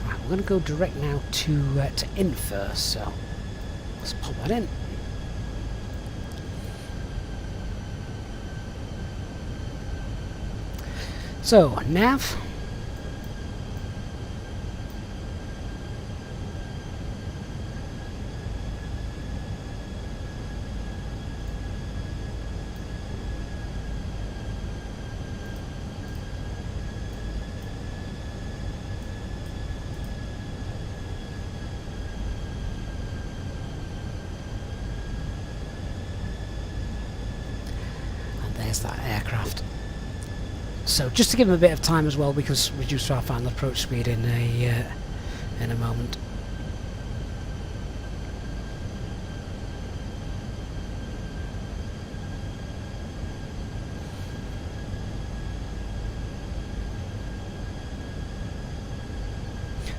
Right, we're going to go direct now to in first. So let's pop that in. So, nav. And there's that aircraft. So just to give them a bit of time as well, because reduce our final approach speed in a moment.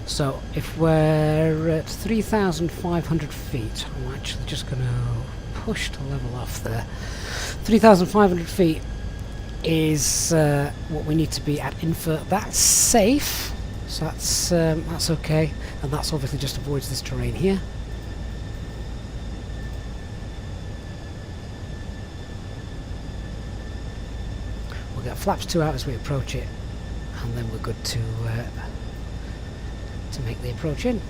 So if we're at 3,500 feet, I'm actually just going to push to level off there. 3,500 feet is what we need to be at invert. That's safe, so that's okay, and that's obviously just avoids this terrain here. We'll get flaps 2 out as we approach it, and then we're good to make the approach in.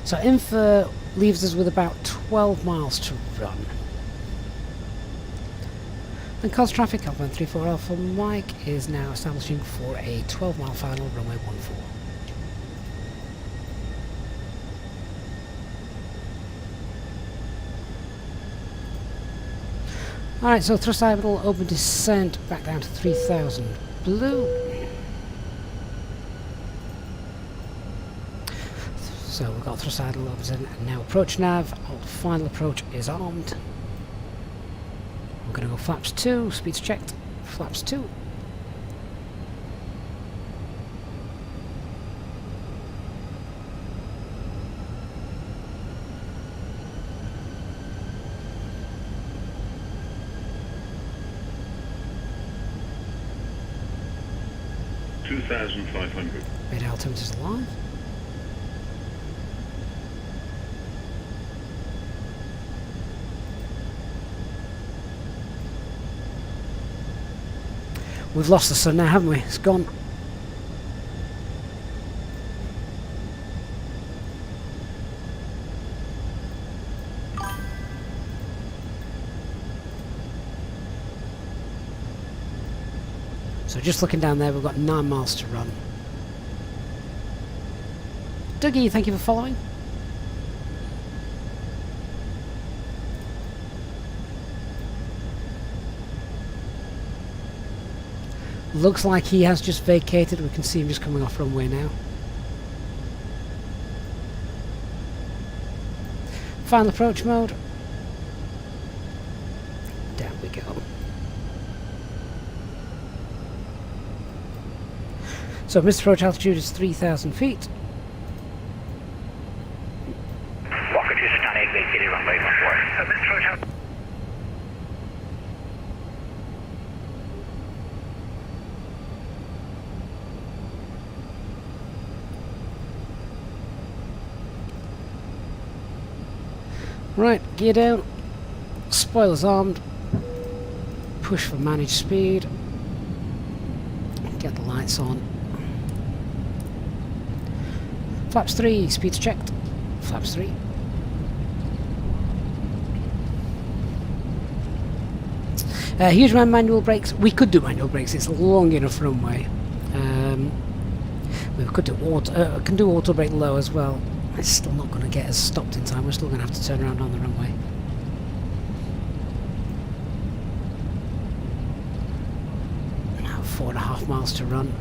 So Infer leaves us with about 12 miles to run. And cause traffic, Alpine 34 Alpha Mike is now establishing for a 12-mile final, runway 14. Alright, so thrust idle, open descent, back down to 3000 blue. So we've got thrust idle, open descent, and now approach nav. Our final approach is armed. We're going to go flaps 2, speeds checked, flaps 2. Mid altimeter is alive. We've lost the sun now, haven't we? It's gone. So just looking down there, we've got 9 miles to run. Dougie, thank you for following. Looks like he has just vacated. We can see him just coming off runway now. Final approach mode. Down we go. So missed approach altitude is 3,000 feet. Walker 268 vacated runway 14. Missed approach altitude. Right, gear down. Spoilers armed. Push for managed speed. Get the lights on. Flaps 3, speeds checked. Flaps 3. Huge amount of manual brakes. We could do manual brakes. It's a long enough runway. We could do auto. Can do auto brake low as well. It's still not going to get us stopped in time. We're still going to have to turn around on the runway. Now 4.5 miles to run.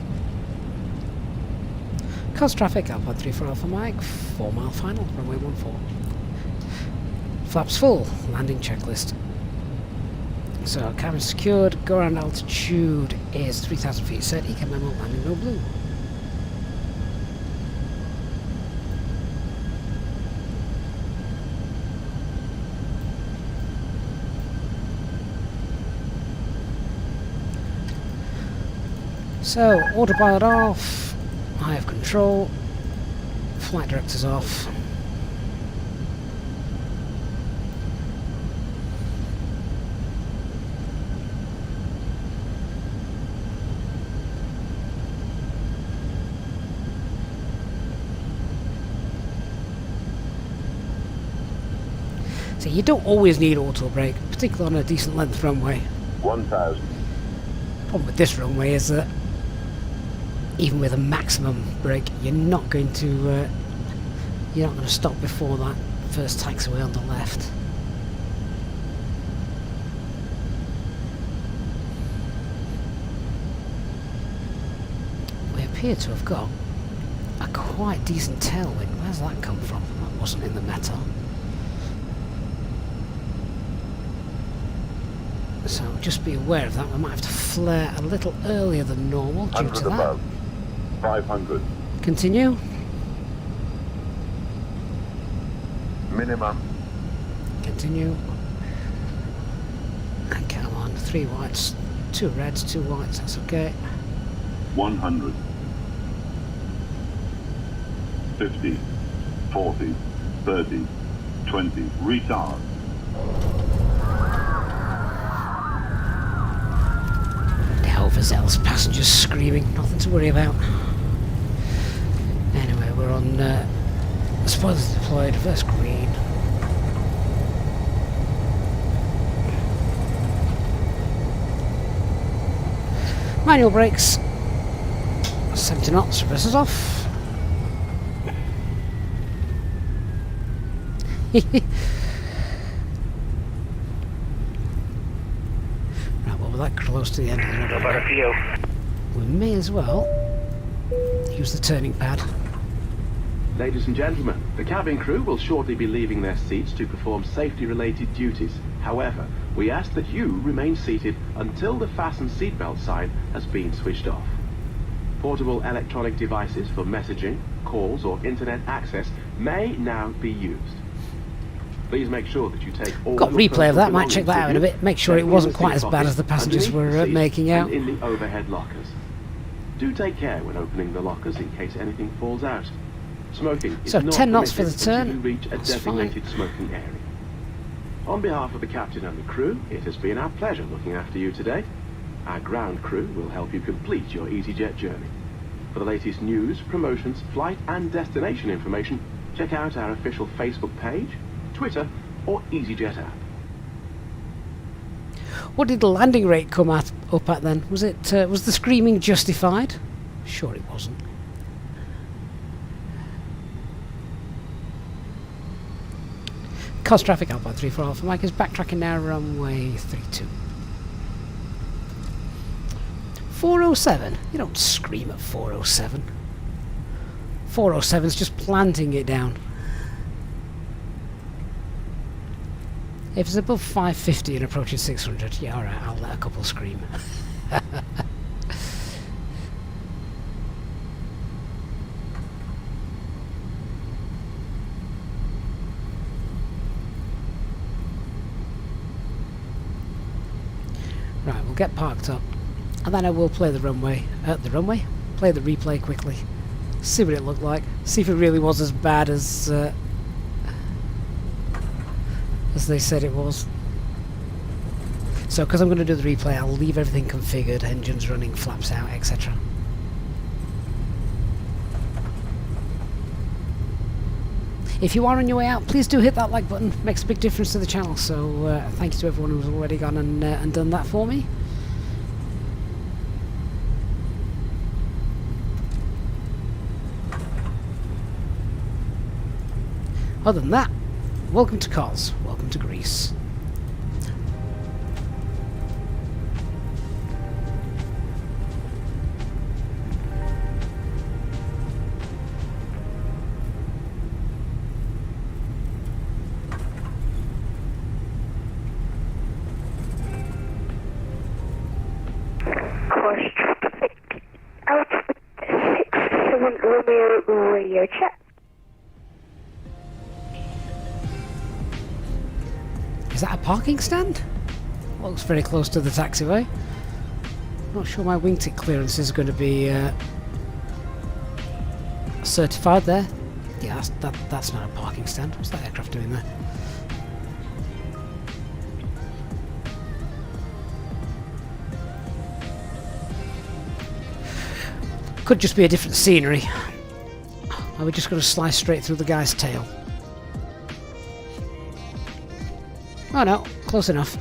Cause traffic, Alpha 34 Alpha Mike, 4 mile final, runway 14. Flaps full, landing checklist. So cabin secured, go around altitude is 3,000 feet set, ECA memo, landing no blue. So, autopilot off, I have control, flight director's off. So you don't always need auto brake, particularly on a decent length runway. 1,000. Problem with this runway is that even with a maximum brake, you're not going to stop before that first taxiway on the left. We appear to have got a quite decent tailwind. Where's that come from? That wasn't in the meta. So just be aware of that. We might have to flare a little earlier than normal due to that. Above. 500. Continue. Minimum. Continue. And come on, 3 whites, 2 reds, 2 whites, that's okay. 100. 50. 40. 30. 20. Retard. Overzealous passengers screaming, nothing to worry about. Anyway, we're on spoilers deployed, first green. Manual brakes, 70 knots, reverses off. we're that close to the end of the No runway. better for you. We may as well use the turning pad. Ladies and gentlemen, the cabin crew will shortly be leaving their seats to perform safety-related duties. However, we ask that you remain seated until the fasten seatbelt sign has been switched off. Portable electronic devices for messaging, calls or internet access may now be used. Please make sure that you take all Got your replay of that, personal might check that out in a belongings bit, make sure with it you, wasn't check in quite the as seat bad as the pockets, passengers underneath were the seat, making out. and in the overhead lockers. Do take care when opening the lockers in case anything falls out. Smoking is So not 10 knots for permitted the turn, until you reach a that's designated smoking area. On behalf of the captain and the crew, it has been our pleasure looking after you today. Our ground crew will help you complete your Easyjet journey. For the latest news, promotions, flight and destination information, check out our official Facebook page, Twitter or Easyjet app. What did the landing rate come up at then? Was it was the screaming justified? Sure it wasn't. Cos traffic Alpha 34 Alpha Mike is backtracking now, runway 32. 407. You don't scream at 407. 407's just planting it down. If it's above 550 and approaching 600, yeah, alright, I'll let a couple scream. Right, we'll get parked up, and then I will play the runway. Play the replay quickly. See what it looked like. See if it really was as bad as they said it was. So, because I'm going to do the replay, I'll leave everything configured, engines running, flaps out, etc. If you are on your way out, please do hit that like button. Makes a big difference to the channel. So, thank you to everyone who's already gone and done that for me. Other than that, welcome to Cos, welcome to Greece. Course traffic out 67 Romeo radio check. Is that a parking stand? Looks very close to the taxiway. Not sure my wingtip clearance is going to be certified there. Yeah, that's not a parking stand. What's that aircraft doing there? Could just be a different scenery. Are we just going to slice straight through the guy's tail? Oh no, close enough.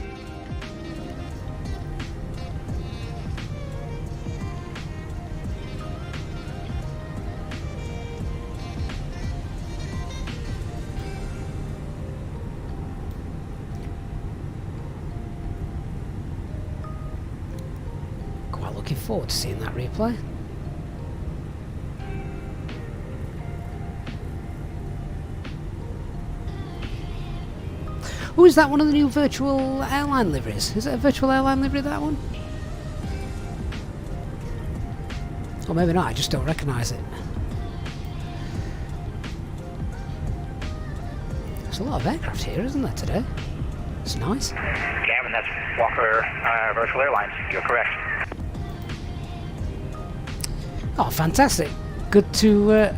Quite looking forward to seeing that replay. Oh, is that one of the new virtual airline liveries? Is it a virtual airline livery, that one? Or maybe not, I just don't recognise it. There's a lot of aircraft here, isn't there, today? It's nice. Gavin, that's Walker Virtual Airlines. You're correct. Oh, fantastic. Good to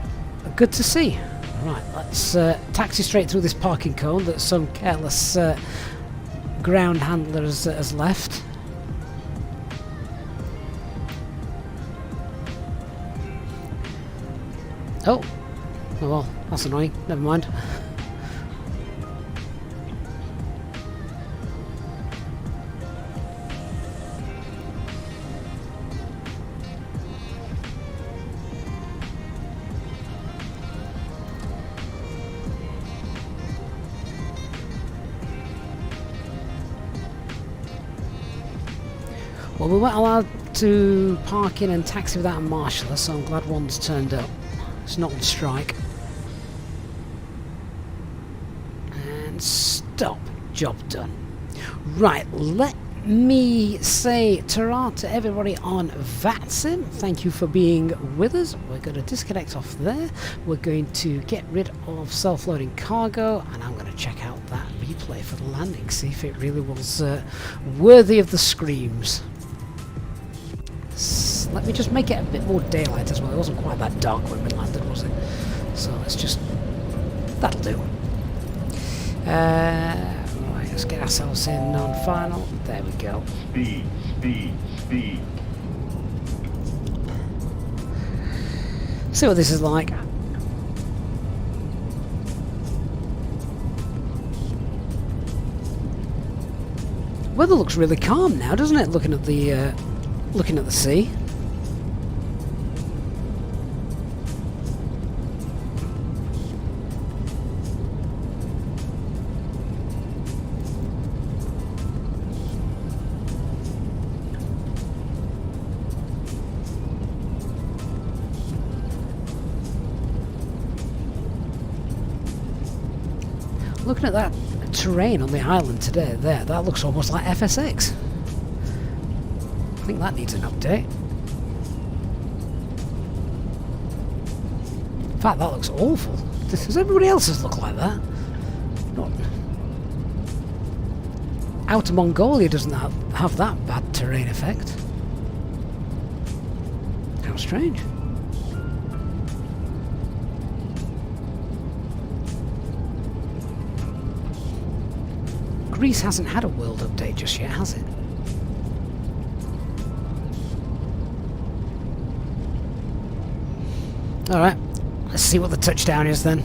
see. Right, let's taxi straight through this parking cone that some careless ground handler has left. Oh well, that's annoying. Never mind. Well, we weren't allowed to park in and taxi without a marshaller, so I'm glad one's turned up. It's not on strike. And stop. Job done. Right, let me say ta-ra to everybody on VATSIM. Thank you for being with us. We're going to disconnect off there. We're going to get rid of self-loading cargo, and I'm going to check out that replay for the landing, see if it really was worthy of the screams. Let me just make it a bit more daylight as well. It wasn't quite that dark when we landed, was it? So let's just... that'll do. Right, let's get ourselves in on final. There we go. Speed, speed, speed. See what this is like. Weather looks really calm now, doesn't it? Looking at the sea. Looking at that terrain on the island today, that looks almost like FSX. I think that needs an update. In fact, that looks awful. Does everybody else's look like that? Not. Outer Mongolia doesn't have that bad terrain effect. How strange. Greece hasn't had a world update just yet, has it? Alright, let's see what the touchdown is then.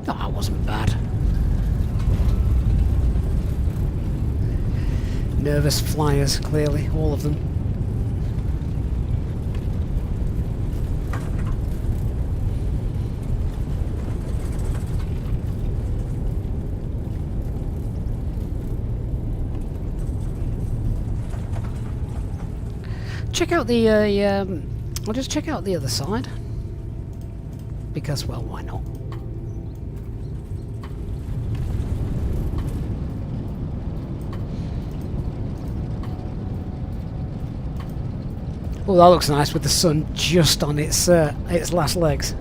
Oh, that wasn't bad. Nervous flyers, clearly, all of them. Check out the, I'll just check out the other side. Because, well, why not? Oh, that looks nice with the sun just on its last legs.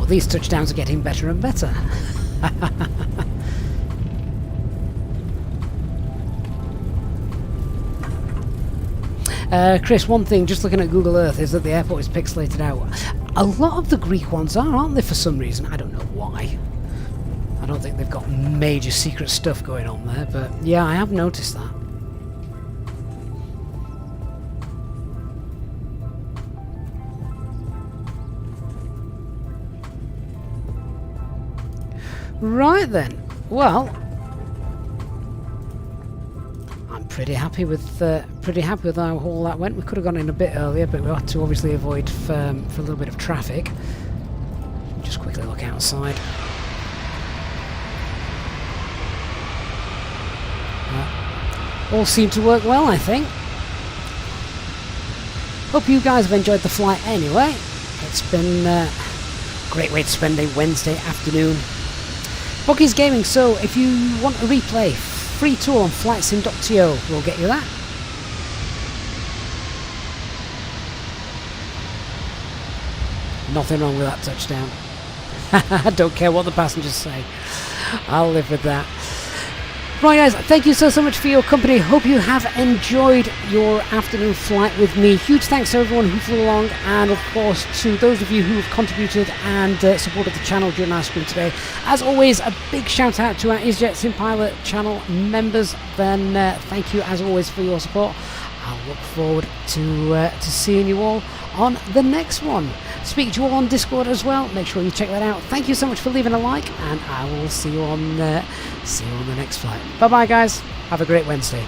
These touchdowns are getting better and better. Chris, one thing, just looking at Google Earth, is that the airport is pixelated out. A lot of the Greek ones are, aren't they, for some reason? I don't know why. I don't think they've got major secret stuff going on there, but yeah, I have noticed that. Right then, well, I'm pretty happy with how all that went. We could have gone in a bit earlier, but we had to obviously avoid for a little bit of traffic. Just quickly look outside. All seemed to work well, I think. Hope you guys have enjoyed the flight anyway. It's been a great way to spend a Wednesday afternoon. Bookies Gaming, so if you want a replay, free tool on flightsim.to, we'll get you that. Nothing wrong with that touchdown. I don't care what the passengers say. I'll live with that. Right guys, thank you so much for your company. Hope you have enjoyed your afternoon flight with me. Huge thanks to everyone who flew along, and of course to those of you who have contributed and supported the channel during our stream today. As always, a big shout out to our Easyjet Sim Pilot channel members. Then thank you as always for your support. I'll look forward to seeing you all on the next one. Speak to you all on Discord as well. Make sure you check that out. Thank you so much for leaving a like, and I will see you on the next flight. Bye bye, guys. Have a great Wednesday.